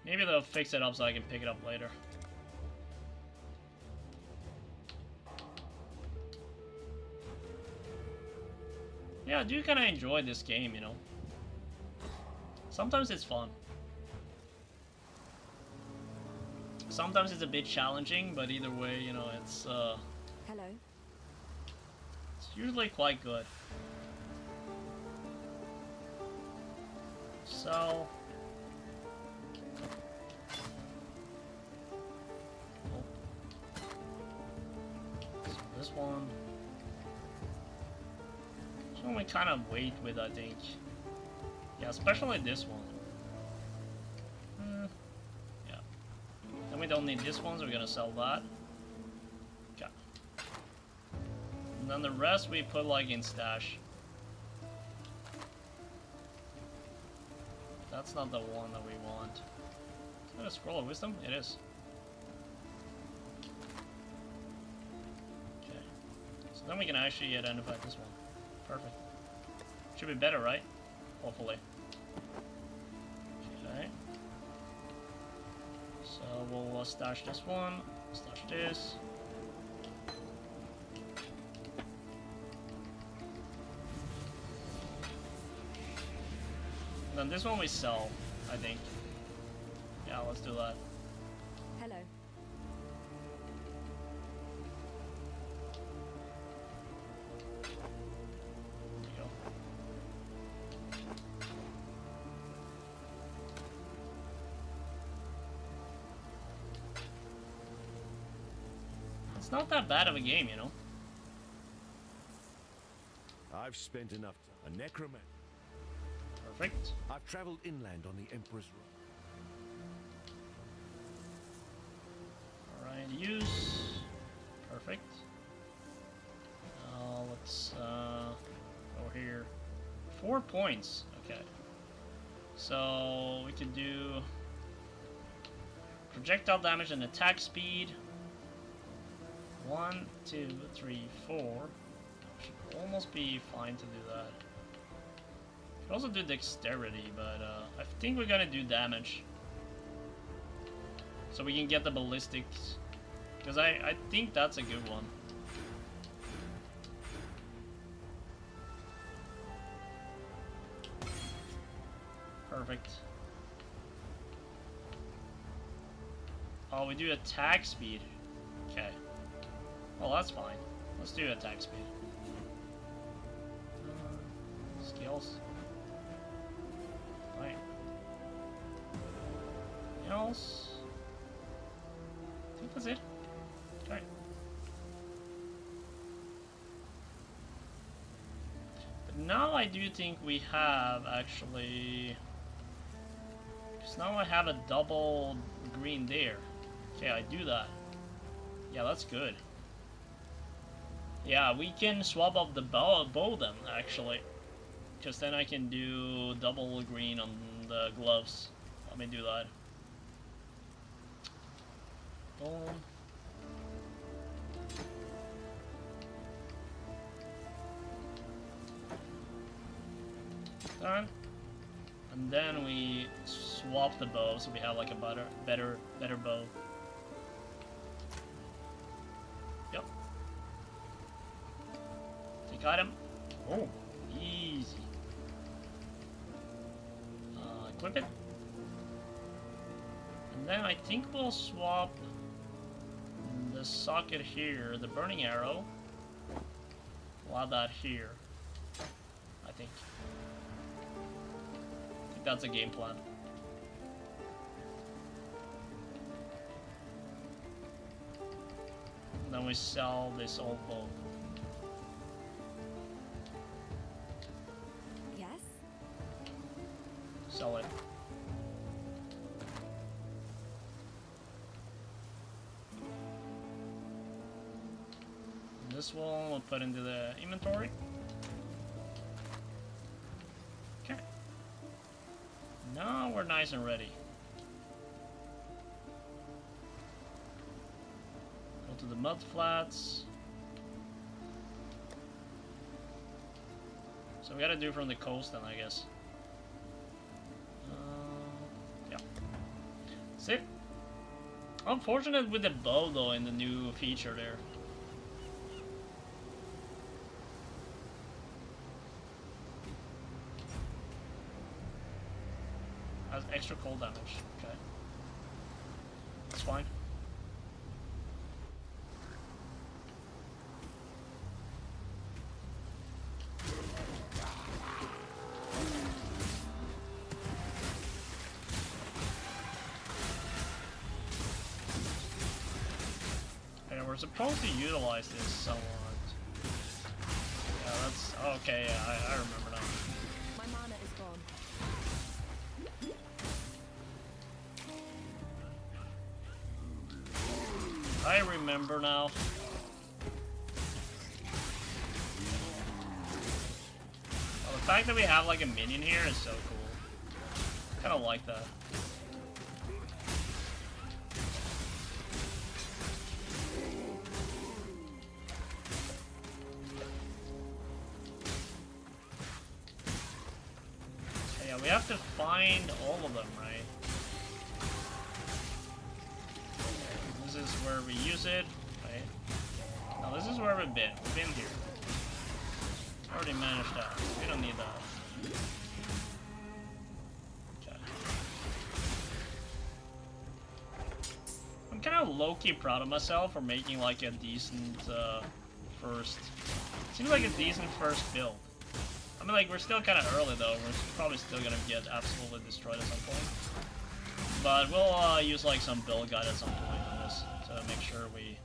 Maybe they'll fix it up so I can pick it up later. Yeah, I do kind of enjoy this game, you know. Sometimes it's fun. Sometimes it's a bit challenging, but either way, you know, it's Hello. It's usually quite good. So... This one. This one we kind of wait with, I think. Yeah, especially this one. Yeah. Then we don't need this one, so we're gonna sell that. Okay. And then the rest we put like in stash. That's not the one that we want. Is that a scroll of wisdom? It is. Then we can actually identify this one. Perfect. Should be better, right? Hopefully. Okay. So we'll stash this one. Stash this. Then this one we sell, I think. Yeah, let's do that. Hello. It's not that bad of a game, you know. I've spent enough time. A necromancer. Perfect. I've traveled inland on the Emperor's Road. Alright, use. Perfect. Let's go here. 4 points. Okay. So we can do projectile damage and attack speed. 1, 2, 3, 4. Should almost be fine to do that. Could also do dexterity, but I think we're gonna do damage. So we can get the ballistics. Because I think that's a good one. Perfect. Oh, we do attack speed. Okay. Well, that's fine. Let's do attack speed. Skills. Right. Anything else? I think that's it. Okay. But now I do think we have actually... Because now I have a double green there. Okay, I do that. Yeah, that's good. Yeah, we can swap up the bow then, actually. Because then I can do double green on the gloves. Let me do that. Boom. Done. And then we swap the bow so we have like a better bow. Yep. Take item. Oh, easy. Equip it. And then I think we'll swap the socket here, the burning arrow. We'll add that here. I think that's a game plan. And then we sell this old bow. this one we'll put into the inventory. Okay. Now we're nice and ready. Go to the mud flats. So we gotta do from the coast then, I guess. Yeah. See? Unfortunate with the bow though in the new feature there. Has extra cold damage. Okay. That's fine. We're supposed to utilize this somewhat. Yeah, that's okay. Yeah, I remember now. My mana is gone. I remember now. Well, the fact that we have like a minion here is so cool. Kind of like that. We have to find all of them, right? This is where we use it, right? Now this is where we've been. We've been here. Already managed that. We don't need that. Okay. I'm kind of low-key proud of myself for making like a decent first... Seems like a decent first build. I mean, like, we're still kind of early, though. We're probably still gonna get absolutely destroyed at some point. But we'll use, like, some build guide at some point on this to make sure we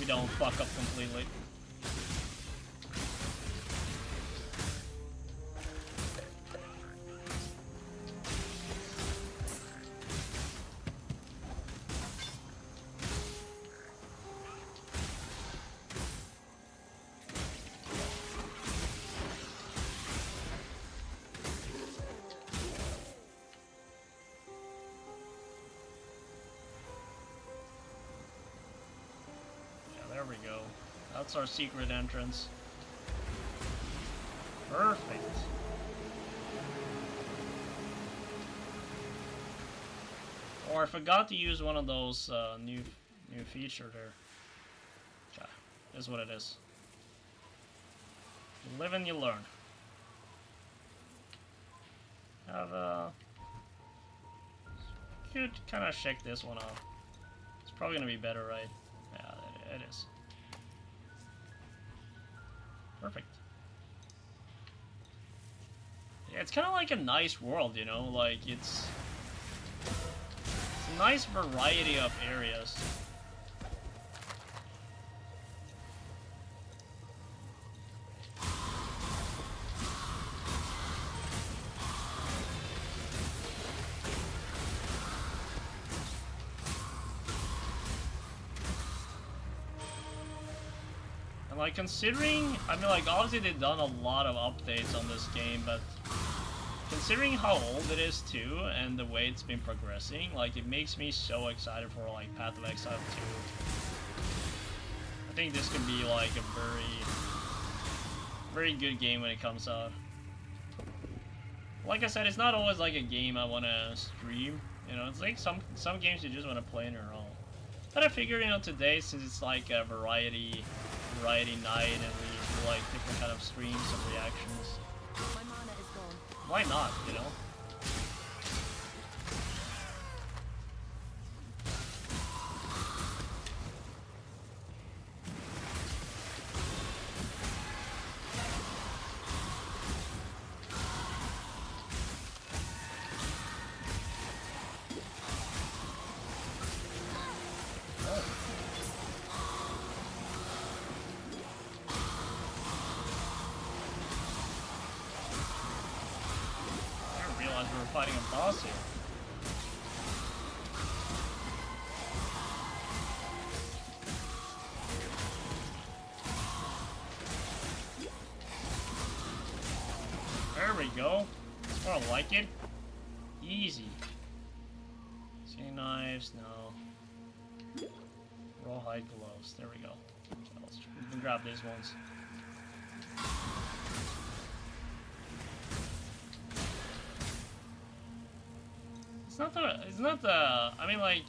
don't fuck up completely. There we go. That's our secret entrance. Perfect. Or I forgot to use one of those new feature there. Okay, is what it is. You live and you learn. Could kind of check this one out. It's probably gonna be better, right? Yeah, it is. Perfect. Yeah, it's kind of like a nice world, you know? Like, it's a nice variety of areas. Like, considering, I mean, like, obviously they've done a lot of updates on this game, but considering how old it is too, and the way it's been progressing, like, it makes me so excited for, like, Path of Exile 2. I think this could be, like, a very good game when it comes out. Like I said, it's not always, like, a game I want to stream, you know, it's like some games you just want to play on your own. But I figure, you know, today, since it's, like, a variety night and we do like different kind of streams and reactions. My mana is gone. Why not, you know? Fighting a boss here. Oh, I like it. Easy. Skinning knives, no. Rawhide gloves, there we go. We can grab these ones. It's not the, I mean, like,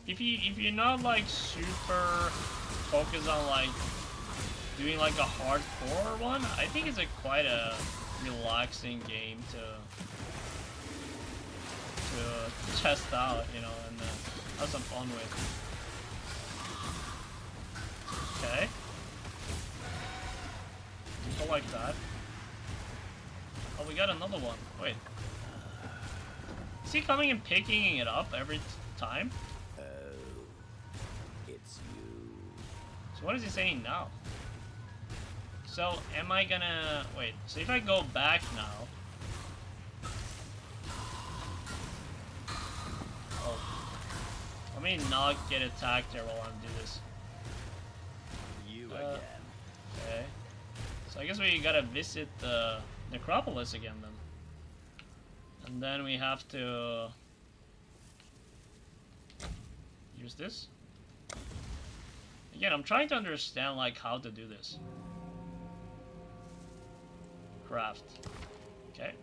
if you're not like super focused on like doing like a hardcore one, I think it's quite a relaxing game to test out, you know, and have some fun with. Okay. I like that. Oh, we got another one. Wait. Is he coming and picking it up every time? Oh, it's you. So what is he saying now? So am I gonna wait? So if I go back now, oh, let me not get attacked there while I'm doing this. You again. Okay. So I guess we gotta visit the Necropolis again then. And then we have to use this. Again, I'm trying to understand like how to do this. Craft. Okay.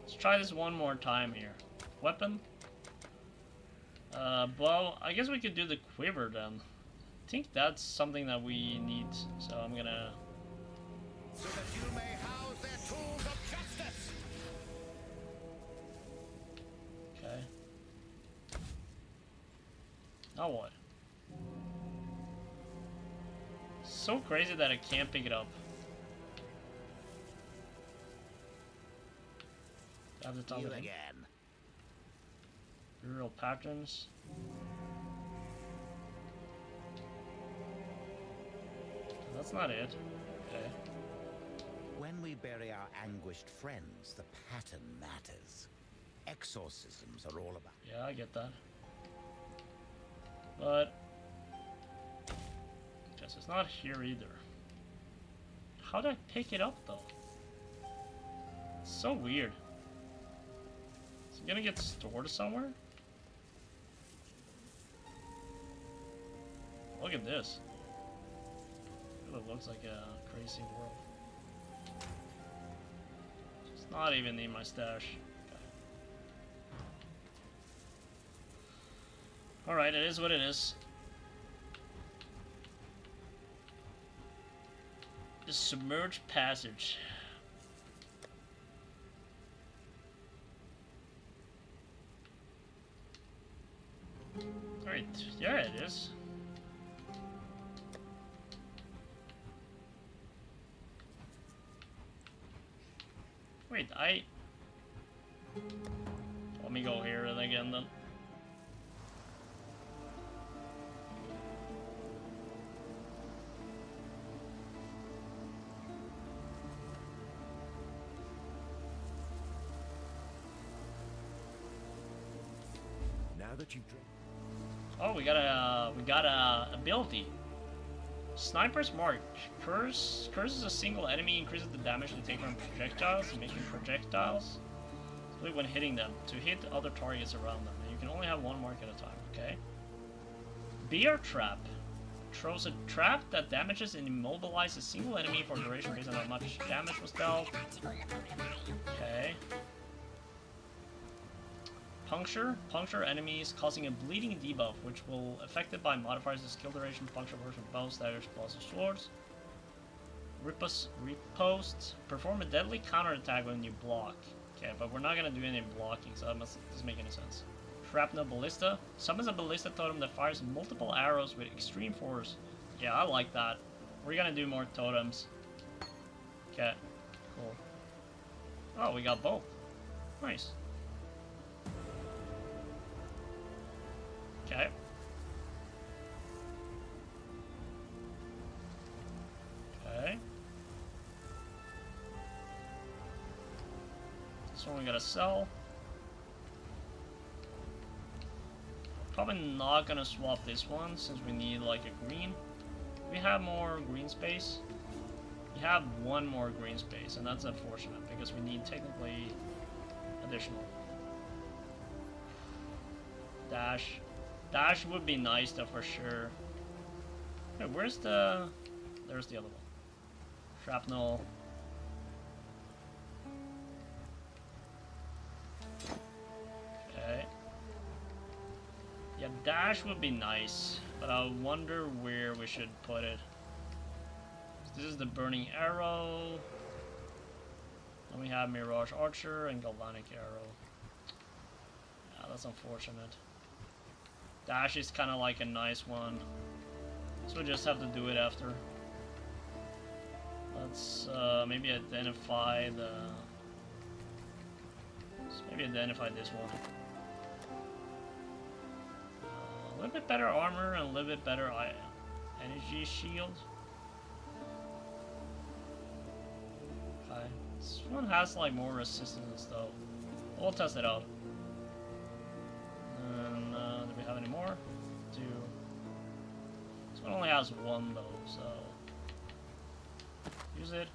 Let's try this one more time here. Weapon. Bow. I guess we could do the quiver then. I think that's something that we need. So I'm gonna. So that you may house their tools of justice. Okay. Now what? So crazy that I can't pick it up. Have the top You again. again. Rural patterns. That's not it. Okay. When we bury our anguished friends, the pattern matters. Exorcisms are all about. Yeah, I get that. But guess it's not here either. How did I pick it up though? It's so weird. Is it gonna get stored somewhere? Look at this. It really looks like a crazy world. It's not even in my stash. Okay. Alright, it is what it is. The submerged passage. Alright, yeah it is. Wait, let me go here and again then. Now that you've drank. Oh, we got a ability. Sniper's Mark. Curses a single enemy, increases the damage they take from projectiles, making projectiles split when hitting them to hit other targets around them. And you can only have one mark at a time, okay? Bear Trap. Throws a trap that damages and immobilizes a single enemy for duration based on how much damage was dealt. Okay. Puncture. Puncture enemies, causing a bleeding debuff, which will affected by modifiers of skill duration. Puncture works with bows, daggers, claws, and swords. Riposte. Perform a deadly counterattack when you block. Okay, but we're not gonna do any blocking, so that doesn't make any sense. Shrapnel Ballista. Summons a ballista totem that fires multiple arrows with extreme force. Yeah, I like that. We're gonna do more totems. Okay, cool. Oh, we got both. Nice. Okay. Okay. This one we gotta sell. Probably not gonna swap this one since we need like a green. We have more green space. We have one more green space, and that's unfortunate because we need technically additional. Dash. Dash would be nice though for sure. Wait, where's the... There's the other one. Shrapnel. Okay. Yeah, dash would be nice, but I wonder where we should put it. This is the burning arrow. Then we have Mirage Archer and Galvanic Arrow. Yeah, that's unfortunate. Dash is kind of like a nice one. So we just have to do it after. Let's maybe identify the... Let's maybe identify this one. A little bit better armor and a little bit better energy shield. Okay. This one has like more resistance though. We'll test it out. And do we have any more? 2. This one only has 1 though, so use it.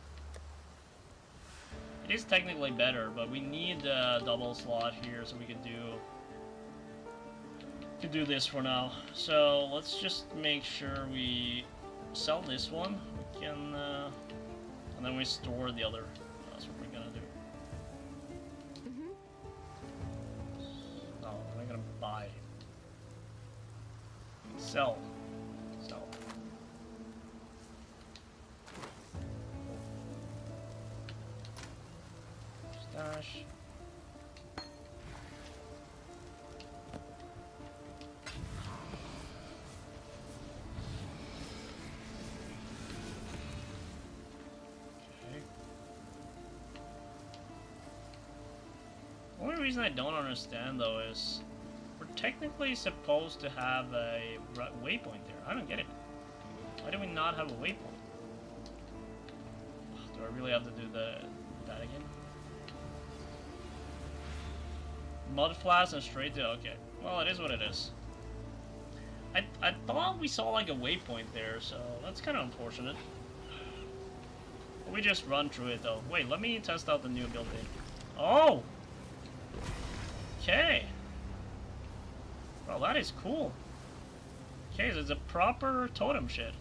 It is technically better, but we need a double slot here so we can do this for now. So let's just make sure we sell this one. We can, and then we store the other. That's what we're gonna do. No, we're not gonna buy. Sell. Sell. Stash. The only reason I don't understand though is we're technically supposed to have a waypoint there. I don't get it. Why do we not have a waypoint? Do I really have to do that again? Mud flats and straight to... Okay. Well, it is what it is. I thought we saw like a waypoint there, so that's kind of unfortunate. We just run through it though. Wait, let me test out the new building. Oh! Okay. Well, that is cool. Okay, so it's a proper totem shit.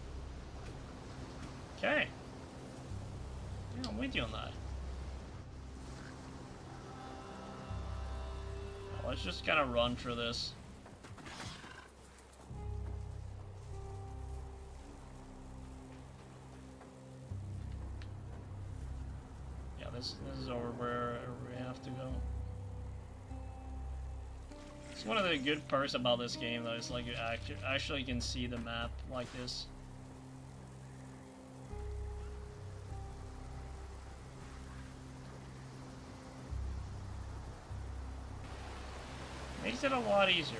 Okay. Yeah, I'm with you on that. Well, let's just kind of run through this. Yeah, this is over where we have to go. It's one of the good perks about this game, though. It's like you actually can see the map like this. Makes it a lot easier.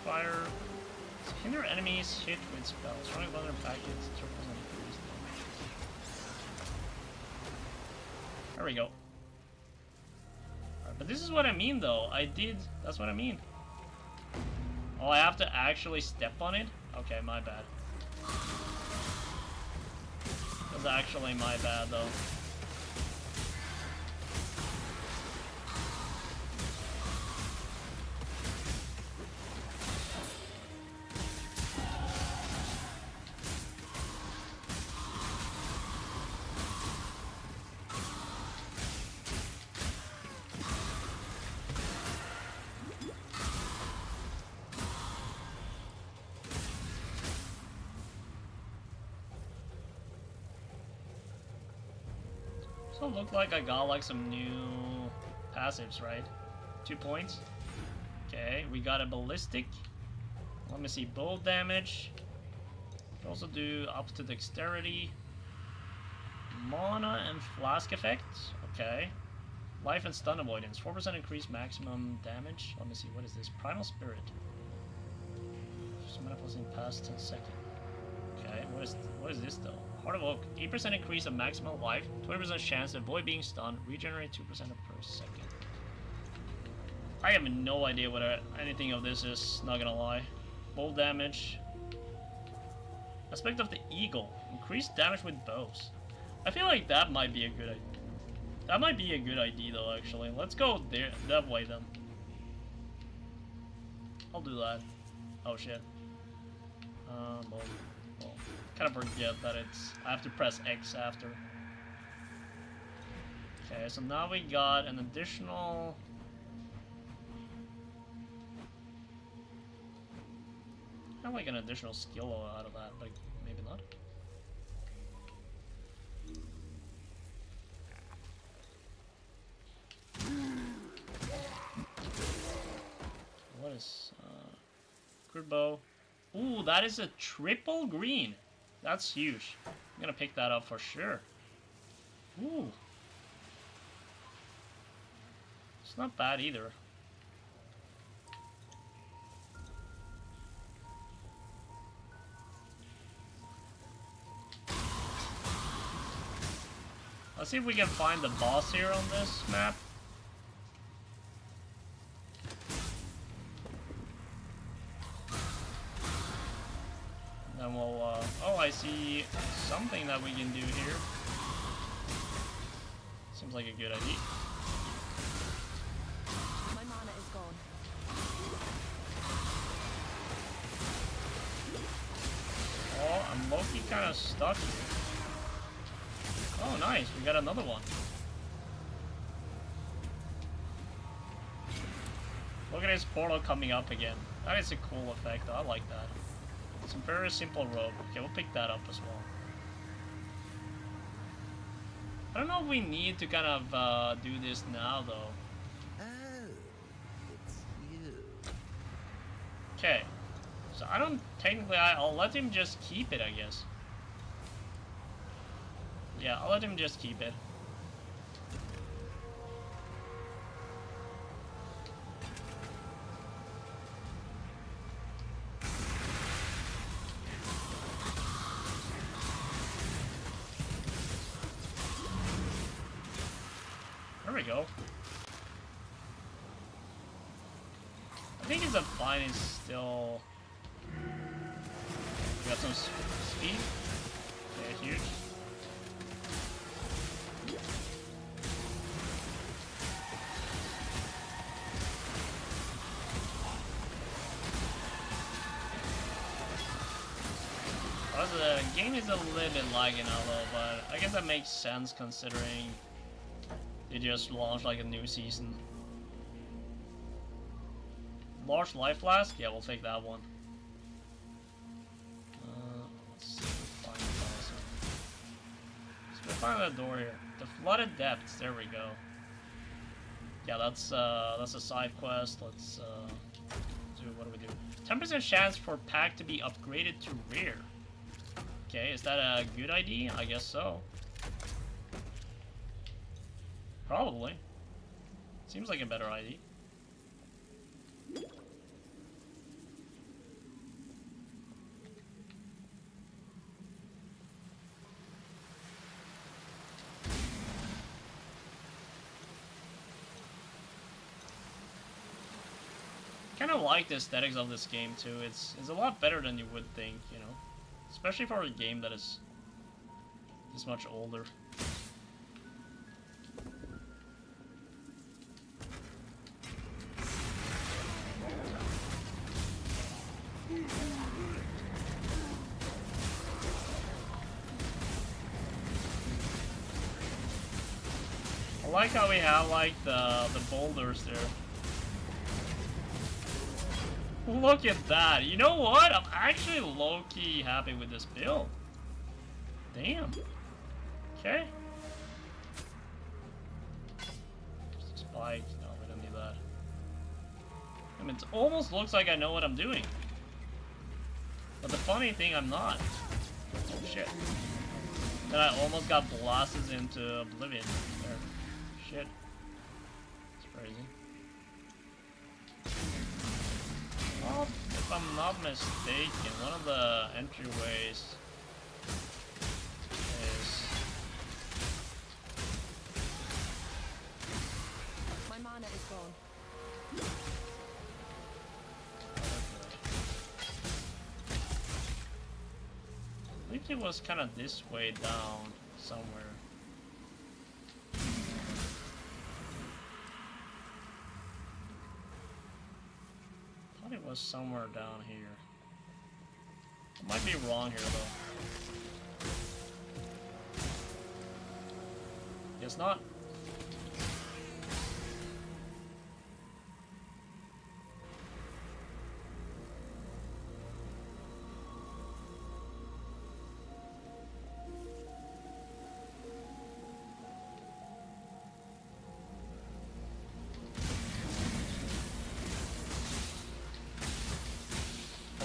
Fire. Hinder enemies hit with spells. Running other packets. There we go. But this is what I mean though. That's what I mean. Oh, I have to actually step on it? Okay, my bad. That's actually my bad though. So it looked like I got like some new passives, right? 2 points. Okay, we got a ballistic. Let me see, bow damage. We also do up to dexterity. Mana and flask effects. Okay. Life and stun avoidance. 4% increased maximum damage. Let me see, what is this? Primal Spirit. Just manifesting past 10 seconds. Okay, what is this though? Heart of Oak. 8% increase of maximum life. 20% chance to avoid being stunned. Regenerate 2% per second. I have no idea what anything of this is, not gonna lie. Bolt damage. Aspect of the eagle. Increased damage with bows. I feel like that might be a good idea. That might be a good idea though, actually. Let's go there that way then. I'll do that. Oh shit. Well, kind of forget that I have to press X after. Okay, so now we got an additional... Kind of like an additional skill out of that, but maybe not. What is... Crude bow. Ooh, that is a triple green. That's huge. I'm gonna pick that up for sure. Ooh. It's not bad either. Let's see if we can find the boss here on this map. Then we'll, oh, I see something that we can do here. Seems like a good idea. My mana is gone. Oh, I'm low-key kind of stuck here. Oh, nice. We got another one. Look at his portal coming up again. That is a cool effect. I like that. It's a very simple rope. Okay, we'll pick that up as well. I don't know if we need to kind of do this now, though. Oh, it's you. Okay. So I don't... Technically, I'll let him just keep it, I guess. Yeah, I'll let him just keep it. There we go. I think his fine is still... We got some speed. Yeah, huge. The game is a little bit lagging out though, but I guess that makes sense considering they just launched like a new season. Large life flask? Yeah, we'll take that one. Let's see if we find the boss. So we find that door here. The flooded depths. There we go. Yeah, that's a side quest. Let's do what do we do? 10% chance for pack to be upgraded to rare. Okay, is that a good idea? I guess so. Probably. Seems like a better idea. Kind of like the aesthetics of this game too. It's a lot better than you would think, you know. Especially for a game that is this much older. I like how we have like the boulders there. Look at that. You know what? I'm actually low-key happy with this build. Damn. Okay. Spike. No, we don't need that. I mean, it almost looks like I know what I'm doing. But the funny thing, I'm not. Oh, shit. Then I almost got blasted into oblivion. There. Shit. It's crazy. Well, if I'm not mistaken, one of the entryways is... My mana is gone. think it was kind of this way down somewhere. I thought it was somewhere down here. I might be wrong here though. Guess not.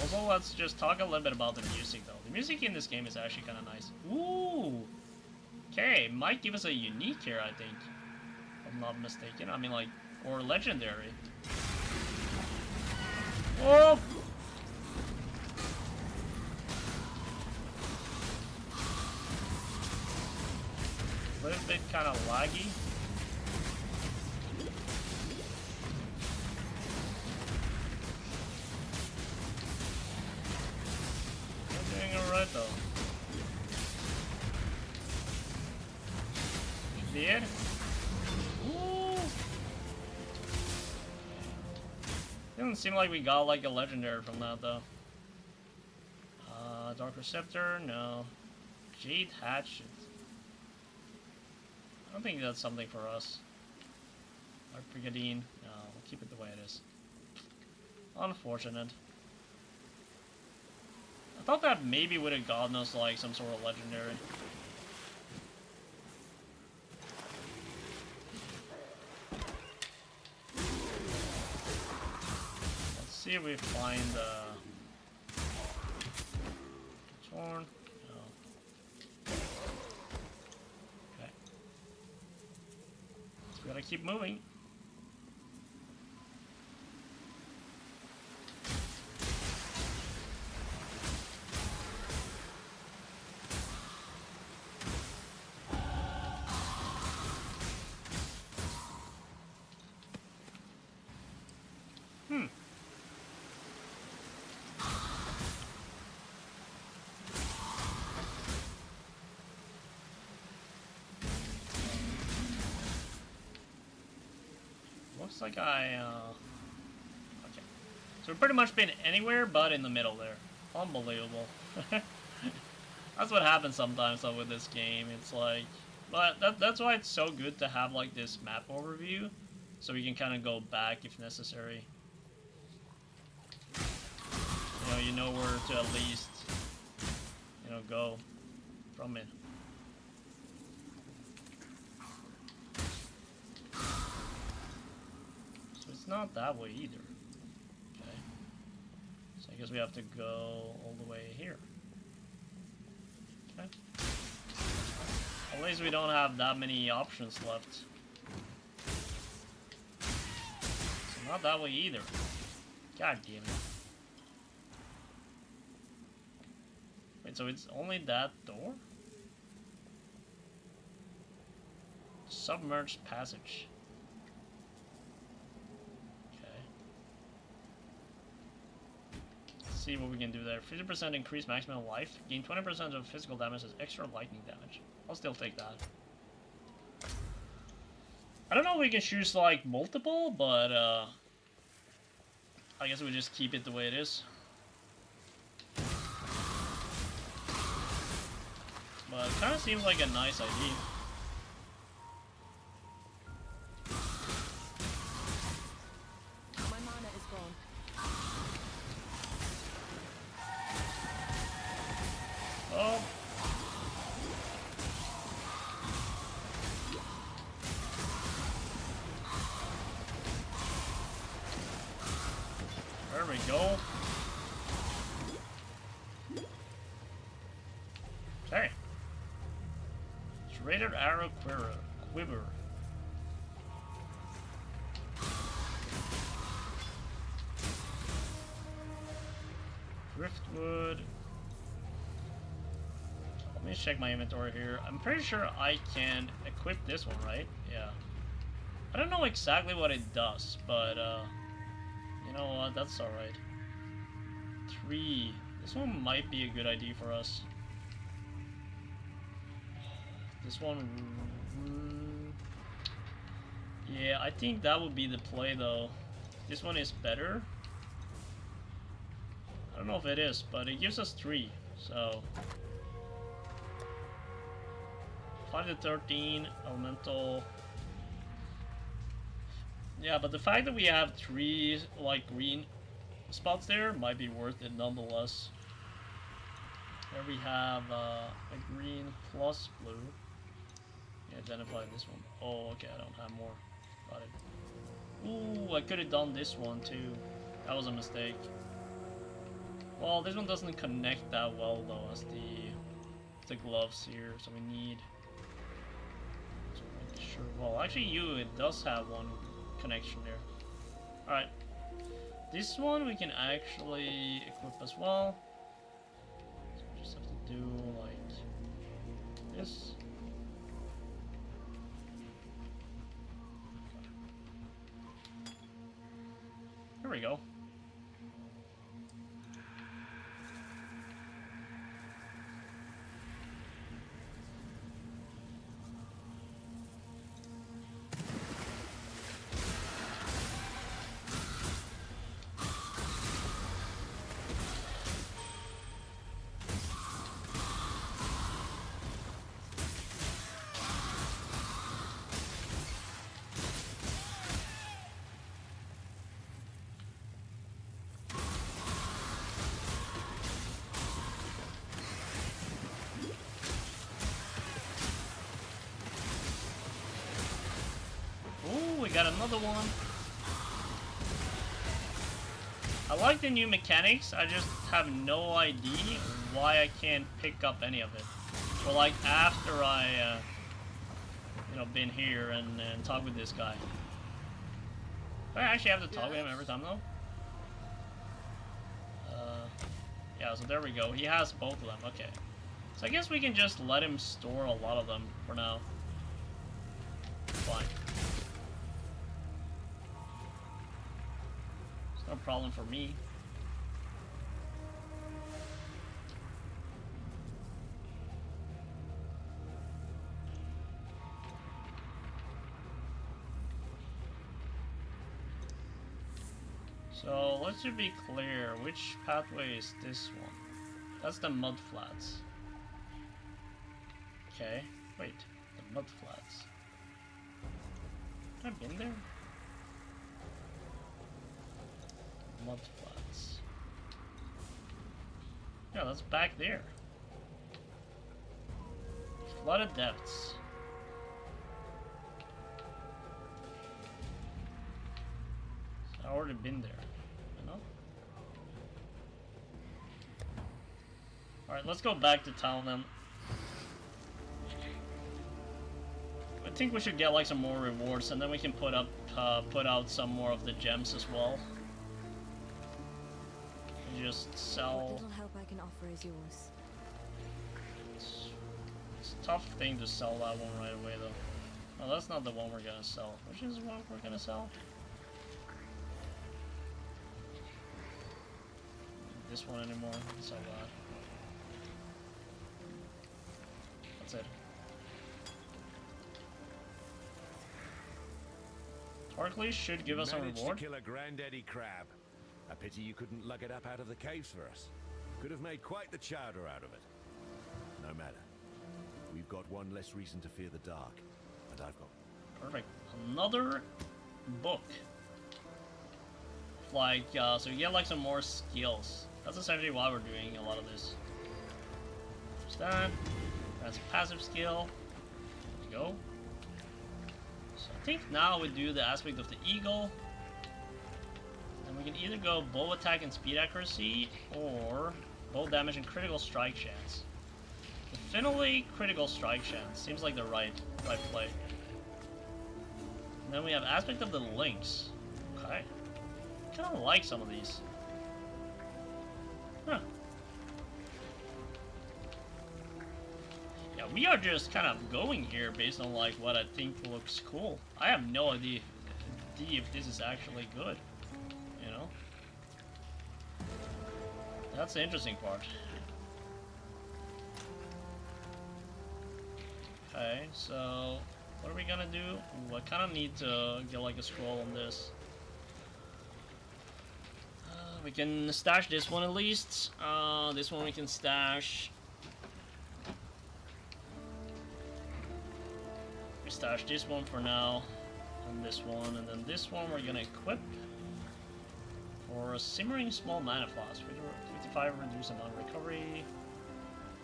Also, let's just talk a little bit about the music though. The music in this game is actually kind of nice. Ooh! Okay, might give us a unique here, I think. If I'm not mistaken. I mean, like, or legendary. Oh! A little bit kind of laggy. I'm doing alright though. Did? Ooh. Didn't seem like we got like a legendary from that though. Dark Receptor, no. Jade Hatchet. I don't think that's something for us. Dark Brigadine, no, we'll keep it the way it is. Unfortunate. I thought that maybe would have gotten us like some sort of legendary. See if we find Torn. No. Okay. So we gotta keep moving. Looks like okay. So we've pretty much been anywhere but in the middle there. Unbelievable. That's what happens sometimes though with this game. It's like, but that's why it's so good to have like this map overview, so we can kind of go back if necessary. You know where to at least, go from it. It's not that way either. Okay. So I guess we have to go all the way here. Okay. At least we don't have that many options left. So not that way either. God damn it. Wait, so it's only that door? Submerged passage. See what we can do there. 50% increased maximum life. Gain 20% of physical damage as extra lightning damage. I'll still take that. I don't know if we can choose like multiple, but I guess we just keep it the way it is. But it kind of seems like a nice idea. My mana is gone. Oh. There we go. Okay. Serrated arrow quiver. Driftwood. Let me check my inventory here. I'm pretty sure I can equip this one, right? Yeah. I don't know exactly what it does, but you know what? That's alright. 3. This one might be a good idea for us. This one... yeah, I think that would be the play though. This one is better. I don't know if it is, but it gives us 3, so... 5 to 13, elemental... yeah, but the fact that we have 3, like, green spots there might be worth it nonetheless. There we have a green plus blue. Identify this one. Oh, okay, I don't have more. Got it. Ooh, I could have done this one too. That was a mistake. Well, this one doesn't connect that well though as the gloves here, so we need... so make sure. Well, actually, it does have one connection there. All right, this one we can actually equip as well. So we just have to do like this. There we go. We got another one. I like the new mechanics, I just have no idea why I can't pick up any of it. Or like after I, you know, been here and talk with this guy. Do I actually have to talk with him every time though? Yeah, so there we go. He has both of them, okay. So I guess we can just let him store a lot of them for now. Fine. No problem for me. So let's just be clear, which pathway is this one? That's the mud flats. Okay, wait, the mud flats. Have I been there? Mud flats. Yeah, that's back there. Flooded depths. So I've already been there, you know? Alright, let's go back to town then. I think we should get like some more rewards and then we can put out some more of the gems as well. Just sell. What little help I can offer is yours. It's a tough thing to sell that one right away though. No, that's not the one we're gonna sell. Which is what we're gonna sell? This one anymore. Sell that. That's it. Torcley should give us a reward. To kill a granddaddy crab. A pity you couldn't lug it up out of the caves for us. Could have made quite the chowder out of it. No matter. We've got one less reason to fear the dark. And I've got... Perfect. Another book. Like, so you get like some more skills. That's essentially why we're doing a lot of this. There's that. That's a passive skill. There we go. So I think now we do the aspect of the eagle. And we can either go bow attack and speed accuracy, or bow damage and critical strike chance. Definitely critical strike chance. Seems like the right play. And then we have aspect of the lynx. Okay. Kinda like some of these. Huh. Yeah, we are just kind of going here based on like what I think looks cool. I have no idea if this is actually good. You know? That's the interesting part. Okay, so what are we gonna do? Ooh, I kind of need to get like a scroll on this. We can stash this one at least. This one we can stash. We stash this one for now, and this one, and then this one we're gonna equip for a simmering small mana flask. 55 reduce amount of recovery.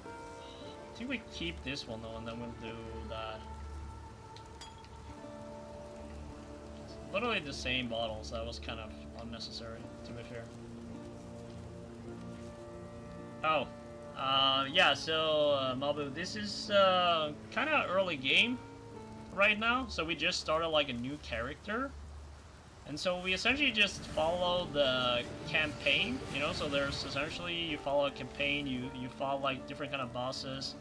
I think we keep this one though, and then we'll do that. It's literally the same bottles. That was kind of unnecessary, to be fair. Oh, yeah, so, Mabu, this is, kind of early game right now, so we just started, like, a new character, and so we essentially just follow the campaign, you know, so there's essentially, you follow a campaign, you follow, like, different kind of bosses,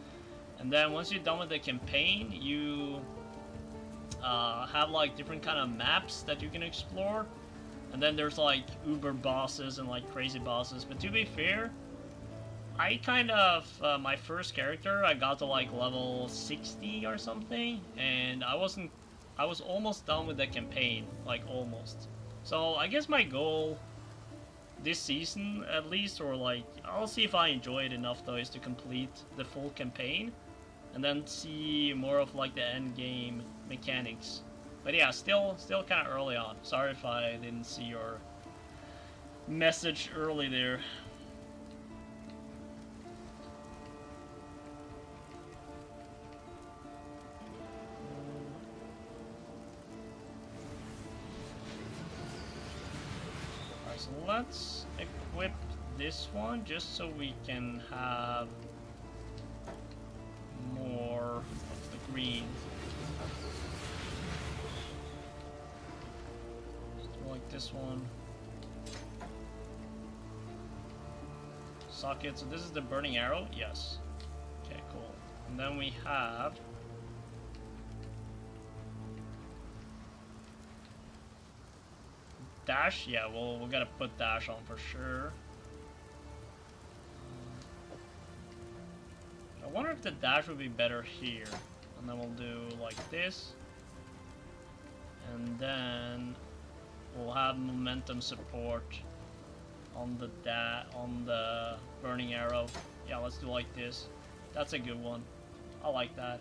and then once you're done with the campaign, you, have, like, different kind of maps that you can explore, and then there's, like, uber bosses and, like, crazy bosses, but to be fair, I kind of, my first character, I got to like level 60 or something, and I was almost done with the campaign, like almost. So I guess my goal this season at least, or like, I'll see if I enjoy it enough though, is to complete the full campaign, and then see more of like the end game mechanics. But yeah, still kind of early on. Sorry if I didn't see your message early there. So let's equip this one just so we can have more of the green. Like this one. Socket, so this is the burning arrow? Yes. Okay, cool. And then we have dash? Yeah, we gotta put dash on for sure. I wonder if the dash would be better here. And then we'll do like this. And then we'll have momentum support on the burning arrow. Yeah, let's do like this. That's a good one. I like that.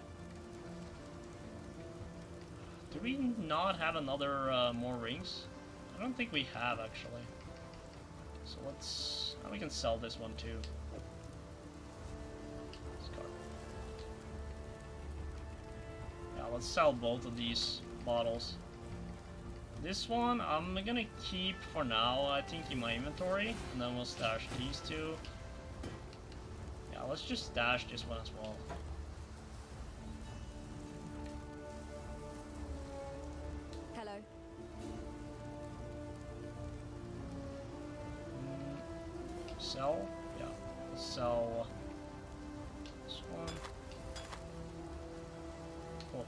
Do we not have another more rings? I don't think we have, actually. So let's... we can sell this one, too. Yeah, let's sell both of these bottles. This one, I'm gonna keep for now, I think, in my inventory. And then we'll stash these two. Yeah, let's just stash this one as well. Sell? Yeah. Sell this one. Cool.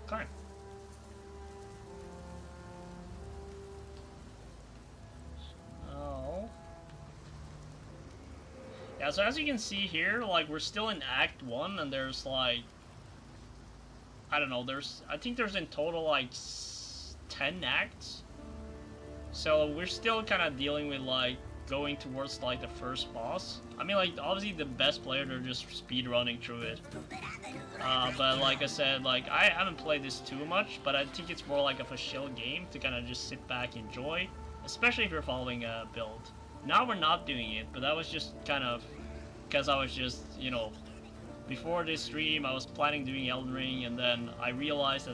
Okay. Yeah, so as you can see here, like, we're still in Act 1, and there's, like, I don't know, I think there's in total, like, 10 acts. So we're still kind of dealing with, like, going towards, like, the first boss. I mean, like, obviously the best players are just speedrunning through it. But like I said, like, I haven't played this too much, but I think it's more like of a chill game to kind of just sit back and enjoy, especially if you're following a build. Now we're not doing it, but that was just kind of because I was just, you know, before this stream I was planning doing Elden Ring, and then I realized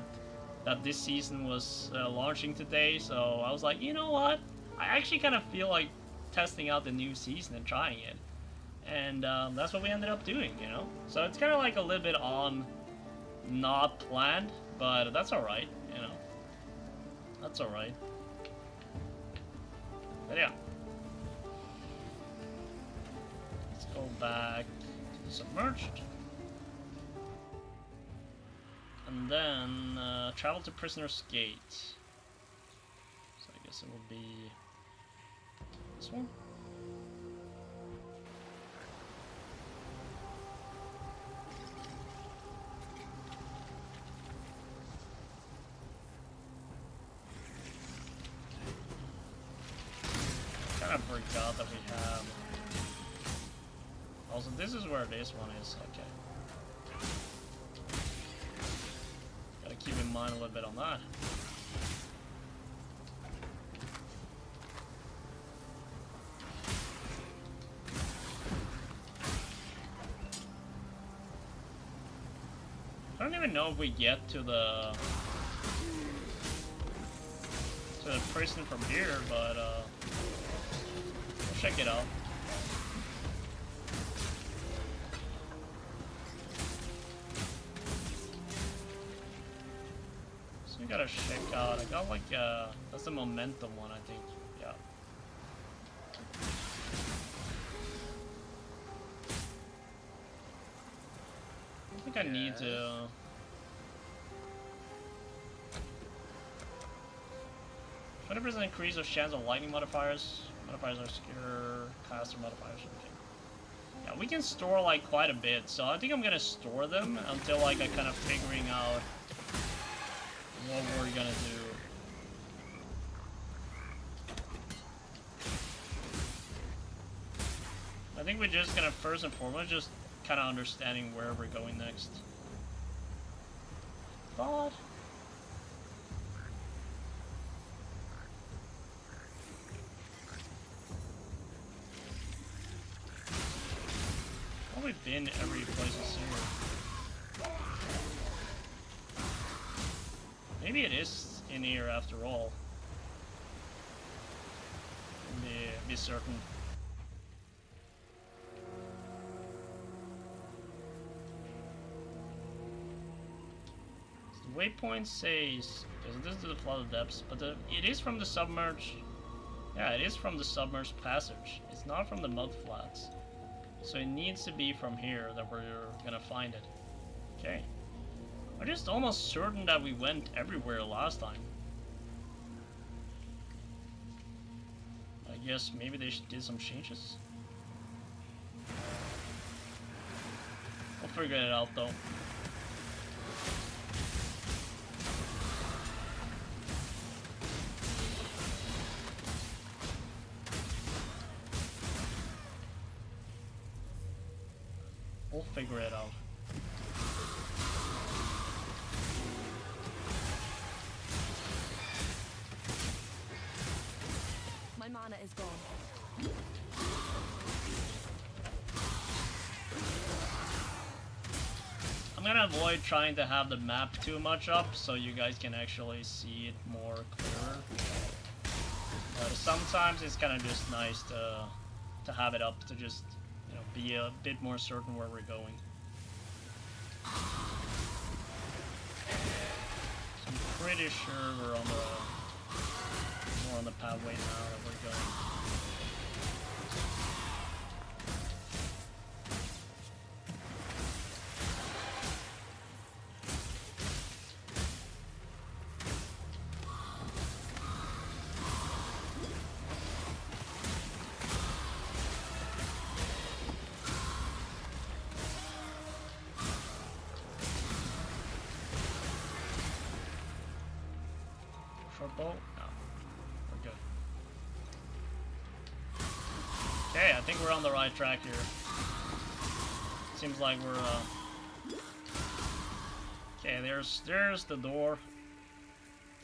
that this season was launching today, so I was like, you know what? I actually kind of feel like testing out the new season and trying it. And that's what we ended up doing, you know? So it's kind of like a little bit on not planned, but that's alright, you know? That's alright. But yeah. Let's go back to the Submerged. And then travel to Prisoner's Gate. guess it will be this one. Kind of forgot that we have. Also, this is where this one is. Okay. Gotta keep in mind a little bit on that. I don't even know if we get to the prison from here, but we'll check it out. So we gotta check out. I got like that's the momentum one, I think. Yeah. I think I need to. 20% increase of chance of lightning modifiers. Modifiers are secure, caster modifiers. Okay. Yeah, we can store like quite a bit, so I think I'm gonna store them until like I kind of figuring out what we're gonna do. I think we're just gonna first and foremost just kind of understanding where we're going next. Thought. We've been every place here. Maybe it is in here after all. Be certain. So the waypoint says, okay, so this is the flooded depths, but it is from the submerged. Yeah, it is from the submerged passage. It's not from the mud flats. So it needs to be from here that we're gonna find it. Okay. I'm just almost certain that we went everywhere last time. I guess maybe they did some changes. We'll figure it out though. We'll figure it out. My mana is gone. I'm gonna avoid trying to have the map too much up so you guys can actually see it more clearer. But sometimes it's kind of just nice to have it up to just, you know, be a bit more certain where we're going. So I'm pretty sure we're on more on the pathway now that we're going. Bow? No. We're good. Okay, I think we're on the right track here. Seems like we're okay, there's the door.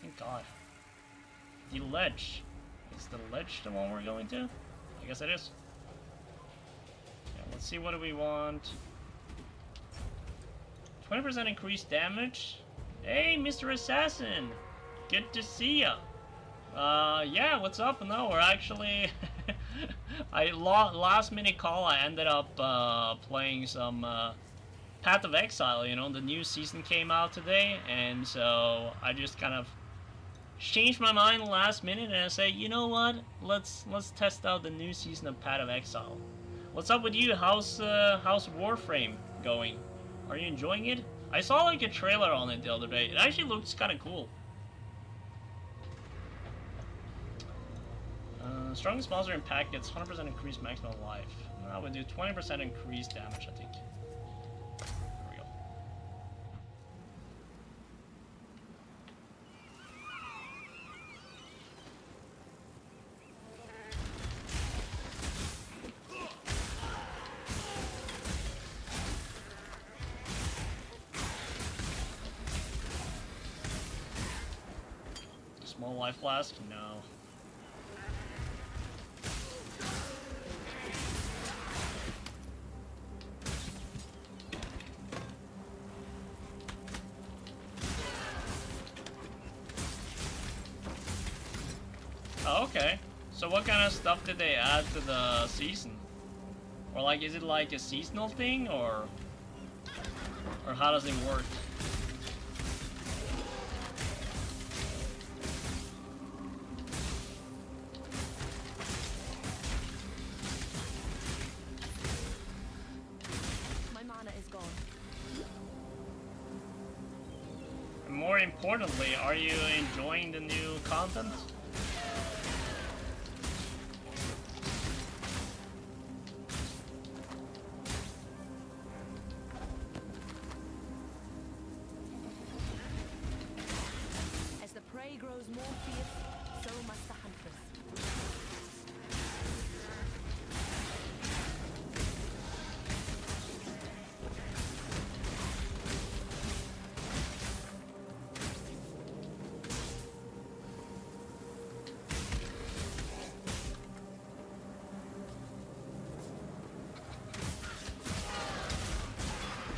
Thank God. The ledge. Is the ledge the one we're going to? I guess it is. Yeah, let's see, what do we want? 20% increased damage? Hey, Mr. Assassin! Good to see ya. Yeah, what's up? No, we're actually last minute call. I ended up playing some Path of Exile. You know, the new season came out today, and so I just kind of changed my mind last minute, and I say, you know what? Let's test out the new season of Path of Exile. What's up with you? How's Warframe going? Are you enjoying it? I saw like a trailer on it the other day. It actually looks kind of cool. Strongest monster in pack gets 100% increased maximum life. Now we do 20% increased damage, I think. There we go. Small life flask? No. Oh, okay. So what kind of stuff did they add to the season? Or like, is it like a seasonal thing, or how does it work? My mana is gone. And more importantly, are you enjoying the new content? Grows more fierce, so must the huntress.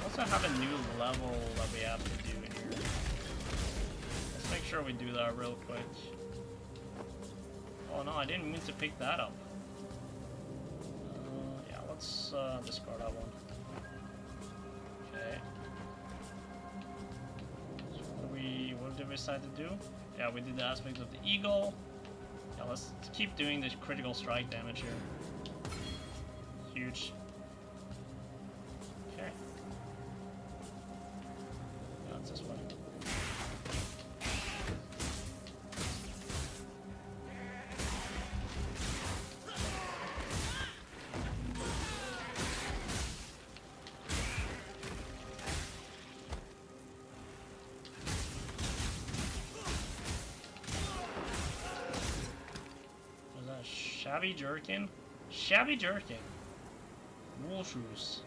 Also have a new level that we have to do here. Let's make sure we do that real quick. Oh no, I didn't mean to pick that up. Yeah, let's discard that one. Okay. So what did we decide to do? Yeah, we did the aspect of the eagle. Yeah, let's keep doing this critical strike damage here. Huge. Okay. That's this one. Shabby jerkin? Shabby jerkin. Wool shoes.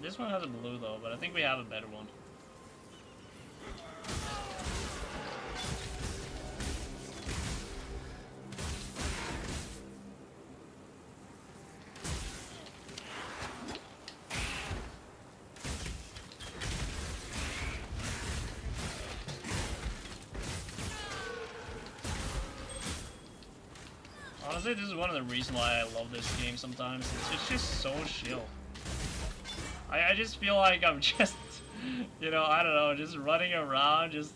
This one has a blue though, but I think we have a better one. Honestly, this is one of the reasons why I love this game sometimes. It's just so chill. I just feel like I'm just, you know, I don't know, just running around, just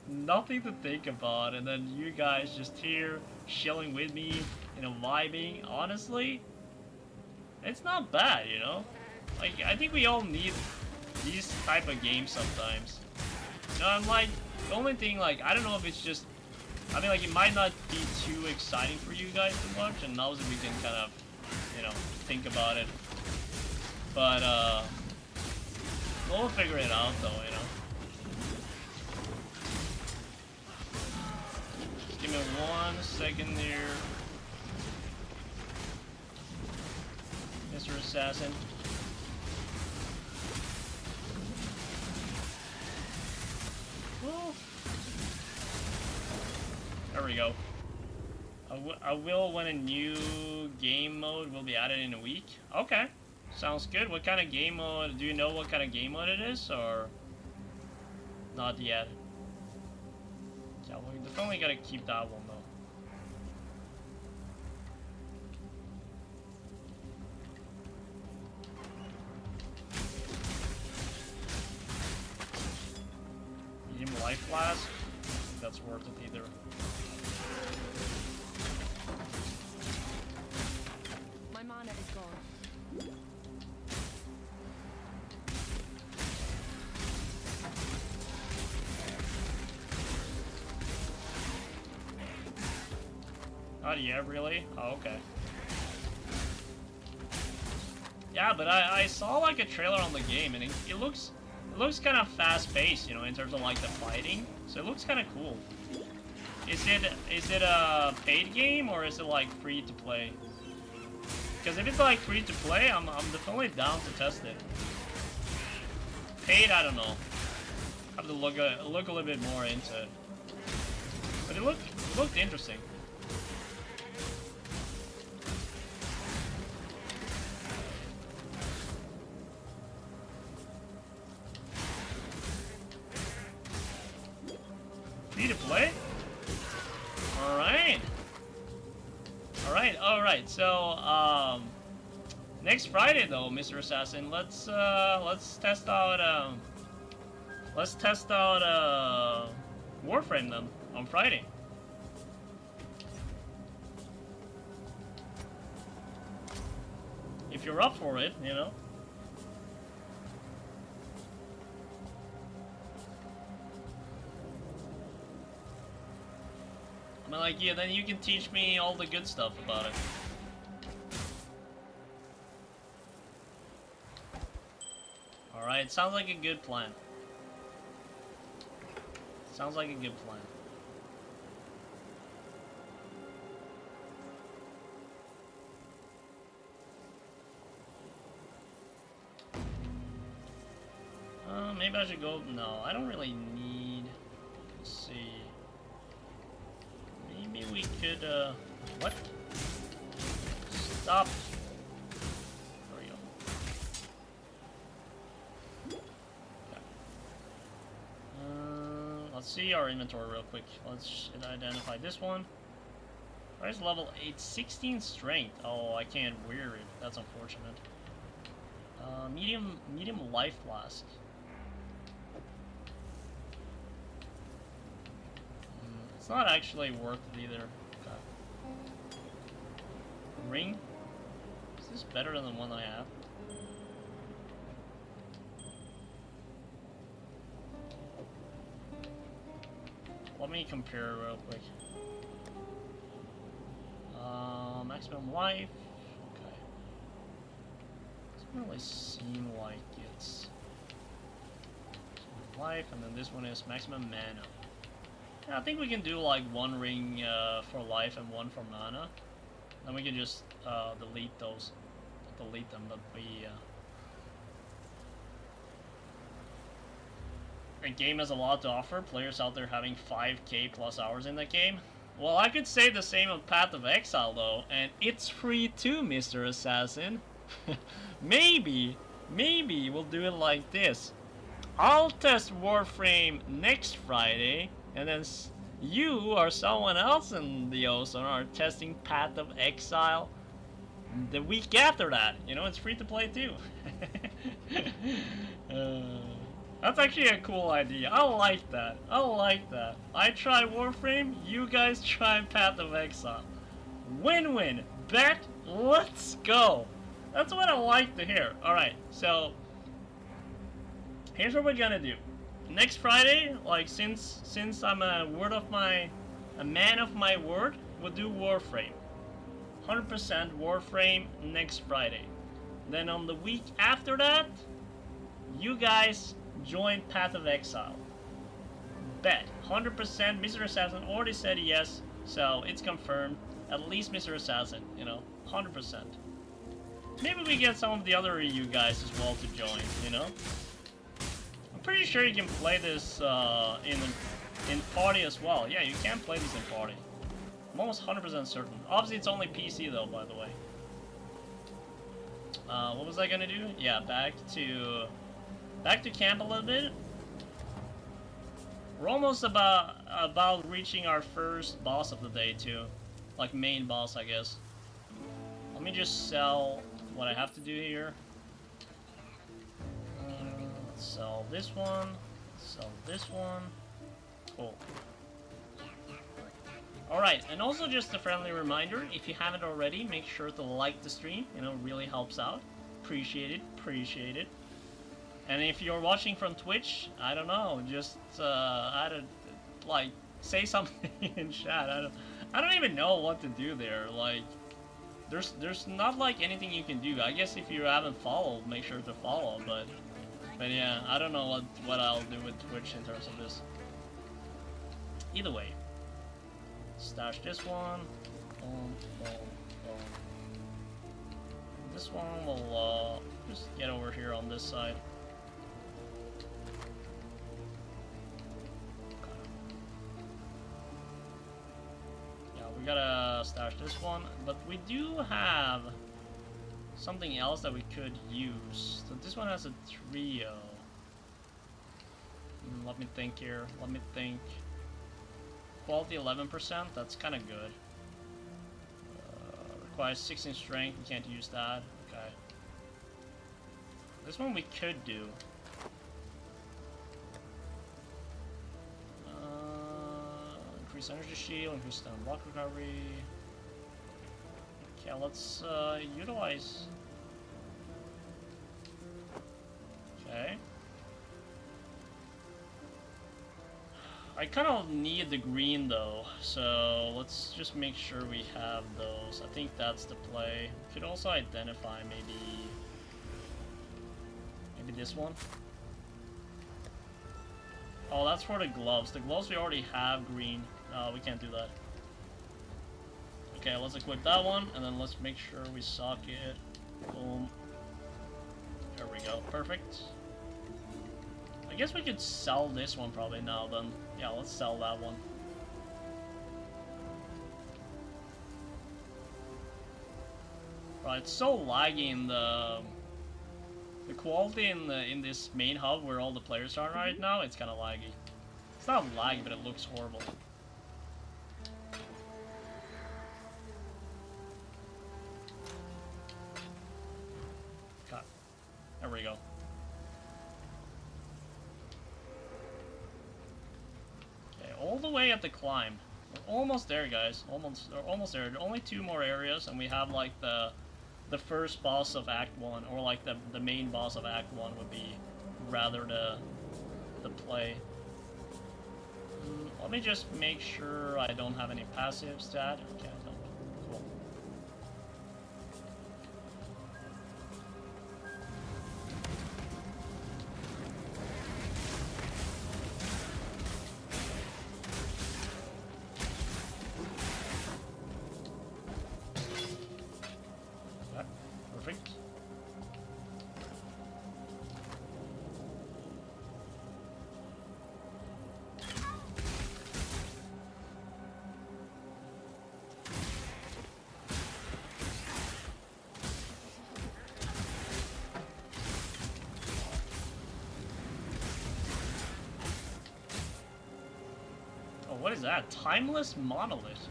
nothing to think about, and then you guys just here, chilling with me, you know, vibing. Honestly, it's not bad, you know? Like, I think we all need these type of games sometimes. You know, I'm like, the only thing, like, I don't know if it's just, I mean, like, it might not be too exciting for you guys to watch, and now that we can kind of, you know, think about it. But, we'll figure it out, though, you know. Just give me 1 second here. Mr. Assassin. Woo. There we go. I will when a new game mode will be added in a week. Okay, sounds good. What kind of game mode? Do you know what kind of game mode it is, or not yet? Yeah, we definitely gotta keep that one though. Medium life flask. I don't think that's worth it either. My mana is gone. Oh yeah, really? Oh, okay. Yeah, but I saw like a trailer on the game, and it looks kind of fast-paced, you know, in terms of like the fighting. So it looks kind of cool. Is it a paid game or is it like free to play? Because if it's like free to play, I'm definitely down to test it. Paid, I don't know. I have to look a little bit more into it. But it looked interesting. Free to play? Alright, so next Friday though, Mr. Assassin, let's test out Warframe then on Friday. If you're up for it, you know. I mean, like, yeah, then you can teach me all the good stuff about it. Alright, sounds like a good plan. Sounds like a good plan. Maybe I should go. No, I don't really need. Let's see. Maybe we could. What? Stop. There we go. Okay. Let's see our inventory real quick. Let's identify this one. Price level 8, 16 strength. Oh, I can't wear it. That's unfortunate. Medium life flask. It's not actually worth it either. Okay. Ring? Is this better than the one I have? Let me compare real quick. Maximum life. Okay. Doesn't really seem like it's life, and then this one is maximum mana. Yeah, I think we can do like one ring for life and one for mana. Then we can just delete those. Delete them, but we... The game has a lot to offer. Players out there having 5k plus hours in the game. Well, I could say the same of Path of Exile though, and it's free too, Mr. Assassin. Maybe we'll do it like this. I'll test Warframe next Friday, and then you or someone else in the Ozone are testing Path of Exile the week after that. You know, it's free to play too. That's actually a cool idea. I like that. I try Warframe, you guys try Path of Exile. Win-win. Bet. Let's go. That's what I like to hear. Alright, so here's what we're gonna do. Next Friday, like since I'm a man of my word, we'll do Warframe. 100% Warframe next Friday. Then on the week after that, you guys join Path of Exile. Bet. 100%. Mr. Assassin already said yes, so it's confirmed. At least Mr. Assassin, you know, 100%. Maybe we get some of the other EU guys as well to join, you know? I'm pretty sure you can play this in party as well. Yeah, you can play this in party. I'm almost 100% certain. Obviously, it's only PC though, by the way. What was I gonna do? Yeah, back to camp a little bit. We're almost about reaching our first boss of the day too, like main boss, I guess. Let me just sell what I have to do here. Sell this one. Sell this one. Cool. Alright, and also just a friendly reminder, if you haven't already, make sure to like the stream, you know, really helps out. Appreciate it. And if you're watching from Twitch, I don't know, just, say something in chat, I don't even know what to do there. Like, there's not like anything you can do. I guess if you haven't followed, make sure to follow. But yeah, I don't know what I'll do with Twitch in terms of this. Either way, stash this one. Boom, boom, boom. This one will just get over here on this side. We gotta stash this one, but we do have something else that we could use. So this one has a trio. Let me think here. Let me think. Quality 11%. That's kind of good. Requires 16 strength. We can't use that. Okay. This one we could do. Increase energy shield, increase stun block recovery. Okay, let's utilize. Okay. I kind of need the green though, so let's just make sure we have those. I think that's the play. We could also identify maybe this one. Oh, that's for the gloves. The gloves we already have green. We can't do that. Okay, let's equip that one, and then let's make sure we sock it. Boom. There we go. Perfect. I guess we could sell this one probably now then. Yeah, let's sell that one. Right, it's so laggy in the quality in this main hub where all the players are right now. It's kind of laggy. It's not laggy, but it looks horrible. God, there we go. Okay, all the way at the climb. We're almost there, guys. Almost there. Only 2 more areas, and we have like the first boss of Act 1, or like the main boss of Act 1 would be rather the play. Let me just make sure I don't have any passive stat. Okay, I don't. Cool. Okay, perfect. What is that? Timeless Monolith.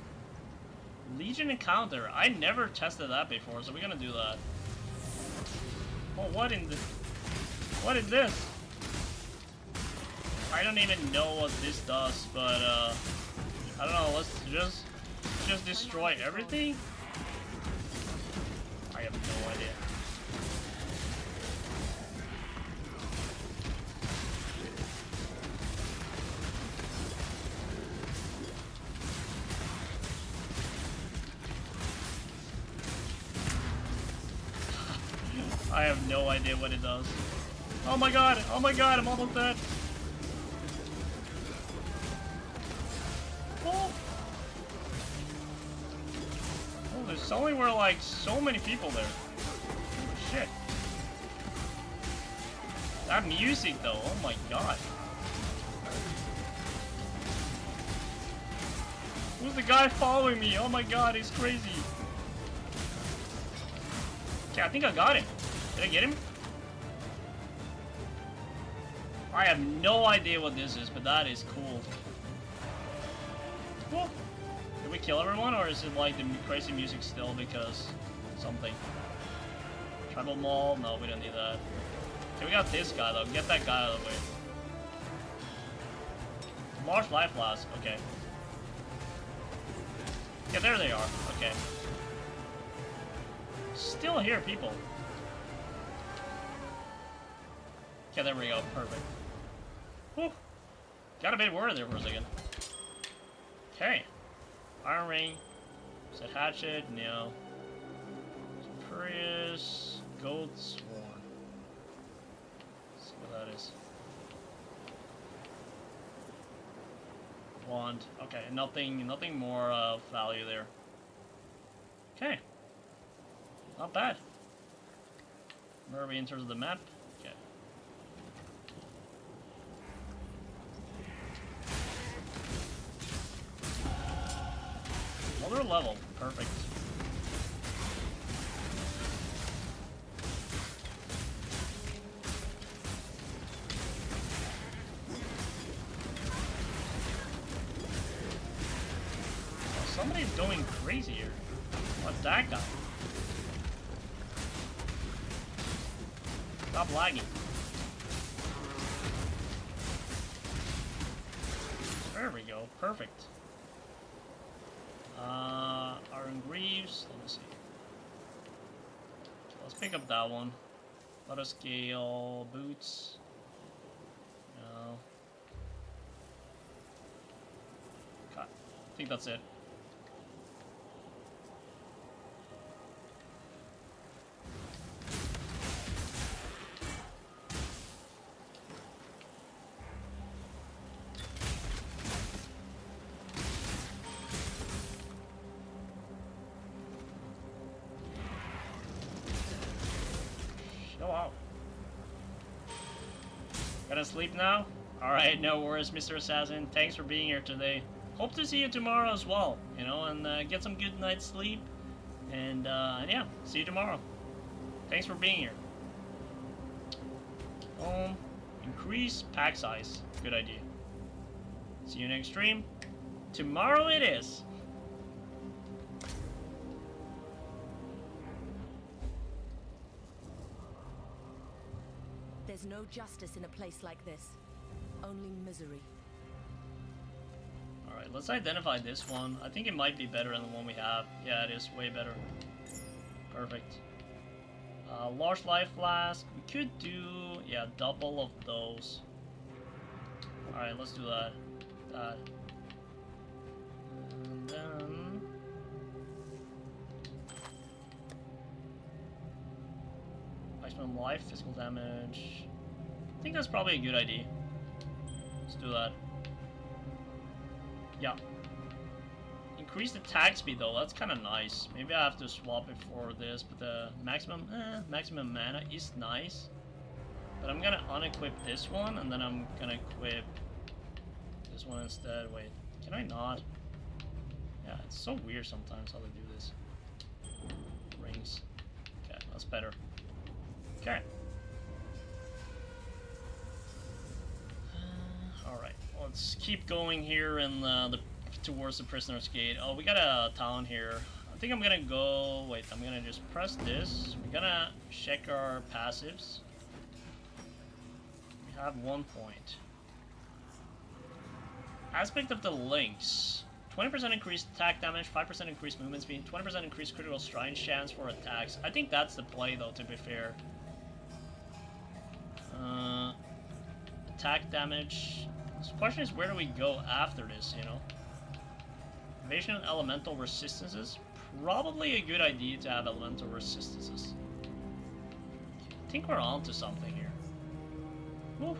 Legion Encounter. I never tested that before, so we're gonna do that. Oh, what is this? I don't even know what this does, but I don't know, let's just destroy everything? I have no idea. I have no idea what it does. Oh my god, I'm almost dead. Oh, there's somewhere like so many people there. Holy shit. That music though, oh my god. Who's the guy following me? Oh my god, he's crazy. Okay, I think I got him. Did I get him? I have no idea what this is, but that is cool. Whoa. Did we kill everyone, or is it like the crazy music still because something? Tribal Mall? No, we don't need that. Okay, we got this guy though. Get that guy out of the way. Large life flask. Okay. Yeah, there they are. Okay. Still here, people. Okay, there we go. Perfect. Whew. Got a bit worried there for a second. Okay. Iron Ring. Set Hatchet, no. Superius, Goat Sworn. Let's see what that is. Wand. Okay, nothing more of value there. Okay. Not bad. Where are we in terms of the map? Okay. Another level. Perfect. Oh, somebody's going crazy here. What's that guy? Stop lagging. There we go. Perfect. Iron Greaves. Let me see. Let's pick up that one. Auto scale boots. No. Okay. I think that's it. Gonna sleep now? Alright, no worries, Mr. Assassin. Thanks for being here today. Hope to see you tomorrow as well, you know, and get some good night's sleep. And yeah, see you tomorrow. Thanks for being here. Increase pack size. Good idea. See you next stream. Tomorrow it is. There's no justice in a place like this. Only misery. Alright, let's identify this one. I think it might be better than the one we have. Yeah, it is way better. Perfect. Large life flask. We could do, yeah, double of those. Alright, let's do that. And then... maximum life, physical damage. I think that's probably a good idea. Let's do that. Yeah. Increased attack speed though, that's kind of nice. Maybe I have to swap it for this, but the maximum mana is nice. But I'm gonna unequip this one, and then I'm gonna equip this one instead. Wait, can I not? Yeah, it's so weird sometimes how they do this. Rings. Okay, that's better. Okay. Alright, let's keep going here in towards the Prisoner's Gate. Oh, we got a town here. I think I'm gonna go... wait, I'm gonna just press this. We're gonna check our passives. We have 1 point. Aspect of the Links. 20% increased attack damage, 5% increased movement speed, 20% increased critical strike chance for attacks. I think that's the play though, to be fair. Attack damage. The question is, where do we go after this, you know? Evasion and elemental resistances. Probably a good idea to have elemental resistances. I think we're onto something here. Woo.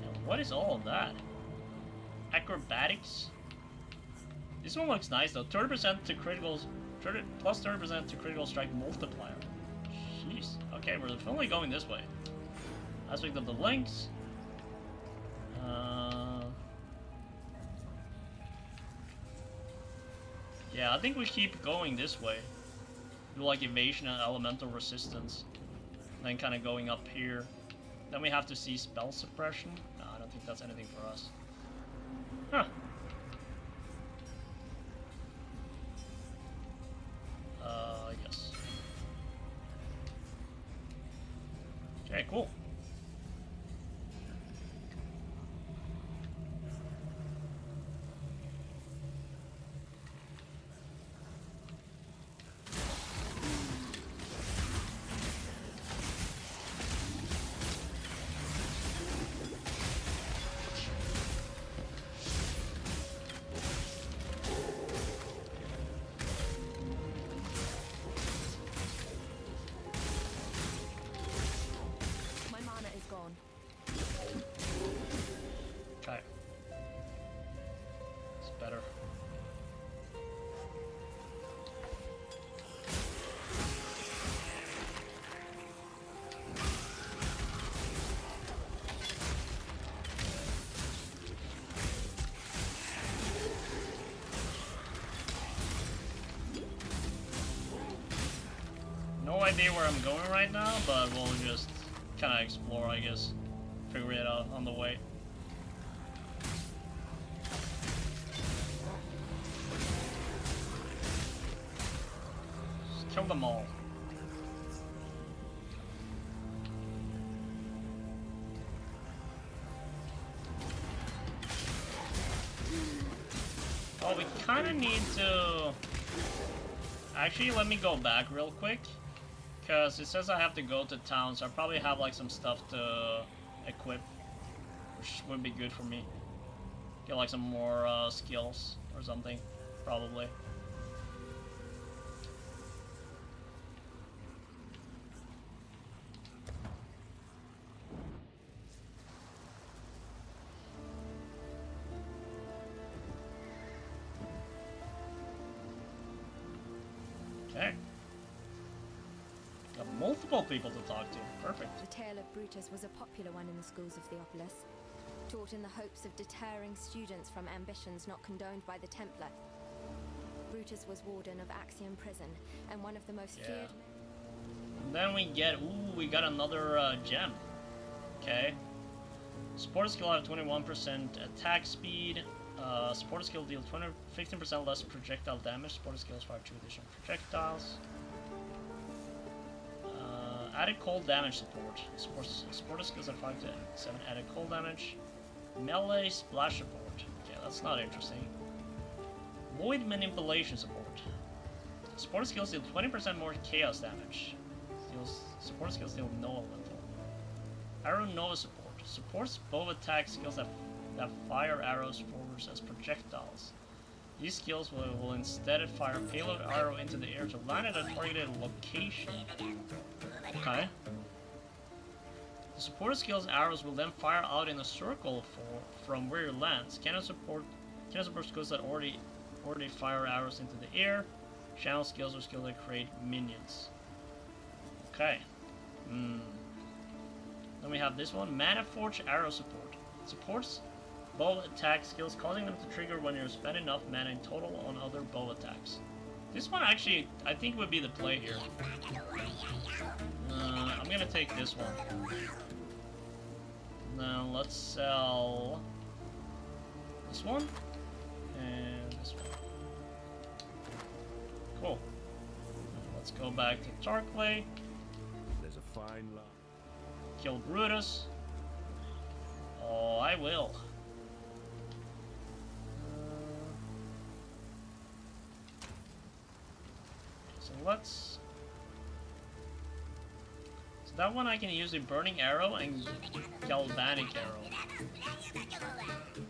Now, what is all of that? Acrobatics. This one looks nice though. 30% to critical, plus 30% to critical strike multiplier. Jeez. Okay, we're definitely going this way. Aspect of the Links. Yeah, I think we keep going this way. Do like evasion and elemental resistance. And then kind of going up here. Then we have to see spell suppression. No, I don't think that's anything for us. Huh. Yes. Okay, cool. idea where I'm going right now, but we'll just kind of explore, I guess. Figure it out on the way. Just kill them all. Oh, we kind of need to... Actually, let me go back real quick. Because it says I have to go to town, so I probably have like some stuff to equip. Which would be good for me. Get like some more skills or something, probably. Okay. Got multiple people to talk to. Perfect. The tale of Brutus was a popular one in the schools of Theopolis, taught in the hopes of deterring students from ambitions not condoned by the Templar. Brutus was warden of Axiom Prison and one of the most feared. And then we get, we got another gem. Okay. Support skill have 21% attack speed. Support skill deal 15% less projectile damage. Support skills fire 2 additional projectiles. Added cold damage support. Support skills have 5 to 7 added cold damage. Melee splash support. Okay, that's not interesting. Void manipulation support. Support skills deal 20% more chaos damage. Support skills deal no elemental. Arrow Nova support. Supports bow attack skills that fire arrows forwards as projectiles. These skills will instead fire a payload arrow into the air to land at a targeted location. Okay. The support skills arrows will then fire out in a circle from where it lands. Cannot support skills that already fire arrows into the air. Channel skills are skills that create minions. Okay. Then we have this one, Mana Forge Arrow Support. Supports bow attack skills, causing them to trigger when you spend enough mana in total on other bow attacks. This one actually, I think would be the play here. I'm gonna take this one. Now let's sell this one and this one. Cool. Let's go back to Tarkley. There's a fine line. Kill Brutus. Oh, I will. So let's... So that one I can use a Burning Arrow and Galvanic Arrow.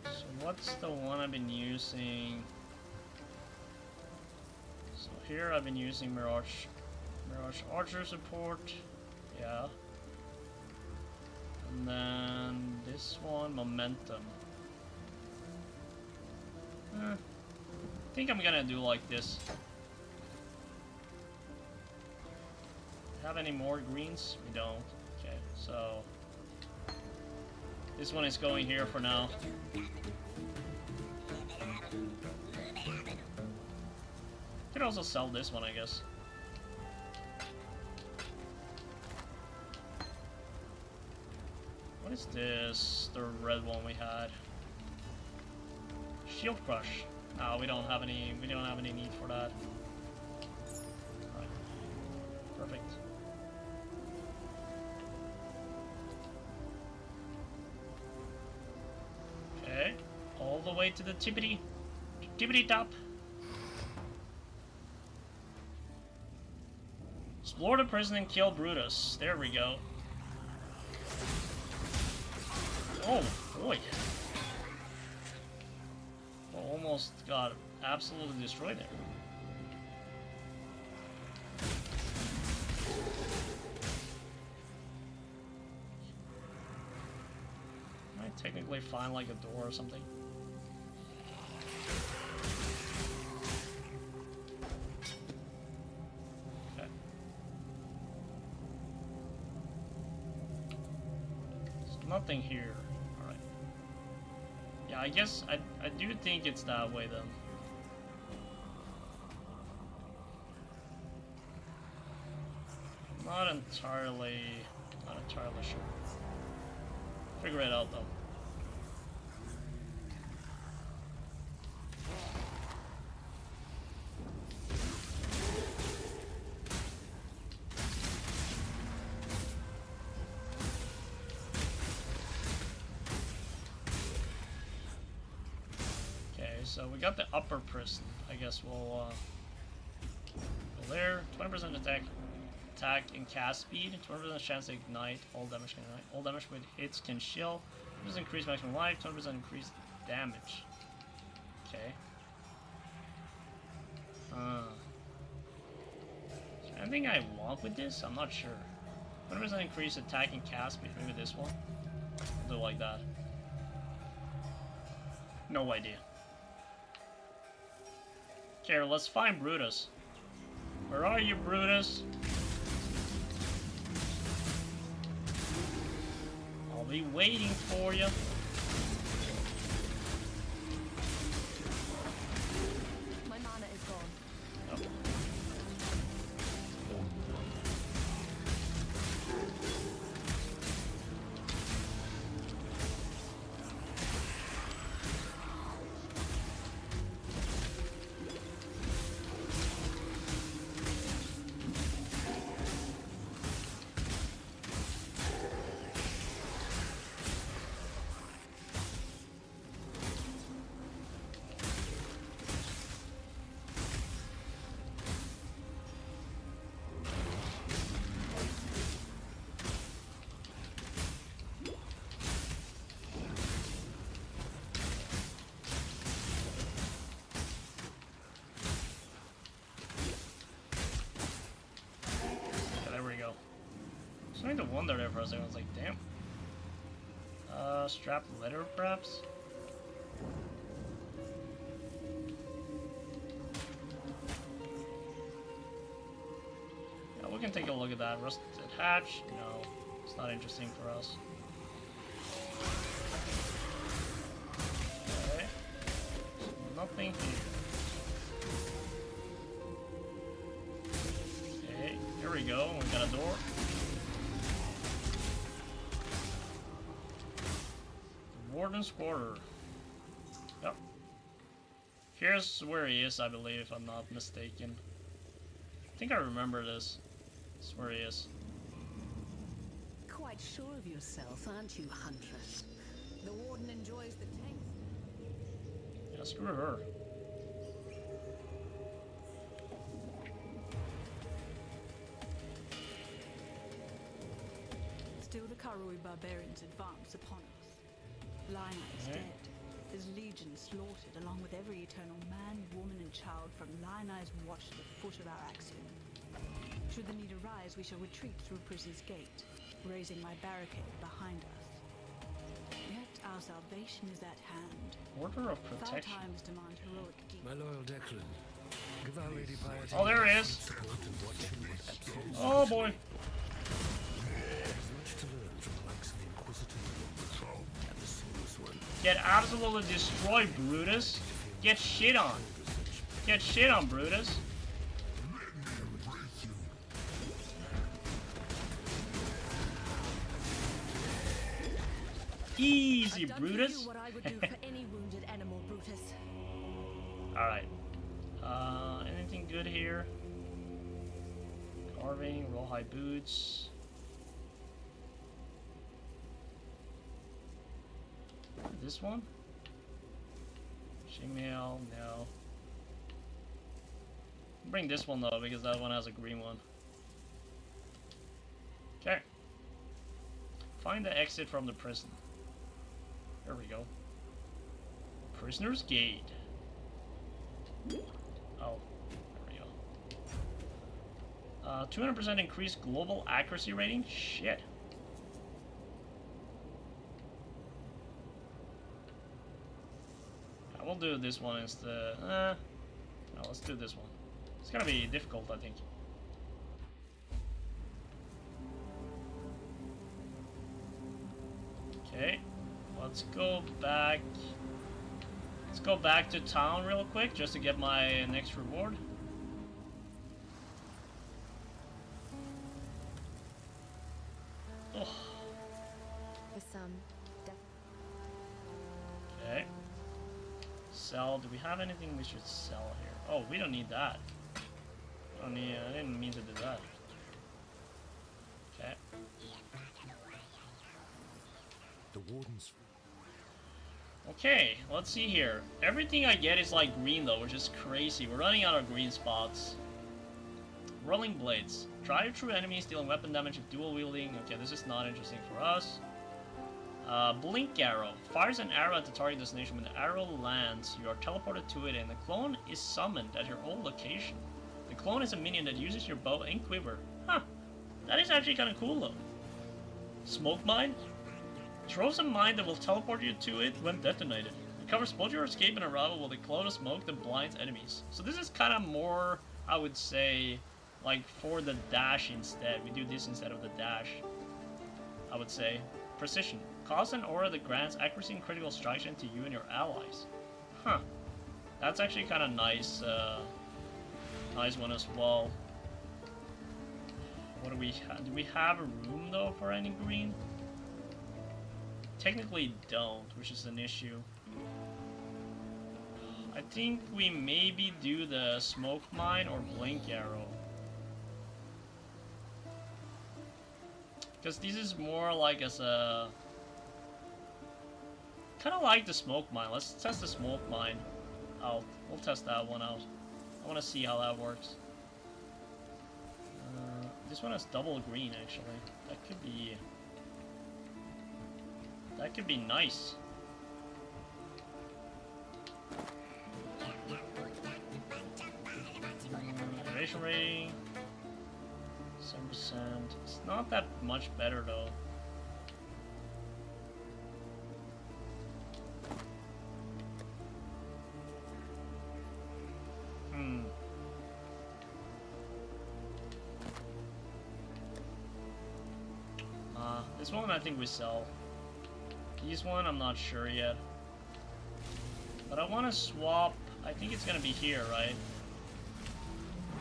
So what's the one I've been using? So here I've been using Mirage Archer support. Yeah. And then this one, Momentum. I think I'm gonna do like this. Have any more greens? We don't. Okay, so this one is going here for now. Could also sell this one, I guess. What is this? The red one we had. Shield Crush. No, we don't have any need for that. Right. Perfect. Okay. All the way to the tippity top. Explore the prison and kill Brutus. There we go. Oh boy. Almost got absolutely destroyed there. Might technically find like a door or something. Okay. There's nothing here. Yeah, I guess I do think it's that way then. entirely sure. Figure it out though. So we got the upper prison. I guess we'll go there. 20% attack and cast speed. 20% chance to ignite. All damage can ignite. All damage with hits can chill. 20% increase maximum life. 20% increase damage. Okay. Is there anything I want with this? I'm not sure. 20% increase attack and cast speed. Maybe this one. I'll do it like that. No idea. Okay, let's find Brutus. Where are you, Brutus? I'll be waiting for you. My mana is gone. Oh. Starting to wonder there for a second. I was like, damn. Strap leather, perhaps? Yeah, we can take a look at that. Rusted hatch? No, it's not interesting for us. Okay. Nothing here. Okay, here we go. We got a door. Warden's quarter. Yep. Here's where he is, I believe, if I'm not mistaken. I think I remember this. This is where he is. Quite sure of yourself, aren't you, Huntress? The Warden enjoys the taste. Yeah, screw her. Still the Karui barbarians advance upon us. Lina is dead, his legion slaughtered, along with every eternal man, woman, and child from Lina's watch to the foot of our axiom. Should the need arise, we shall retreat through Prison's Gate, raising my barricade behind us. Yet our salvation is at hand. Order of protection. Far times demand heroic deeds. My loyal Declan, give our Lady Piety. Oh, there he is. Oh boy. Get absolutely destroyed, Brutus. Get shit on. Get shit on, Brutus. Easy, Brutus. What I would do for any wounded animal, Brutus. All right. Anything good here? Carving, rawhide boots. This one? Shingmail, no. Bring this one though, because that one has a green one. Okay. Find the exit from the prison. There we go. Prisoner's Gate. Oh, there we go. 200% increased global accuracy rating? Shit. We'll do this one instead. No, let's do this one. It's gonna be difficult, I think. Okay, let's go back. Let's go back to town real quick just to get my next reward. sell. Do we have anything we should sell here? Oh, we don't need that. I didn't mean to do that. Okay. The warden's... Okay, let's see here. Everything I get is like green though, which is crazy. We're running out of green spots. Rolling blades. Drive through enemies, dealing weapon damage with dual wielding. Okay, this is not interesting for us. Blink arrow. Fires an arrow at the target destination. When the arrow lands, you are teleported to it and the clone is summoned at your old location. The clone is a minion that uses your bow and quiver. Huh. That is actually kind of cool though. Smoke mine. Throws a mine that will teleport you to it when detonated. It covers both your escape and arrival while the clone of smoke that blinds enemies. So this is kind of more, I would say, like for the dash instead. We do this instead of the dash, I would say. Precision. Cause an aura that grants accuracy and critical strikes to you and your allies. Huh. That's actually kind of nice. Nice one as well. What do we have? Do we have a room though for any green? Technically don't, which is an issue. I think we maybe do the smoke mine or blink arrow. Because this is more like as a... Kind of like the smoke mine. Let's test the smoke mine out. We'll test that one out. I want to see how that works. This one has double green actually. That could be... That could be nice. Duration rating 7%. It's not that much better though. This one I think we sell. This one I'm not sure yet. But I want to swap. I think it's gonna be here, right?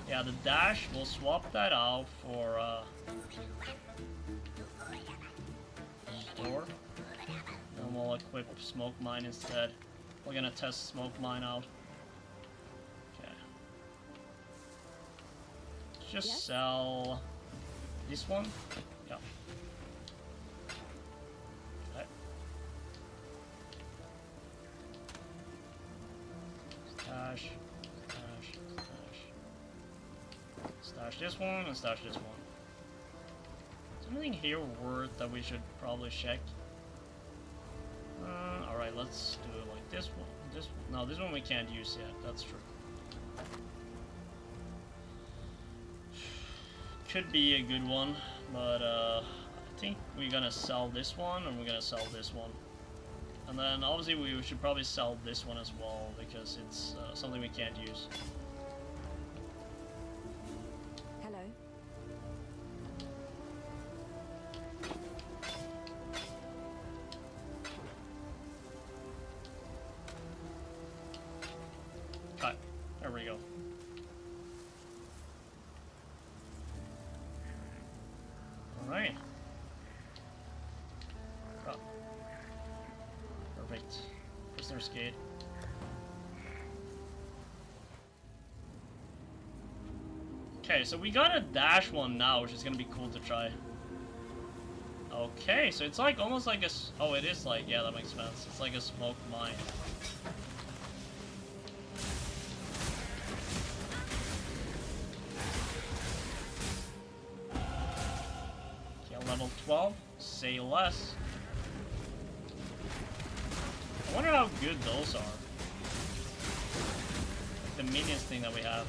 Yeah, the dash, we'll swap that out for store. And we'll equip smoke mine instead. We're gonna test smoke mine out. Okay. Just sell this one. Yeah. Okay. Stash. Stash this one and stash this one. Is there anything here worth that we should probably check? Alright, let's do it like this one. No, this one we can't use yet. That's true. Could be a good one, but I think we're gonna sell this one and we're gonna sell this one. And then obviously we should probably sell this one as well because it's something we can't use. There we go. Alright. Oh. Perfect. Prisoner's Gate. Okay, so we got a dash one now, which is gonna be cool to try. Okay, so it's like almost like a... Oh, it is like... Yeah, that makes sense. It's like a smoke mine. Level 12, say less. I wonder how good those are. Like the minions thing that we have.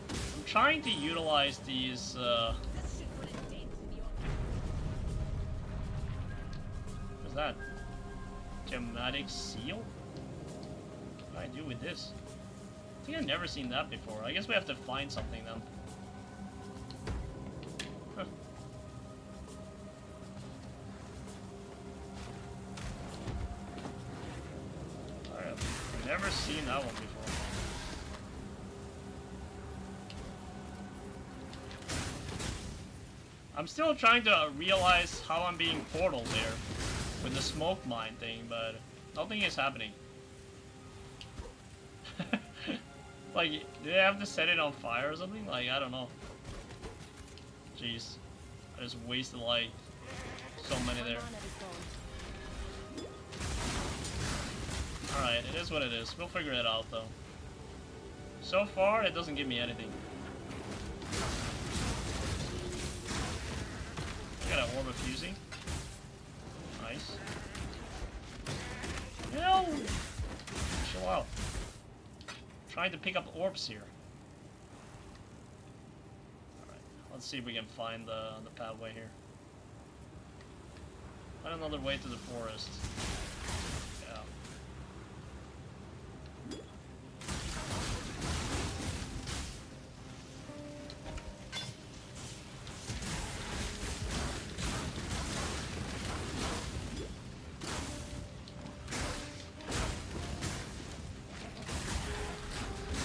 I'm trying to utilize these what's that? Dramatic seal? What do I do with this? I think I've never seen that before. I guess we have to find something then. Never seen that one before. I'm still trying to realize how I'm being portaled here. with the smoke mine thing, but nothing is happening. Like, do they have to set it on fire or something? Like, I don't know. Jeez. I just wasted, like, so many there. Alright, it is what it is. We'll figure it out, though. So far, it doesn't give me anything. I got an orb of fusing. Nice. No! Chill out. Trying to pick up orbs here. Alright, let's see if we can find the pathway here. Find another way to the forest. Yeah.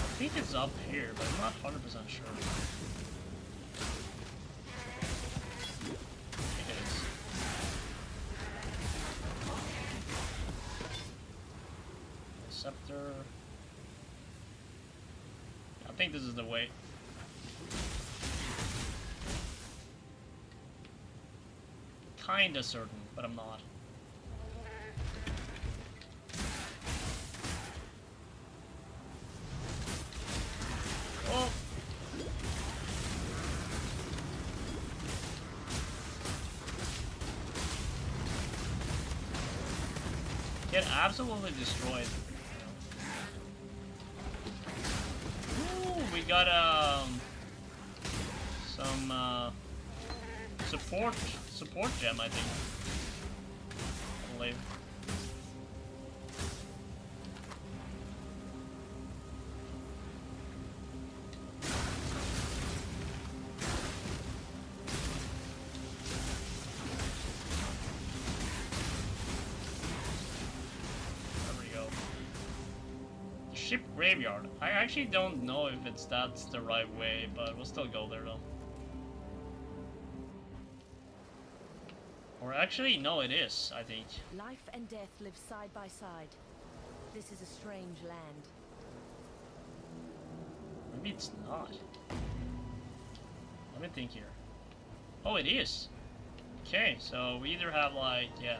I think it's up here, but I'm not 100% sure. I think it is. Scepter. I think this is the way. Kinda certain, but I'm not. Oh! Get absolutely destroyed. Ooh, we got some support gem, I think. I believe. Ship graveyard. I actually don't know if that's the right way, but we'll still go there though. Or actually, no, it is, I think. Life and death live side by side. This is a strange land. Maybe it's not. Let me think here. Oh, it is. Okay, so we either have like, yeah.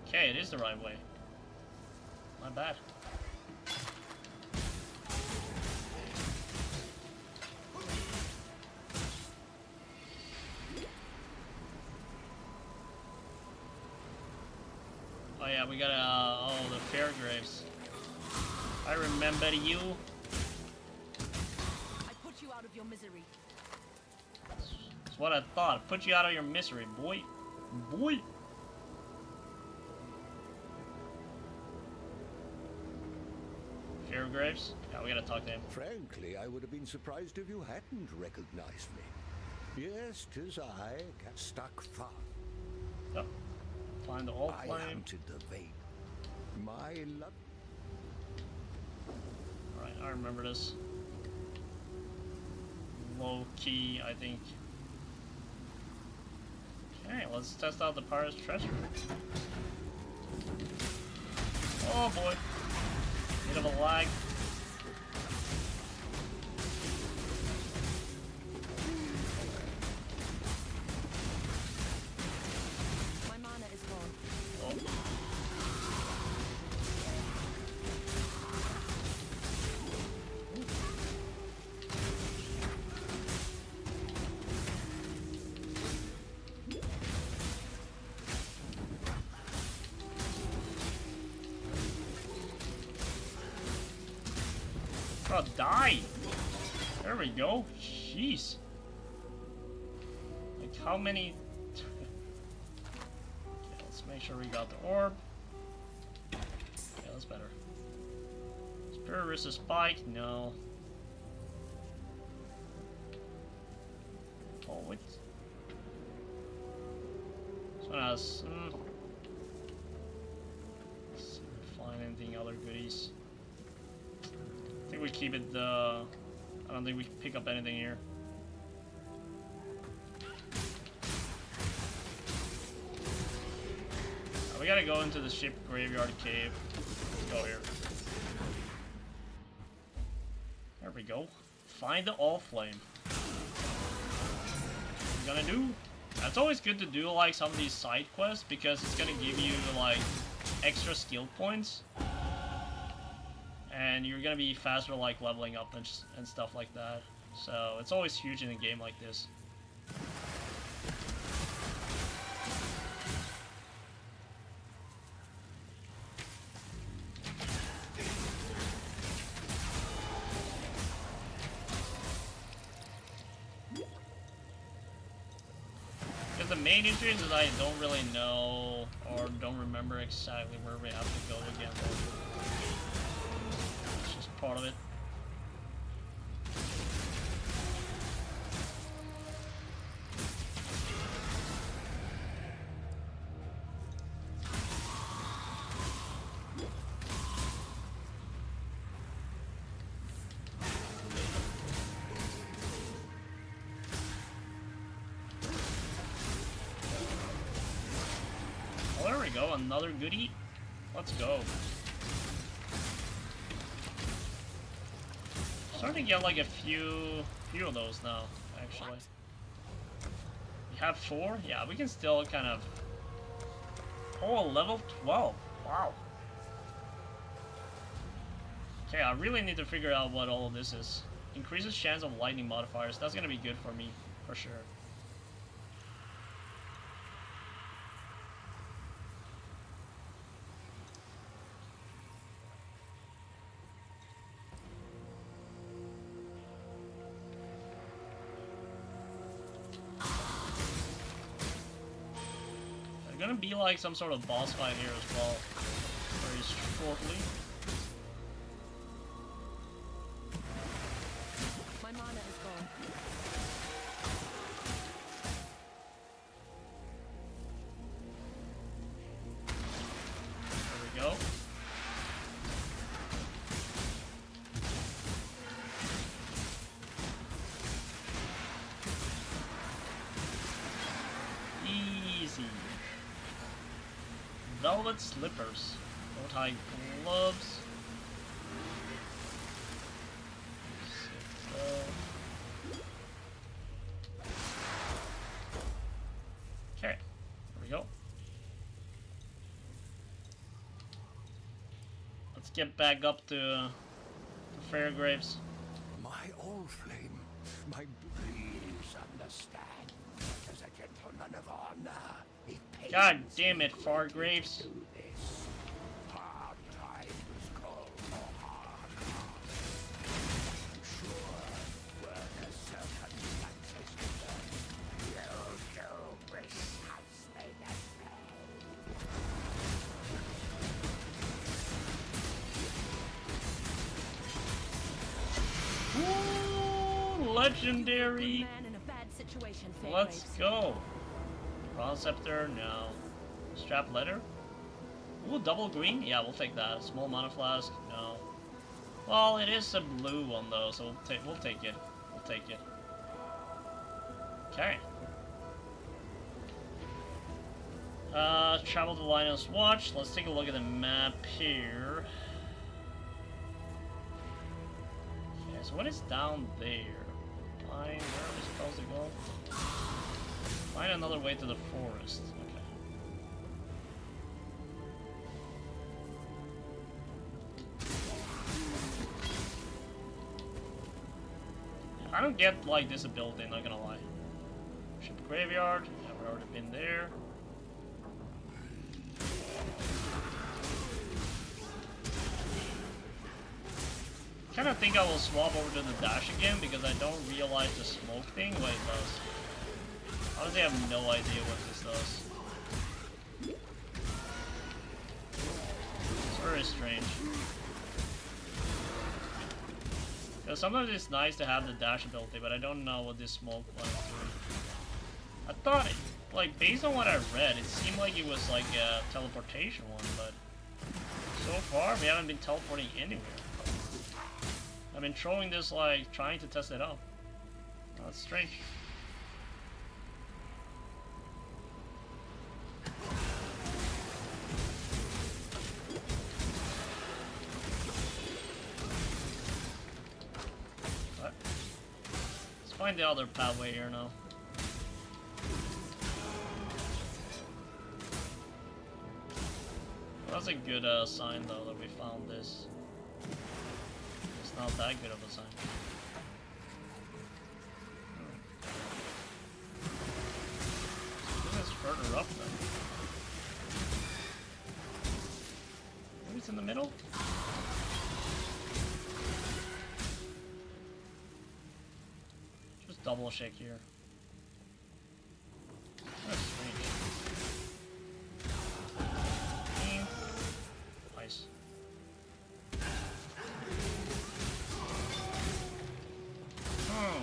Okay, it is the right way. My bad. Oh yeah, we got oh, the fair graves. I remember you. I put you out of your misery. That's what I thought. Put you out of your misery, boy. Boy. Fair graves? Yeah, we gotta talk to him. Frankly, I would have been surprised if you hadn't recognized me. Yes, 'tis I, stuck fast. Yep. Find the old I flame. hunted the vape. My luck. Alright, I remember this. Low key, I think. Okay, let's test out the pirate's treasure. Oh boy. Bit of a lag. Oh, die! There we go. Jeez. Like how many? Okay, let's make sure we got the orb. Yeah, that's better. Spirit versus Spike? No. Oh, wait. This one has. Let's see if we find anything other goodies. I think we keep it, I don't think we pick up anything here. gotta go into the ship graveyard cave. Let's go here. There we go. Find the all flame. What I'm gonna do? That's always good to do like some of these side quests because it's gonna give you like extra skill points. And you're gonna be faster like leveling up and stuff like that. So it's always huge in a game like this. Because the main issue is that I don't really know or don't remember exactly where we have to go again. It's just part of it. Go, another goodie. Let's go. Starting to get like a few of those now, actually. We have 4? Yeah, we can still kind of... Oh, level 12. Wow. Okay, I really need to figure out what all of this is. Increases chance of lightning modifiers. That's gonna be good for me, for sure. Gonna be like some sort of boss fight here as well, very shortly. My mana is gone. There we go. Easy. Velvet slippers, bow-tie gloves. Okay, there we go. Let's get back up to the Fairgraves. My old flame, my please understand. As a gentleman of honor, it pays God damn it, Fargraves. hard times call for hard hearts. Sure, were the circumstances different, you'll do precisely the Ooh, legendary. Man in a bad situation, Let's go. Bronze scepter, no. Strap letter. Ooh, double green? Yeah, we'll take that. Small mana flask, no. Well, it is a blue one though, so we'll take it. We'll take it. Okay. Travel to Linus Watch. Let's take a look at the map here. Okay, so what is down there? Fine, where are we supposed to go? Find another way to the forest. Okay. I don't get like this ability, not gonna lie. Ship graveyard. Yeah, we've already been there. I kind of think I will swap over to the dash again because I don't realize the smoke thing, what it does. Honestly, I have no idea what this does. It's very strange. Because sometimes it's nice to have the dash ability, but I don't know what this smoke one is doing. I thought, like, based on what I read, it seemed like it was like a teleportation one, but so far we haven't been teleporting anywhere. I've been throwing this, like, trying to test it out. Oh, that's strange. find the other pathway here now. That's a good sign though that we found this. It's not that good of a sign. This is further up then. Maybe it's in the middle? Just double check here. That's strange. Nice. Oh.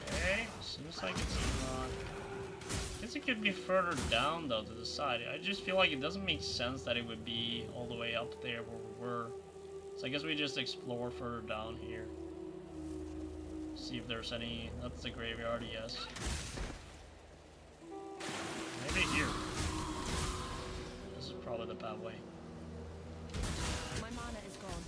Okay, seems like it's not. I guess it could be further down though to the side. I just feel like it doesn't make sense that it would be all the way up there where we were. So I guess we just explore further down here. See if there's any. That's the graveyard, yes. Maybe here. This is probably the pathway. My mana is gone.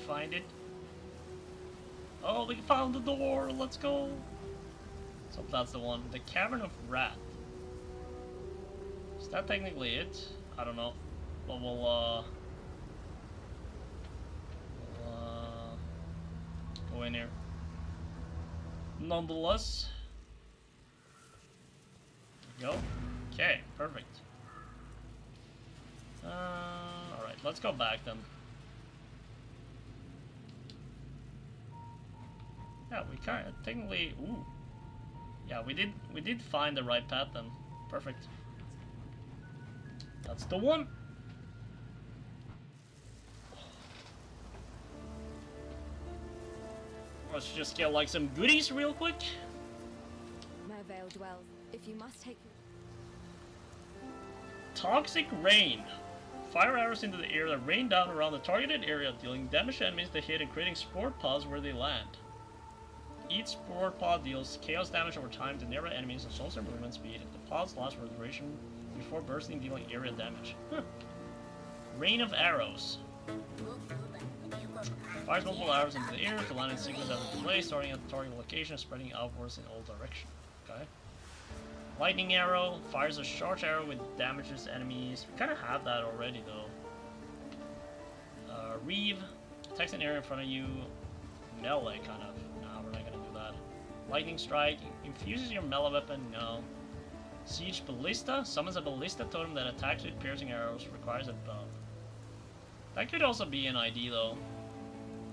Find it. Oh, we found the door. Let's go. So that's the one. The Cavern of Wrath. Is that technically it? I don't know. But we'll go in here. Nonetheless. There we go. Okay, perfect. Alright, let's go back then. Yeah, we kind of technically. Ooh. Yeah, we did find the right path then. Perfect. That's the one. Let's just get like some goodies real quick. Mervale dwells. If you must take. Toxic Rain. Fire arrows into the air that rain down around the targeted area, dealing damage to enemies they hit and creating spore pods where they land. Each spore pod deals chaos damage over time to nearby enemies and slows their movement speed. The pods last for a duration before bursting, dealing area damage. Huh. Rain of Arrows. Fires multiple arrows into the air to land in sequence after delay, starting at the target location and spreading outwards in all directions. Okay. Lightning Arrow. Fires a charge arrow with damages enemies. We kind of have that already though. Reeve. Attacks an area in front of you. Melee kind of. Lightning Strike infuses your melee weapon. No. Siege Ballista summons a ballista totem that attacks with piercing arrows. Requires a bow. That could also be an ID though.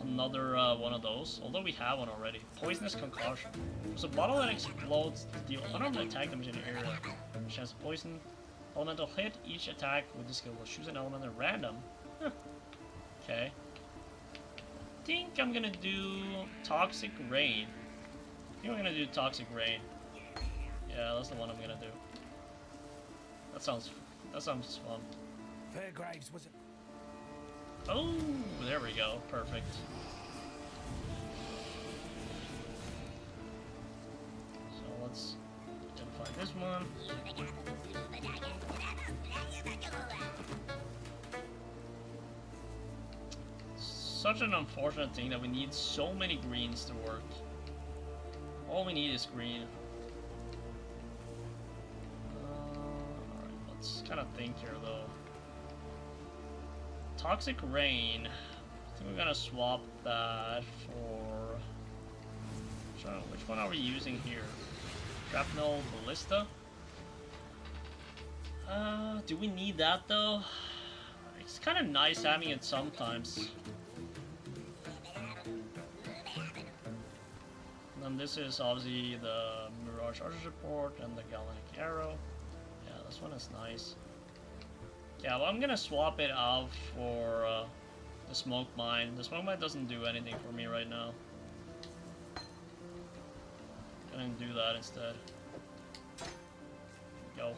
Another one of those. Although we have one already. Poisonous Concussion. There's a bottle that explodes to deal unarmed attack damage in the area. Which has poison. Elemental hit. Each attack with this skill will choose an element at random. Huh. Okay. I think I'm gonna do Toxic Rain. I think I'm gonna do Toxic Rain. Yeah, that's the one I'm gonna do. That sounds fun. Fairgraves was it? Oh, there we go. Perfect. So let's identify this one. Such an unfortunate thing that we need so many greens to work. All we need is green. Alright, let's kind of think here though. Toxic Rain. I think we're gonna swap that for. Which one are we using here? Shrapnel Ballista? Do we need that though? It's kind of nice having it sometimes. And this is obviously the Mirage Archer Support and the Galvanic Arrow. Yeah, this one is nice. Yeah, well, I'm gonna swap it out for the Smoke Mine. The Smoke Mine doesn't do anything for me right now. gonna do that instead. Go.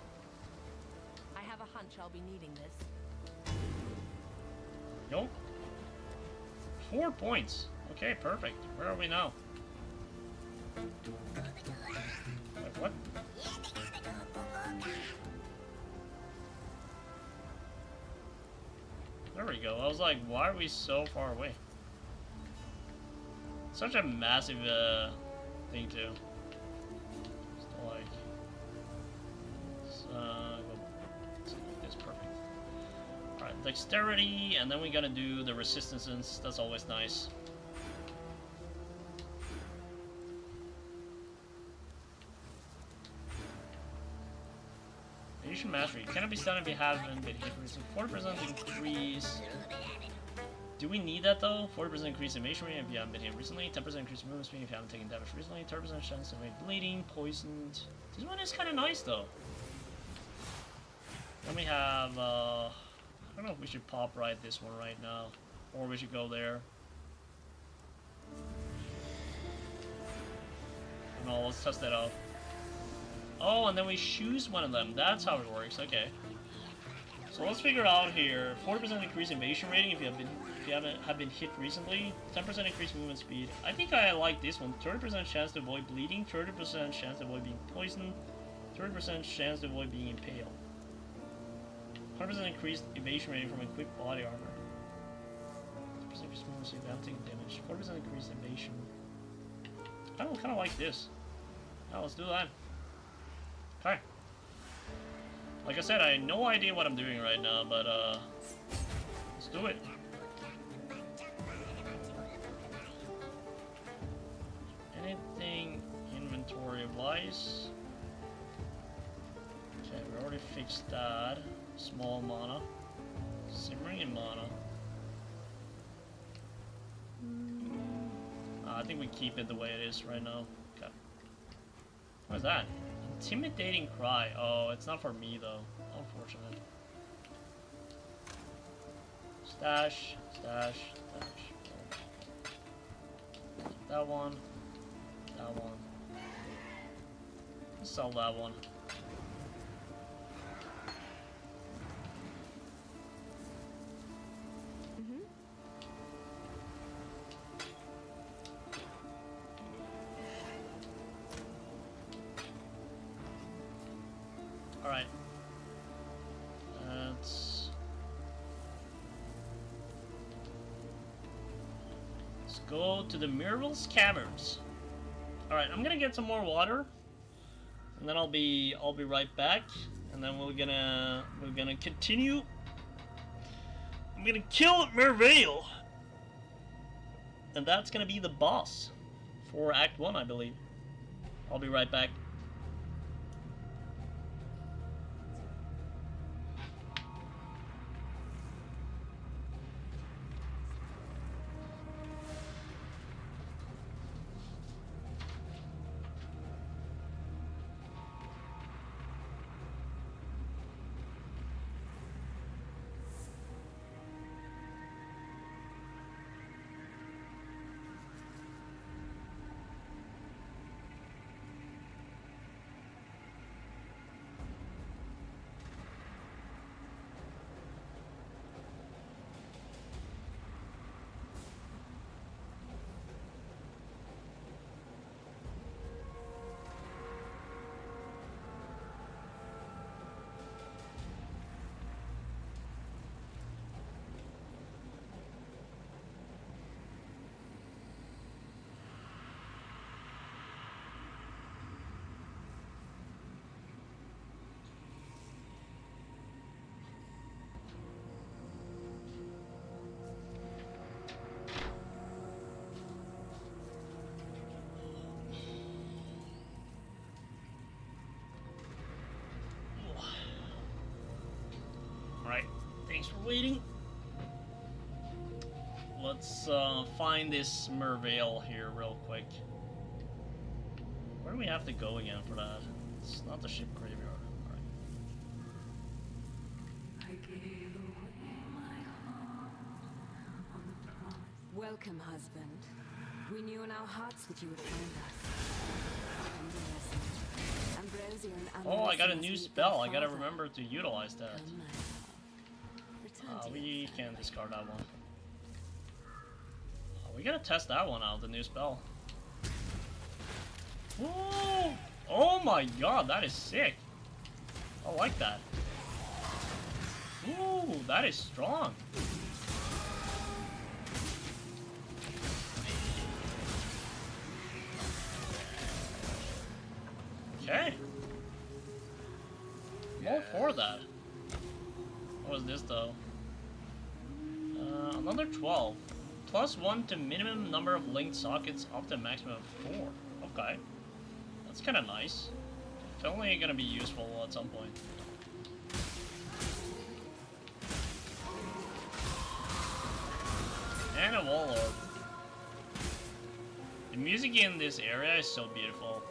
I have a hunch I'll be needing this. Yo. 4 points. Okay, perfect. Where are we now? Like what? There we go. I was like, why are we so far away? Such a massive thing too. Still like, it's perfect. All right, dexterity, and then we're gonna do the resistances. That's always nice. Asian mastery cannot be stunned if you haven't been hit recently. 40% increase. Do we need that though? 40% increase in masonry if you haven't been hit recently. 10% increase in movement speed if you haven't taken damage recently. 30% chance of bleeding, poisoned. This one is kind of nice though. Then we have, I don't know if we should pop right this one right now, or we should go there. No, let's test that out. Oh, and then we choose one of them. That's how it works. Okay. So let's figure out here. 40% increase evasion rating if you have been hit recently. 10% increase movement speed. I think I like this one. 30% chance to avoid bleeding. 30% chance to avoid being poisoned. 30% chance to avoid being impaled. 100% increased evasion rating from equipped body armor. 10% increased movement speed without taking damage. 40% increased evasion. I don't kind of like this. Now let's do that. Okay. Like I said, I have no idea what I'm doing right now, but let's do it. Anything inventory-wise? Okay, we already fixed that. Small mana. Simmering in mana. I think we keep it the way it is right now. Okay. What is that? Intimidating cry. Oh, it's not for me though. Unfortunate. Stash, stash, stash. That one. That one. Let's sell that one. Alright. Let's go to the Mirror's Caverns. Alright, I'm gonna get some more water. And then I'll be right back. And then we're gonna continue. I'm gonna kill Merveil. And that's gonna be the boss for Act 1, I believe. I'll be right back. Thanks for waiting. Let's find this Merveil here real quick. Where do we have to go again for that? It's not the ship graveyard. Welcome, husband. We knew in our hearts that you would find us. And Oh, I got a new spell. I gotta remember to utilize that. We can discard that one. Oh, we gotta test that one out, the new spell. Whoa! Oh my god, that is sick. I like that. Ooh, that is strong. Okay. More for that. What was this though? Another 12. +1 to minimum number of linked sockets up to maximum of 4. Okay. That's kind of nice. Definitely gonna be useful at some point. And a wall orb. The music in this area is so beautiful.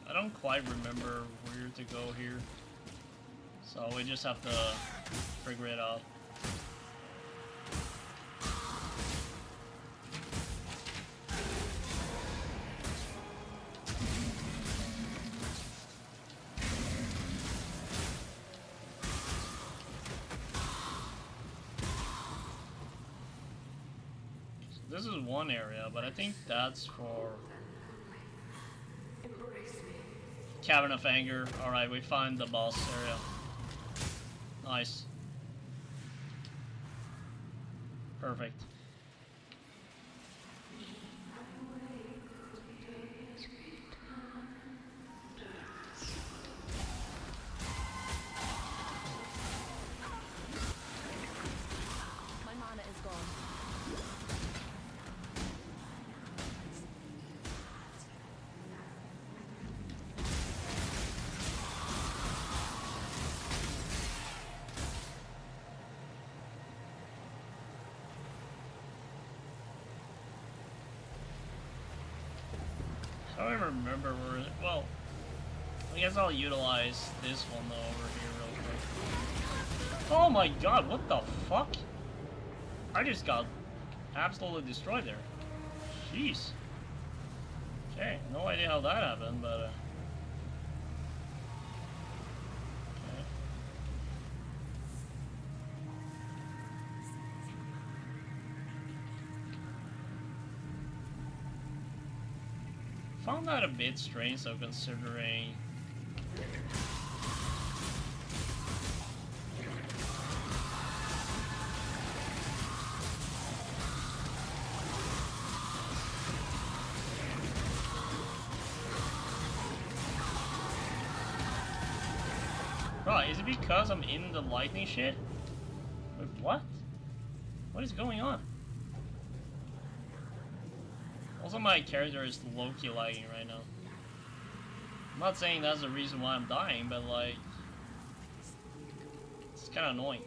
I don't quite remember where to go here, so we just have to figure it out. So this is one area, but I think that's for Cavern of Anger. Alright, we find the boss area. Nice. Perfect. My mana is gone. I don't remember where. Well, I guess I'll utilize this one though over here real quick. Oh my god, what the fuck? I just got absolutely destroyed there. Jeez. Okay, no idea how that happened, but okay. Found that a bit strange, though, considering right, is it because I'm in the lightning shit? Wait, what? What is going on? Also, my character is low-key lagging right now. I'm not saying that's the reason why I'm dying, but like, it's kind of annoying.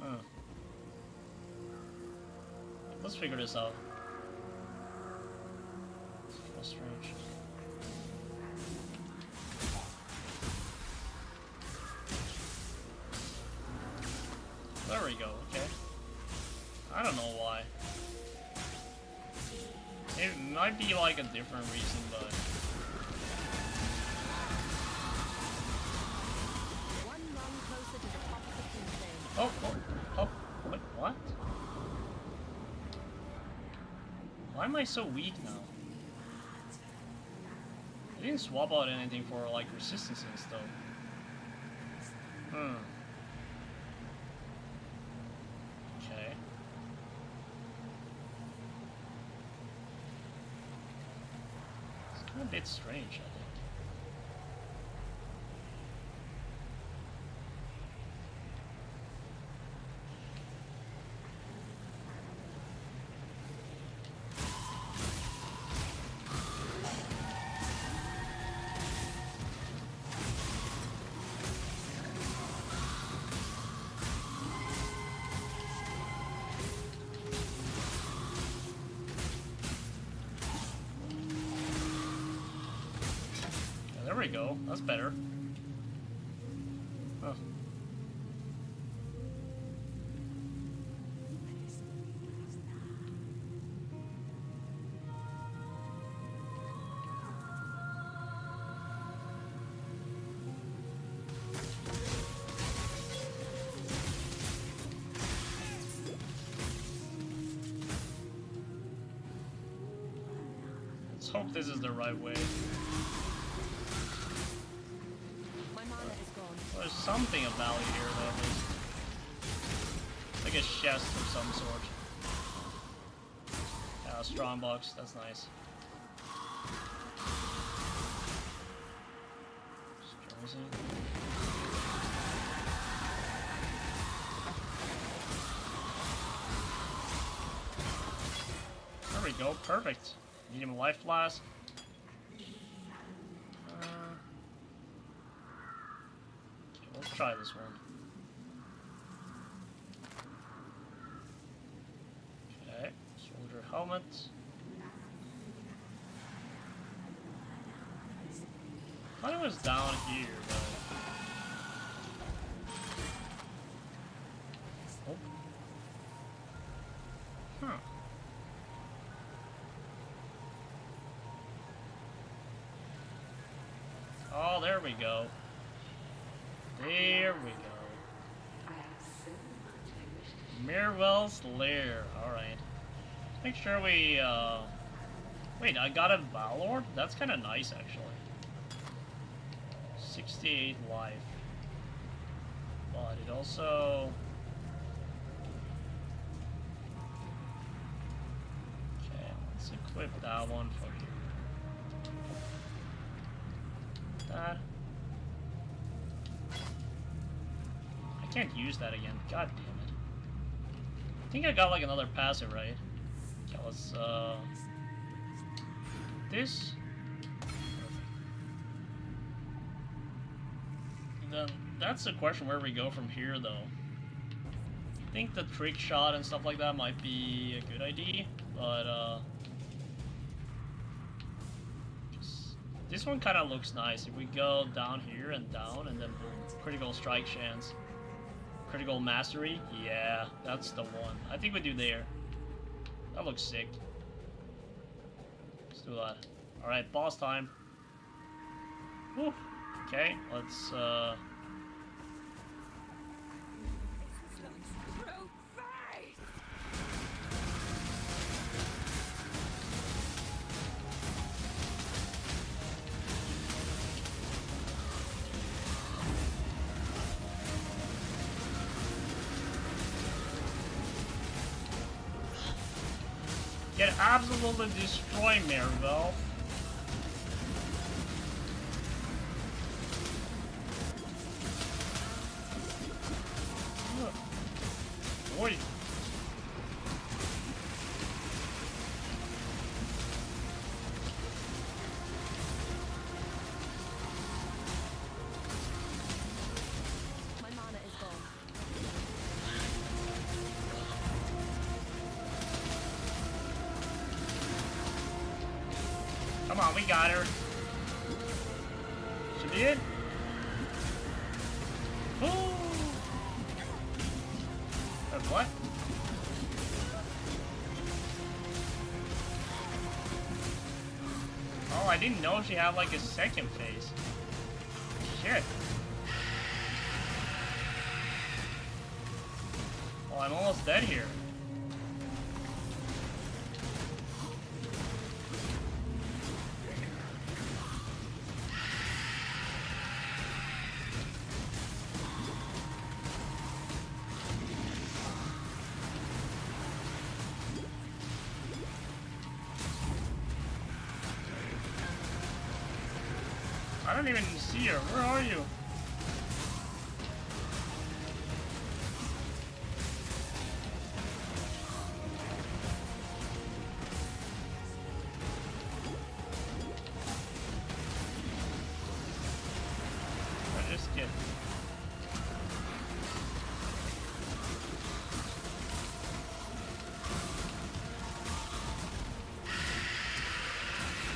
Huh. Let's figure this out. It's so strange. There we go, okay. I don't know why. It might be like a different reason, but oh, what? Why am I so weak now? I didn't swap out anything for like resistance and stuff. Okay. A bit strange, I think. we go. That's better. Huh. Let's hope this is the right way. There's something of value here, though, at least. It's like a chest of some sort. Yeah, a strong box. That's nice. There we go. Perfect. Medium life flask. Let's try this one. Okay, soldier helmet. I thought it was down here, but... Oh. Huh. Oh, there we go. There we go. Mirwell's Lair. Alright. Make sure we, Wait, I got a Valor? That's kind of nice, actually. 68 life. But it also... Okay, let's equip that one for you. That. I can't use that again. God damn it. I think I got like another passive, right? Okay, let's this. Then that's the question where we go from here, though. I think the trick shot and stuff like that might be a good idea, but this one kind of looks nice. If we go down here and down, and then boom, critical strike chance. Critical mastery? Yeah, that's the one. I think we do there. That looks sick. Let's do that. Alright, boss time. Whew. Okay, let's get absolutely destroy Maribel. Boy. My mana is gone. Come on, we got her. Should be it. Ooh. What? Oh, I didn't know she had like a second phase. Shit. Well, I'm almost dead here. I don't even see her. Where are you? I just get.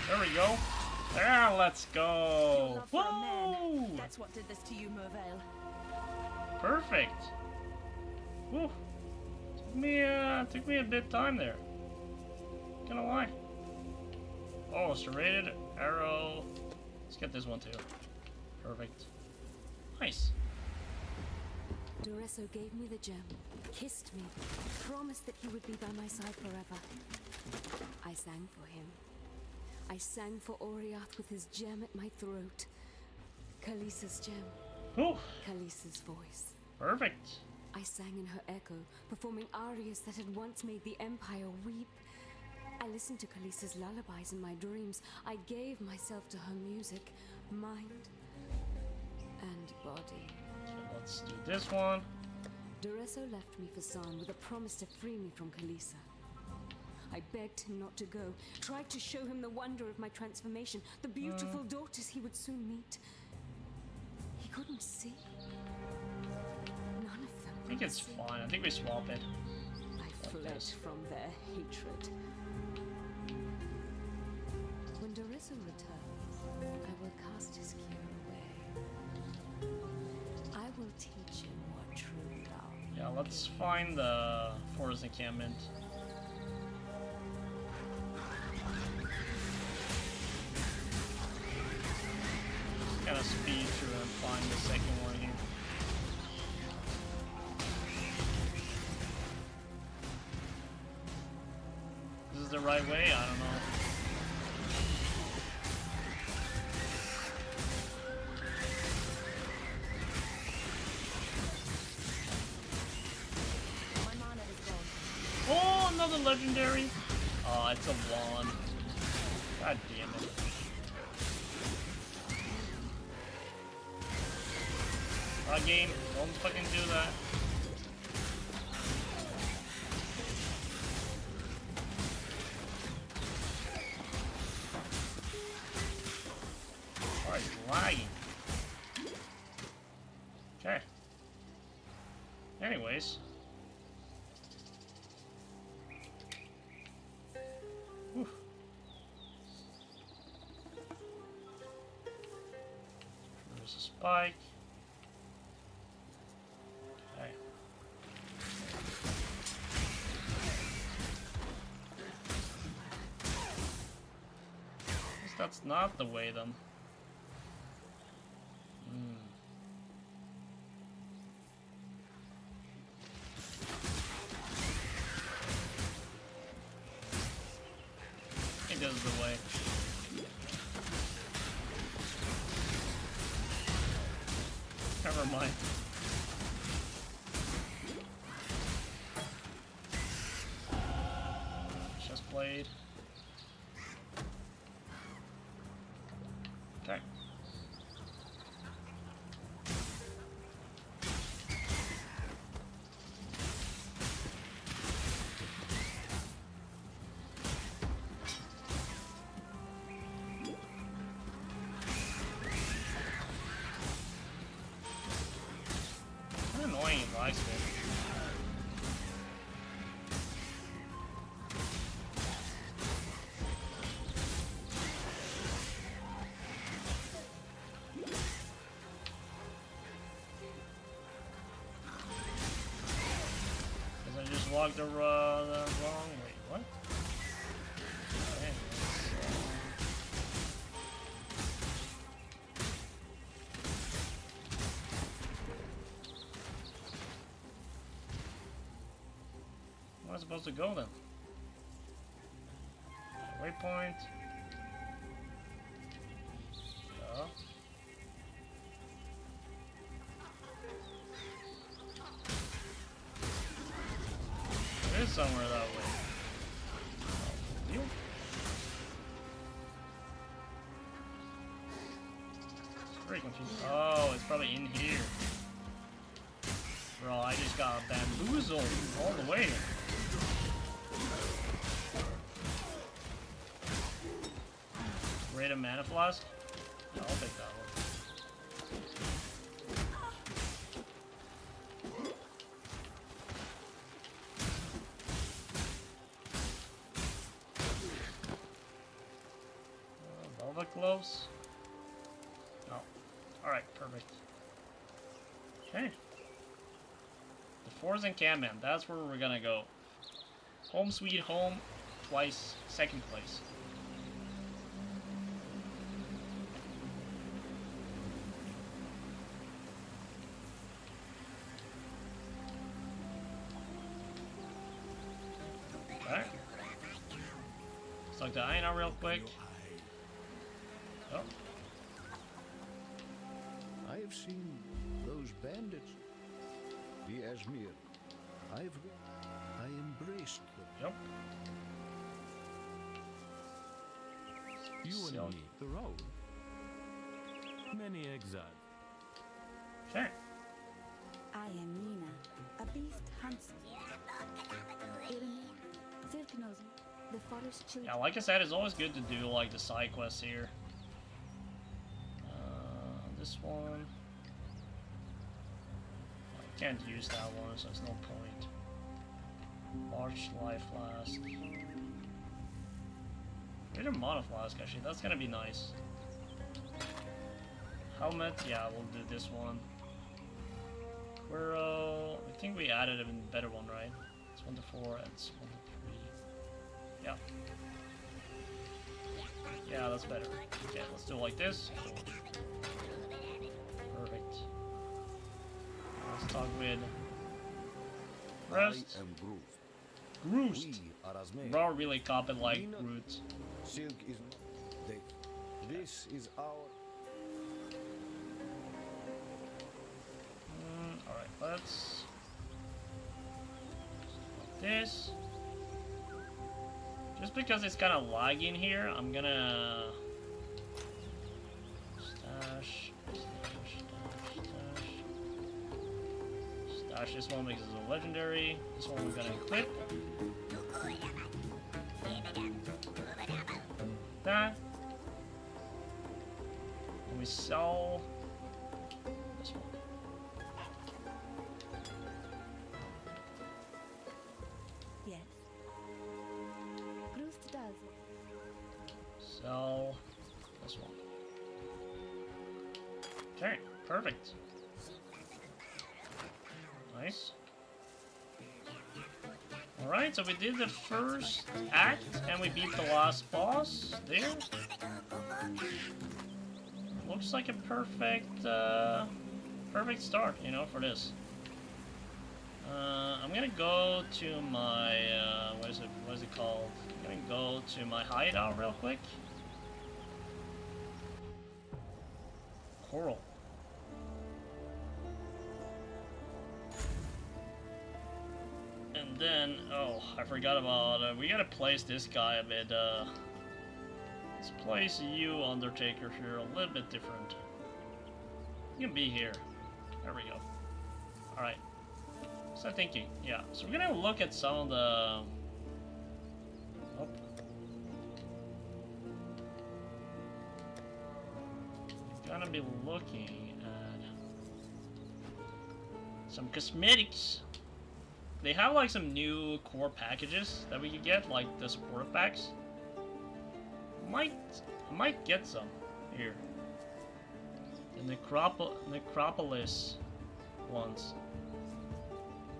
There we go. Ah, let's go. Your love for a man, Woo! that's what did this to you, Mervale. Perfect. Woo. Took me a bit of time there. Gonna lie. Oh, serrated arrow. Let's get this one too. Perfect. Nice. Doresso gave me the gem, kissed me, promised that he would be by my side forever. I sang for him. I sang for Oriath with his gem at my throat. Kalisa's gem. Ooh. Kalisa's voice. Perfect. I sang in her echo, performing arias that had once made the Empire weep. I listened to Kalisa's lullabies in my dreams. I gave myself to her music, mind and body. So let's do this one. Doresso left me for San with a promise to free me from Kalisa. I begged him not to go, tried to show him the wonder of my transformation, the beautiful daughters he would soon meet. He couldn't see. None of them. I think it's fine. I think we swap it. I fled from their hatred. When Doresso returns, I will cast his cure away. I will teach him what true love. Yeah, let's find the forest encampment. Kind of speed through and find the second one here. This is the right way? I don't know. Oh, another legendary. Oh, it's a wand. God damn it. Game, don't fucking do that. Oh, it's lagging. Okay. Anyways. Whew. There's a spike. That's not the way then. I think this is the way. Never mind. Just played. Okay. How annoying it likes me. Walked the wrong way. What? Man, where am I supposed to go then? Waypoint. Oh. Somewhere that way. Oh, you? It's very confusing. Oh, it's probably in here. Bro, I just got bamboozled all the way. Rate a mana flask? Yeah, I'll take that one. lava gloves? No. Alright, perfect. Okay. The Forest Encampment, that's where we're gonna go. Home sweet home, twice, second place. Okay. Suck the iron out real quick. Oh. I have seen those bandits. The Asmir. I embraced them. Yep. You and So- me, the road. Many exiles. Okay. I am Nina, a beast hunter. The forest children. Yeah, like I said, it's always good to do like the side quests here. This one. I can't use that one, so there's no point. Large life flask. Greater mana flask, actually, that's gonna be nice. Helmet, yeah, we'll do this one. Quirrell, I think we added a better one, right? It's 1 to 4 and it's 1 to 3. Yeah. Yeah, that's better. Okay, let's do it like this. Cool. Perfect. Let's talk with Rest. I am Groot. Groot. We are Asmir. Bro, really copied like Groot. Silk is this is our Alright, let's this. Just because it's kind of lagging here, I'm gonna stash this one because it's a legendary. This one we're gonna equip. That. And we sell this one. Yes. Roost does. Sell this one. Okay, perfect. Nice. Alright, so we did the first act and we beat the last boss there. Looks like a perfect perfect start, you know, for this. I'm gonna go to my what is it called? I'm gonna go to my hideout real quick. Coral. And then, oh, I forgot about, we gotta place this guy a bit, let's place you, Undertaker, here a little bit different. You can be here. There we go. Alright. So thinking, yeah. So we're gonna look at some of the... Oh. We're gonna be looking at some cosmetics. They have like some new core packages that we could get, like the support packs. I might get some here. The Necropolis ones.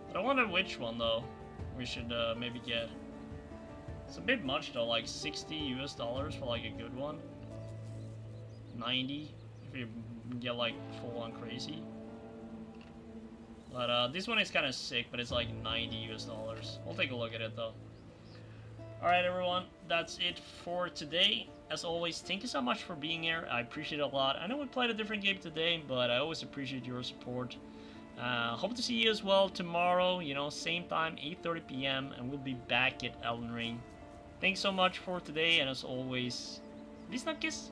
I don't wonder which one though we should maybe get. It's a bit much though, like $60 US for like a good one. 90 if you get like full on crazy. But this one is kind of sick, but it's like $90 US. We'll take a look at it though. Alright everyone, that's it for today. As always, thank you so much for being here. I appreciate it a lot. I know we played a different game today, but I always appreciate your support. Hope to see you as well tomorrow, you know, same time, 8:30 PM, and we'll be back at Elden Ring. Thanks so much for today, and as always, Visnakkis.